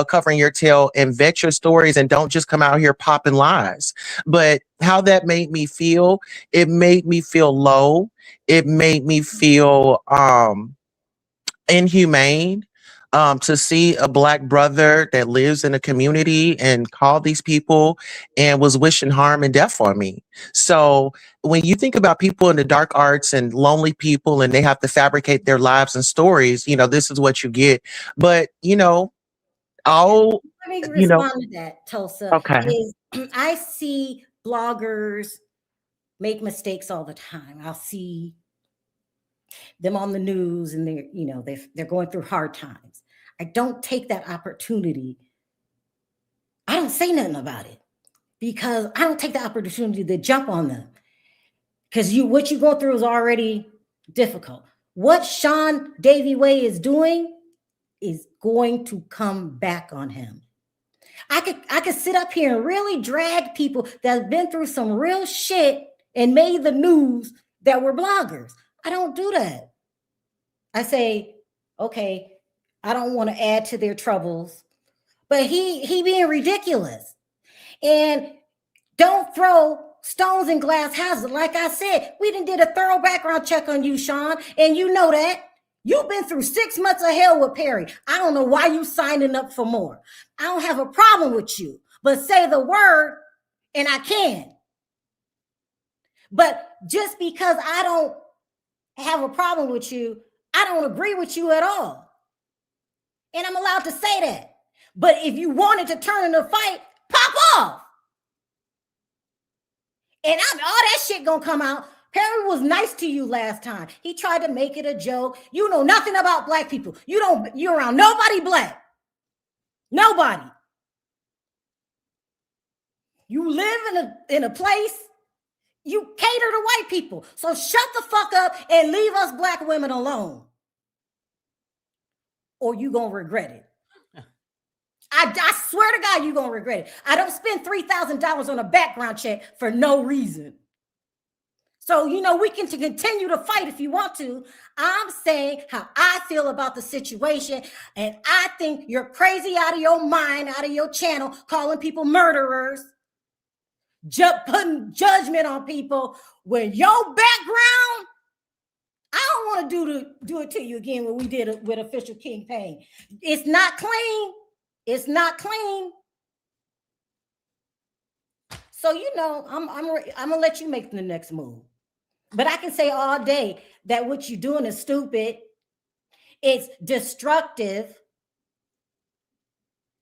covering your tail and vet your stories, and don't just come out here popping lies. But how that made me feel, it made me feel low. It made me feel inhumane. To see a Black brother that lives in a community and call these people and was wishing harm and death on me. So when you think about people in the dark arts and lonely people, and they have to fabricate their lives and stories, this is what you get. But, let me respond to that, Tulsa. Okay. I see bloggers make mistakes all the time. I'll see them on the news, and they're going through hard times. I don't take that opportunity. I don't say nothing about it, because I don't take the opportunity to jump on them, because what you go through is already difficult. What Sean Davey Way is doing is going to come back on him. I could sit up here and really drag people that have been through some real shit and made the news that were bloggers. I don't do that. I say, okay, I don't want to add to their troubles, but he being ridiculous. And don't throw stones in glass houses. Like I said, we done did a thorough background check on you, Sean, and you know that. You've been through 6 months of hell with Perry. I don't know why you signing up for more. I don't have a problem with you, but say the word and I can. But just because I don't have a problem with you, I don't agree with you at all. And I'm allowed to say that. But if you wanted to turn in a fight, pop off. And all that shit gonna come out. Perry was nice to you last time. He tried to make it a joke. You know nothing about black people. You're around nobody black. Nobody. You live in a place, you cater to white people. So shut the fuck up and leave us black women alone. Or you gonna regret it. I swear to God, you're going to regret it. I don't spend $3,000 on a background check for no reason. So, we can continue to fight if you want to. I'm saying how I feel about the situation. And I think you're crazy out of your mind, out of your channel, calling people murderers, putting judgment on people when your background, I don't want to do it to you again what we did with Official King Payne. It's not clean. It's not clean. So, I'm going to let you make the next move. But I can say all day that what you're doing is stupid. It's destructive.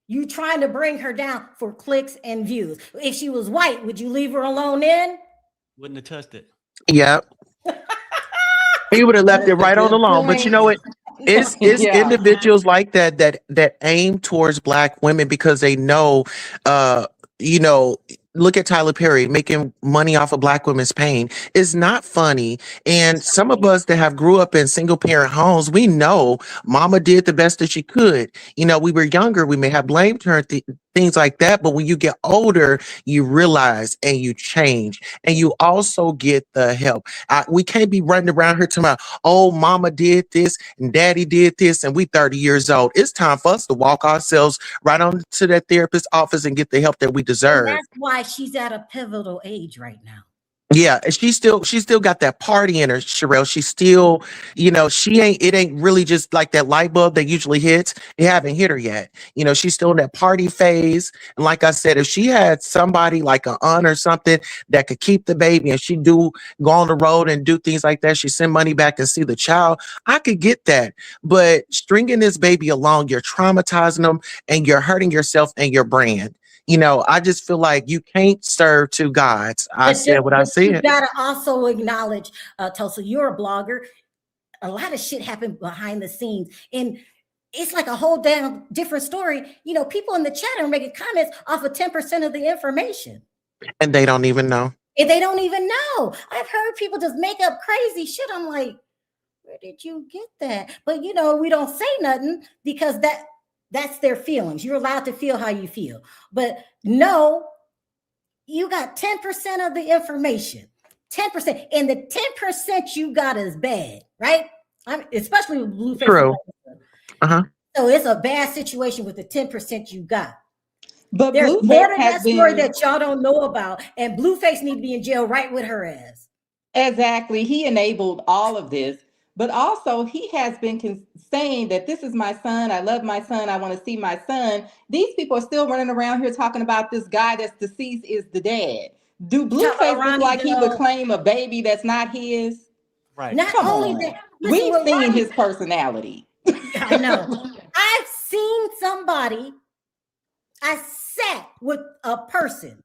You trying to bring her down for clicks and views. If she was white, would you leave her alone then? Wouldn't have touched it. Yep. He would have left it right on alone. But you know what? It's individuals like that aim towards black women because they know, look at Tyler Perry making money off of black women's pain. It's not funny. And some of us that have grew up in single parent homes, we know mama did the best that she could. We were younger. We may have blamed her, things like that. But when you get older, you realize and you change and you also get the help. We can't be running around here talking about, oh, mama did this and daddy did this and we 30 years old. It's time for us to walk ourselves right on to that therapist's office and get the help that we deserve. And that's why she's at a pivotal age right now. Yeah, and she still got that party in her, Sherelle. She's still, it ain't really just like that light bulb that usually hits. It haven't hit her yet. She's still in that party phase. And like I said, if she had somebody like an aunt or something that could keep the baby and she go on the road and do things like that, she send money back and see the child, I could get that. But stringing this baby along, you're traumatizing them and you're hurting yourself and your brand. I just feel like you can't serve two gods. I said what I said. You gotta also acknowledge, Tulsa, you're a blogger. A lot of shit happened behind the scenes. And it's like a whole damn different story. People in the chat are making comments off of 10% of the information. And they don't even know. And they don't even know. I've heard people just make up crazy shit. I'm like, where did you get that? But, we don't say nothing because that's their feelings. You're allowed to feel how you feel. But no, you got 10% of the information. 10%. And the 10% you got is bad, right? Especially with Blueface. True. So it's a bad situation with the 10% you got. But there's Blueface more to that story that y'all don't know about. And Blueface need to be in jail right with her ass. Exactly. He enabled all of this. But also, he has been saying that this is my son. I love my son. I want to see my son. These people are still running around here talking about this guy that's deceased is the dad. Do Blueface look like he would claim a baby that's not his? Right. Not only that, we've seen his personality. I know. I've seen somebody. I sat with a person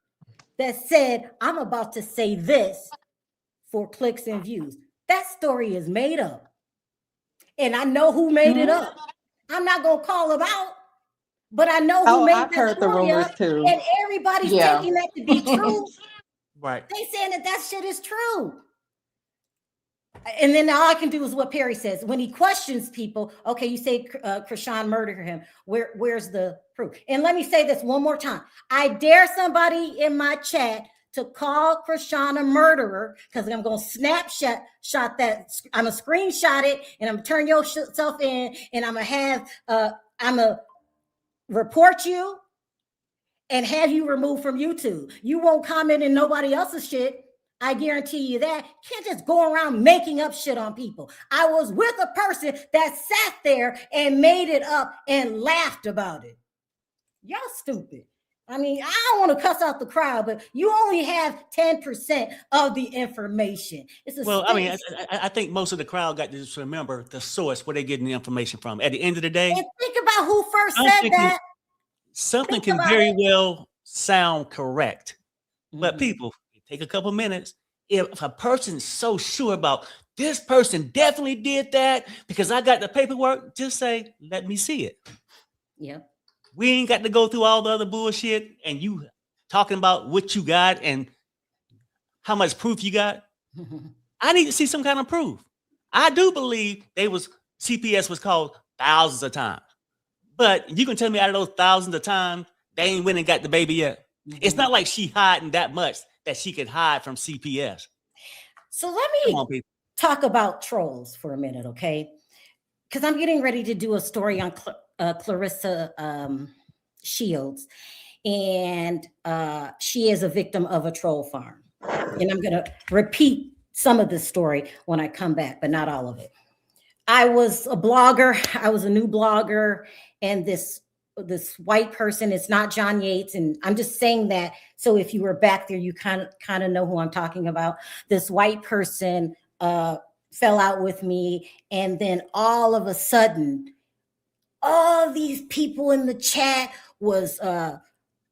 that said, I'm about to say this for clicks and views. That story is made up. And I know who made it up. I'm not going to call him out, but I know who made I've heard the rumors too. And everybody's taking that to be true. Right. They saying that shit is true. And then all I can do is what Perry says. When he questions people, okay, you say Chrisean murdered him. Where's the proof? And let me say this one more time. I dare somebody in my chat to call Chrisean a murderer, because I'm going to snapshot that. I'm going to screenshot it, and I'm going to turn yourself in, and I'm going to report you and have you removed from YouTube. You won't comment in nobody else's shit. I guarantee you that. You can't just go around making up shit on people. I was with a person that sat there and made it up and laughed about it. Y'all stupid. I mean, I don't want to cuss out the crowd, but you only have 10% of the information. I think most of the crowd got to just remember the source where they're getting the information from. At the end of the day, and think about who first said that. Something can very well sound correct, but people, take a couple minutes. If a person's so sure about this person definitely did that because I got the paperwork, just say, let me see it. Yep. We ain't got to go through all the other bullshit and you talking about what you got and how much proof you got. I need to see some kind of proof. I do believe CPS was called thousands of times, but you can tell me out of those thousands of times, they ain't went and got the baby yet. It's not like she hiding that much that she could hide from CPS. So let me talk about trolls for a minute, okay? Because I'm getting ready to do a story on Clarissa Shields, and she is a victim of a troll farm. And I'm going to repeat some of this story when I come back, but not all of it. I was a blogger. I was a new blogger, and this white person, it's not John Yates, and I'm just saying that so if you were back there, you kind of know who I'm talking about. This white person fell out with me, and then all of a sudden, all these people in the chat was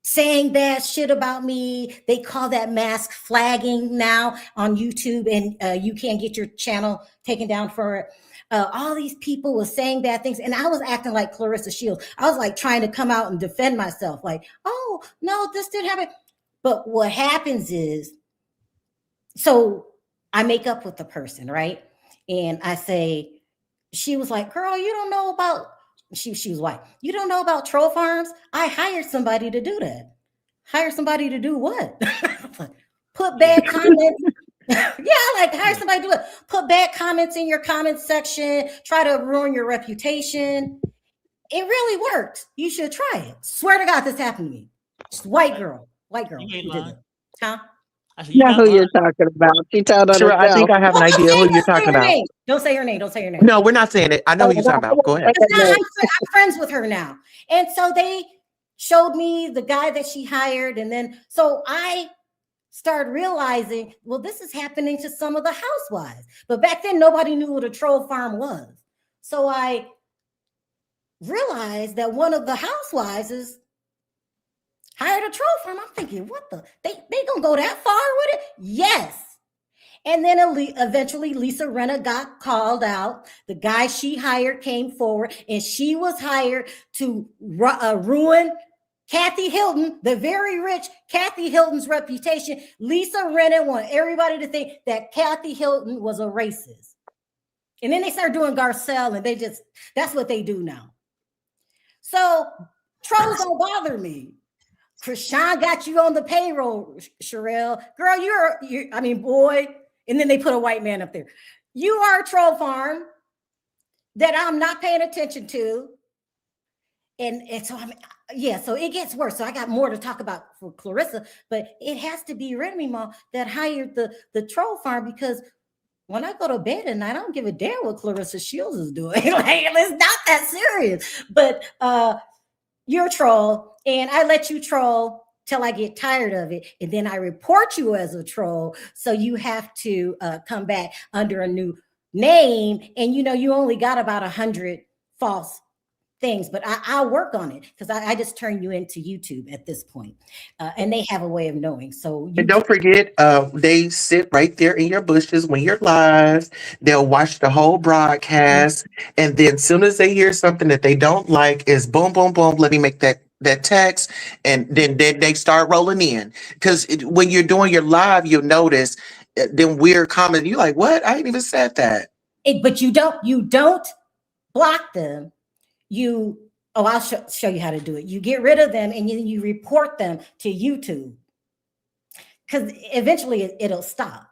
saying bad shit about me. They call that mask flagging now on YouTube, and you can't get your channel taken down for it. All these people were saying bad things, and I was acting like Clarissa Shields. I was like trying to come out and defend myself, like, oh, no, this didn't happen. But what happens is, so I make up with the person, right? And I say, she was like, girl, you don't know about, she was white. You don't know about troll farms? I hired somebody to do that. Hire somebody to do what? Put bad comments. Hire somebody to do it. Put bad comments in your comment section. Try to ruin your reputation. It really worked. You should try it. Swear to God, this happened to me. Just white girl. You did it. Huh? You know who you're talking about. She told on Sure, herself. I think I have an idea who you're talking about. Don't say her name. Don't say her name. No, we're not saying it. I know who you're talking about. Go ahead. I'm friends with her now. And so they showed me the guy that she hired. And then, so I started realizing, well, this is happening to some of the housewives. But back then, nobody knew what a troll farm was. So I realized that one of the housewives is hired a troll farm. I'm thinking, what the? They gonna go that far with it? Yes. And then eventually Lisa Rinna got called out. The guy she hired came forward, and she was hired to ruin Kathy Hilton, the very rich Kathy Hilton's reputation. Lisa Rinna wanted everybody to think that Kathy Hilton was a racist. And then they started doing Garcelle, and that's what they do now. So trolls don't bother me. Chrisean got you on the payroll, Sherelle. Girl, boy. And then they put a white man up there. You are a troll farm that I'm not paying attention to. And so so it gets worse. So I got more to talk about for Clarissa, but it has to be Remy Ma that hired the troll farm, because when I go to bed at night, I don't give a damn what Clarissa Shields is doing. It's not that serious. But you're a troll, and I let you troll till I get tired of it, and then I report you as a troll. So you have to come back under a new name, and you only got about 100 false things, but I'll work on it, because I just turn you into YouTube at this point, and they have a way of knowing. So and don't forget, they sit right there in your bushes when you're live. They'll watch the whole broadcast, and then as soon as they hear something that they don't like, is boom, boom, boom. Let me make that text, and then they start rolling in. Because when you're doing your live, you'll notice them weird comments. You like, what? I ain't even said that. But you don't block them. I'll show you how to do it. You get rid of them and you report them to YouTube, because eventually it'll stop.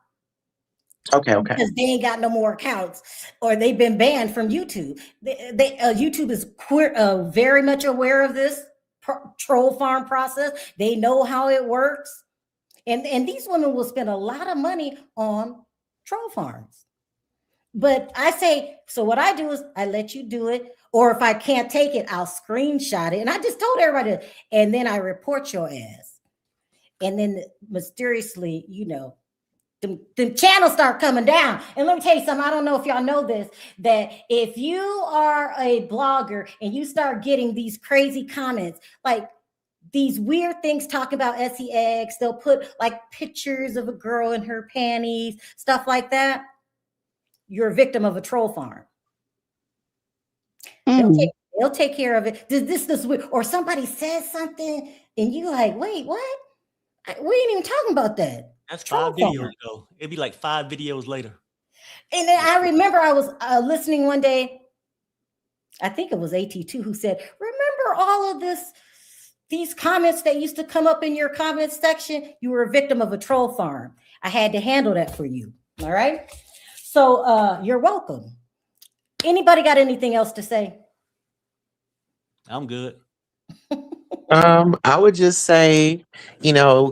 Okay. Because they ain't got no more accounts, or they've been banned from YouTube. YouTube is very much aware of this troll farm process. They know how it works, and these women will spend a lot of money on troll farms. But I say, so what I do is I let you do it, or if I can't take it, I'll screenshot it, and I just told everybody, and then I report your ass, and then mysteriously, the channels start coming down. And let me tell you something. I don't know if y'all know this, that if you are a blogger and you start getting these crazy comments, like these weird things talking about sex, they'll put like pictures of a girl in her panties, stuff like that. You're a victim of a troll farm. They'll take care of it. This weird, or somebody says something and you like, wait, what? We ain't even talking about that. That's 5 videos ago. It'd be like 5 videos later. And then I remember I was listening one day. I think it was AT2 who said, remember all of these comments that used to come up in your comments section? You were a victim of a troll farm. I had to handle that for you. All right. So you're welcome. Anybody got anything else to say? I'm good. I would just say,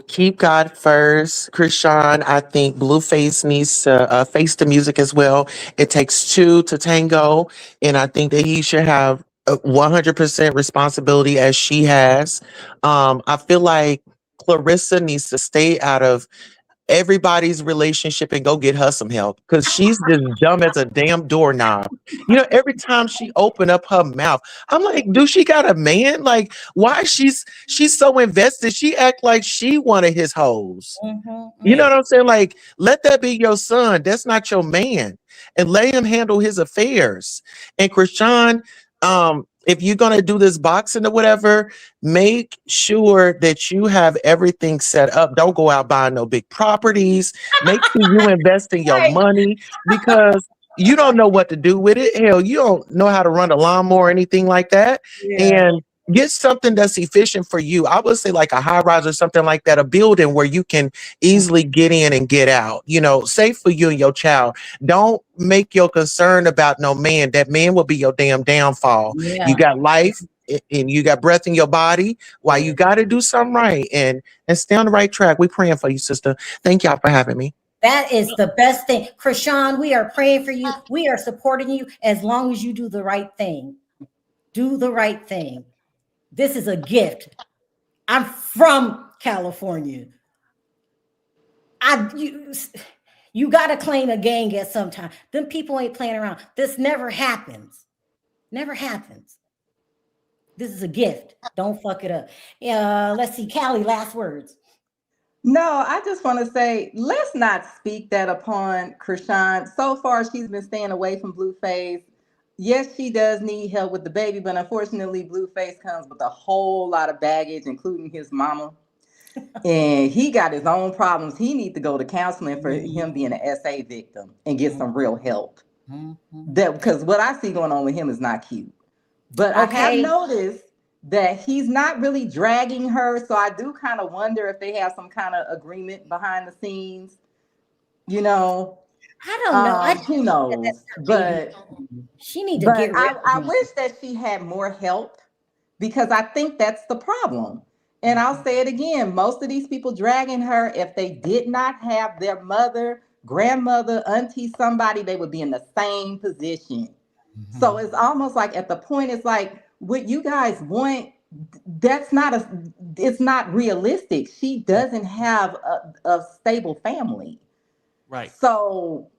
keep God first. Chrisean, I think Blueface needs to face the music as well. It takes two to tango, and I think that he should have 100% responsibility as she has. I feel like Clarissa needs to stay out of everybody's relationship and go get her some help, because she's just dumb as a damn doorknob. Every time she open up her mouth, I'm like, do she got a man? Like, why she's so invested? She act like she one of his hoes. You know what I'm saying? Like, let that be your son. That's not your man, and let him handle his affairs. And Chrisean, if you're going to do this boxing or whatever, make sure that you have everything set up. Don't go out buying no big properties. Make sure you invest in your money, because you don't know what to do with it. Hell, you don't know how to run a lawnmower or anything like that. Yeah. And get something that's efficient for you. I would say like a high rise or something like that, a building where you can easily get in and get out, safe for you and your child. Don't make your concern about no man. That man will be your damn downfall. Yeah. You got life and you got breath in your body. Why you got to do something right and stay on the right track. We praying for you, sister. Thank y'all for having me. That is the best thing. Chrisean, we are praying for you. We are supporting you as long as you do the right thing. Do the right thing. This is a gift. I'm from California. You got to claim a gang at some time. Them people ain't playing around. This never happens. Never happens. This is a gift. Don't fuck it up. Let's see, Callie, last words. No, I just want to say, let's not speak that upon Chrisean. So far, she's been staying away from Blueface. Yes, she does need help with the baby, but unfortunately, Blueface comes with a whole lot of baggage, including his mama. And he got his own problems. He needs to go to counseling for him being an SA victim and get some real help. Because what I see going on with him is not cute. But I have noticed that he's not really dragging her. So I do kind of wonder if they have some kind of agreement behind the scenes. I don't know. Who knows? But she need to get rid of I wish that she had more help, because I think that's the problem. And I'll say it again. Most of these people dragging her, if they did not have their mother, grandmother, auntie, somebody, they would be in the same position. So it's almost like at the point, it's like, what you guys want, it's not realistic. She doesn't have a stable family. Right. So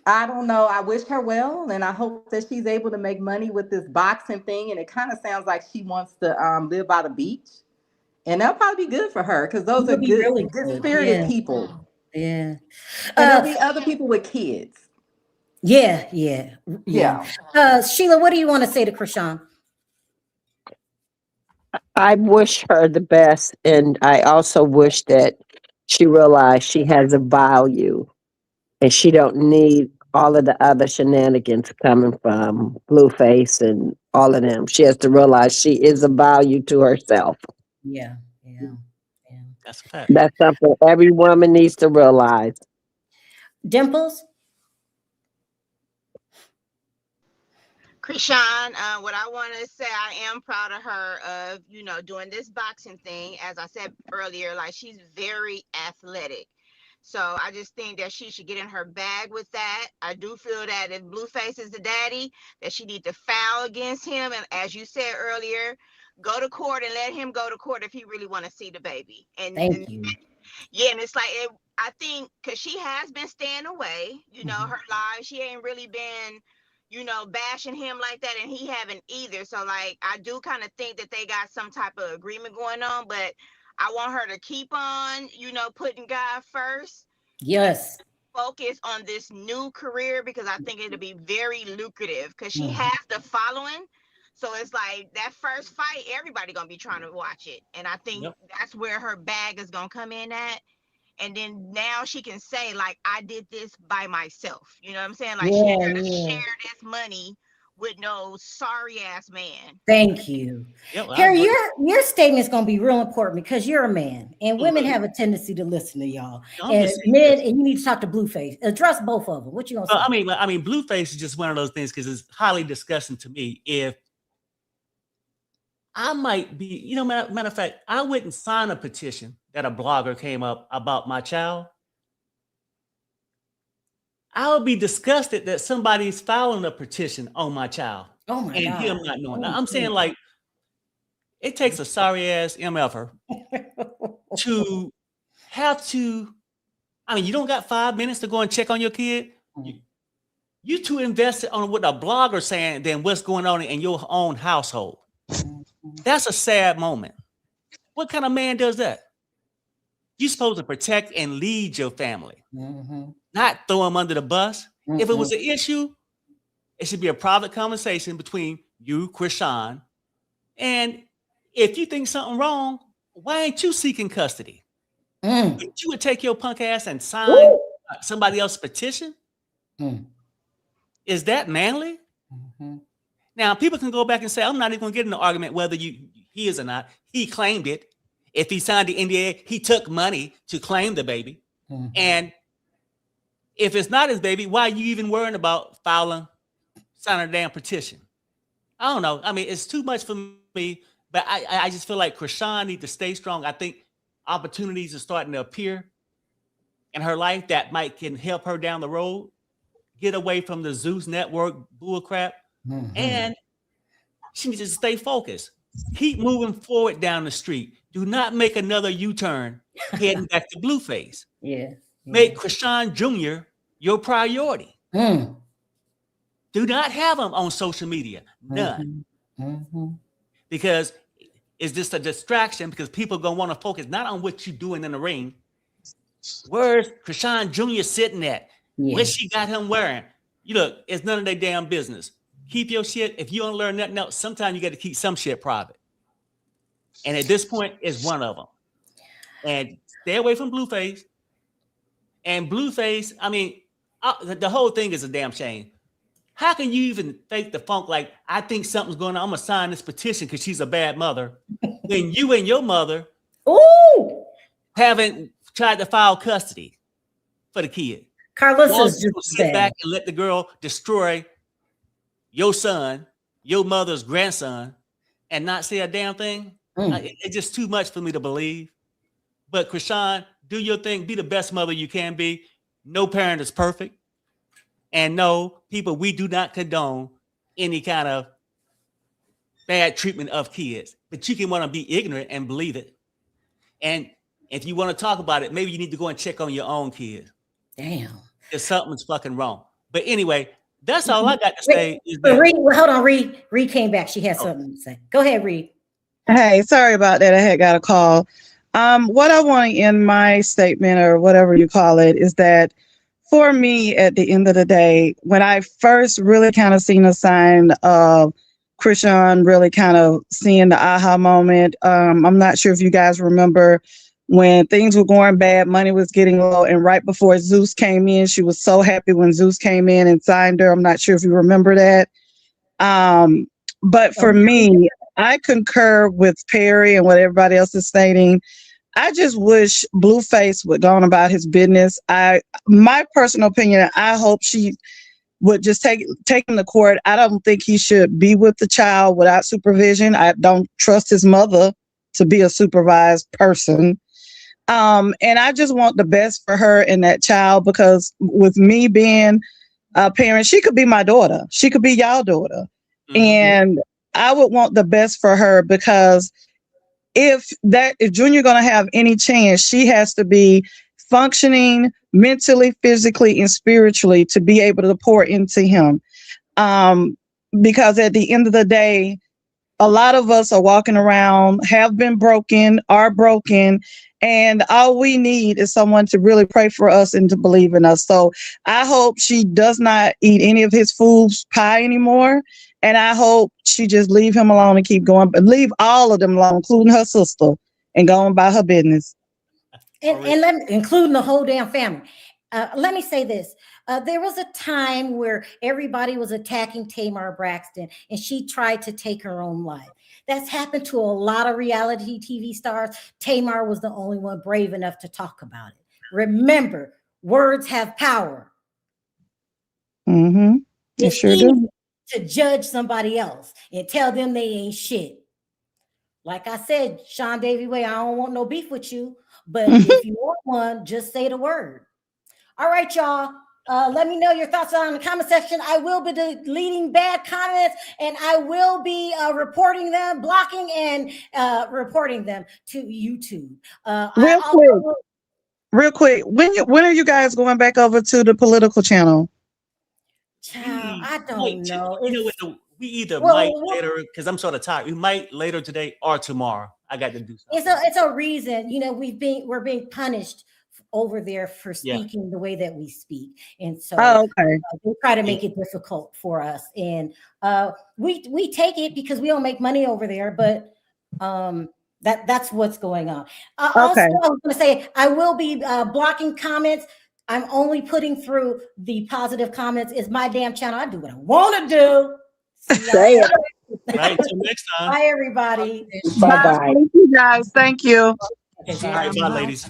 I don't know. I wish her well, and I hope that she's able to make money with this boxing thing. And it kind of sounds like she wants to live by the beach, and that'll probably be good for her, because those are good spirited people. Yeah. And there'll be other people with kids. Yeah. Sheila, what do you want to say to Chrisean? I wish her the best, and I also wish that she realized she has a value and she don't need all of the other shenanigans coming from Blueface and all of them. She has to realize she is a value to herself. Yeah. That's a fact. That's something every woman needs to realize. Dimples? Chrisean, what I want to say, I am proud of her of, doing this boxing thing. As I said earlier, like, she's very athletic. So I just think that she should get in her bag with that. I do feel that if Blueface is the daddy, that she need to foul against him. And as you said earlier, go to court and let him go to court if he really want to see the baby. Thank you. Yeah, and it's like, I think, because she has been staying away, her life. She ain't really been, bashing him like that, and he haven't either. So, like, I do kind of think that they got some type of agreement going on, but I want her to keep on, putting God first. Yes. Focus on this new career, because I think it'll be very lucrative, because she has the following. So it's like that first fight, everybody gonna be trying to watch it. And I think that's where her bag is gonna come in at. And then now she can say, like, I did this by myself. You know what I'm saying? Like, she ain't gotta share this money with no sorry ass man. Thank you. Harry, your statement is going to be real important because you're a man, and women have a tendency to listen to y'all. And men, and you need to talk to Blueface. Address both of them. What you gonna say? I mean, Blueface is just one of those things because it's highly disgusting to me. If I might be, matter of fact, I wouldn't sign a petition that a blogger came up about my child. I would be disgusted that somebody's filing a petition on my child. Oh my God. Him not knowing. Now, I'm saying, like, it takes a sorry ass MFer to have to. I mean, you don't got 5 minutes to go and check on your kid. You too invested on what a blogger saying than what's going on in your own household. That's a sad moment. What kind of man does that? You're supposed to protect and lead your family, not throw them under the bus. If it was an issue, it should be a private conversation between you, Chrisean, and if you think something wrong, why ain't you seeking custody? If you would take your punk ass and sign somebody else's petition, is that manly? Now, people can go back and say, I'm not even going to get in the argument whether he is or not. He claimed it. If he signed the NDA, he took money to claim the baby. And if it's not his baby, why are you even worrying about signing a damn petition? I don't know. I mean, it's too much for me, but I just feel like Chrisean needs to stay strong. I think opportunities are starting to appear in her life that can help her down the road, get away from the Zeus network bullcrap, and she needs to stay focused. Keep moving forward down the street. Do not make another U-turn heading back to Blueface. Make Chrisean Jr. your priority. Do not have him on social media. None. Because it's just a distraction, because people are going to want to focus not on what you're doing in the ring. Where's Chrisean Jr. sitting at? What she got him wearing? You look, it's none of their damn business. Keep your shit. If you don't learn nothing else, sometimes you got to keep some shit private. And at this point, it's one of them. And stay away from Blueface. And Blueface, I mean, the whole thing is a damn shame. How can you even fake the funk like, I think something's going on, I'm going to sign this petition because she's a bad mother, when you and your mother haven't tried to file custody for the kid? Carlos just sit back and let the girl destroy your son, your mother's grandson, and not say a damn thing? It's just too much for me to believe. But Chrisean, do your thing. Be the best mother you can be. No parent is perfect. And no, people, we do not condone any kind of bad treatment of kids. But you can want to be ignorant and believe it. And if you want to talk about it, maybe you need to go and check on your own kids. Damn. If something's fucking wrong. But anyway, that's all I got to say. Reed, hold on, Reed. Reed came back. She has something to say. Go ahead, Reed. Hey, sorry about that. I had got a call. What I want to end my statement, or whatever you call it, is that for me, at the end of the day, when I first really kind of seen a sign of Chrisean really kind of seeing the aha moment, I'm not sure if you guys remember when things were going bad, money was getting low. And right before Zeus came in, she was so happy when Zeus came in and signed her. I'm not sure if you remember that. But for me, I concur with Perry and what everybody else is stating. I just wish Blueface would go on about his business. My personal opinion, I hope she would just take him to court. I don't think he should be with the child without supervision. I don't trust his mother to be a supervised person. And I just want the best for her and that child, because with me being a parent, she could be my daughter. She could be y'all daughter. And I would want the best for her, because if Junior gonna have any chance, she has to be functioning mentally, physically, and spiritually to be able to pour into him. Because at the end of the day, a lot of us are walking around, have been broken, are broken, and all we need is someone to really pray for us and to believe in us. So I hope she does not eat any of his food's pie anymore. And I hope she just leave him alone and keep going, but leave all of them alone, including her sister, and go on about her business. Including the whole damn family. Let me say this. There was a time where everybody was attacking Tamar Braxton, and she tried to take her own life. That's happened to a lot of reality TV stars. Tamar was the only one brave enough to talk about it. Remember, words have power. It sure do. To judge somebody else and tell them they ain't shit. Like I said, Sean Davey Way, I don't want no beef with you, but if you want one, just say the word. All right, y'all. Let me know your thoughts on the comment section. I will be deleting bad comments, and I will be reporting them, blocking and reporting them to YouTube. Real quick. When are you guys going back over to the political channel? Child, I don't know. We either might later, because I'm sort of tired. We might later today or tomorrow. I got to do something. It's a reason. We're being punished over there for speaking the way that we speak, and so they try to make it difficult for us. And we take it because we don't make money over there, but that's what's going on. Also, I was going to say I will be blocking comments. I'm only putting through the positive comments. It's my damn channel. I do what I want to do. Say it. Right, until next time. Bye, everybody. Bye-bye. Thank you, guys. Thank you. Bye, ladies.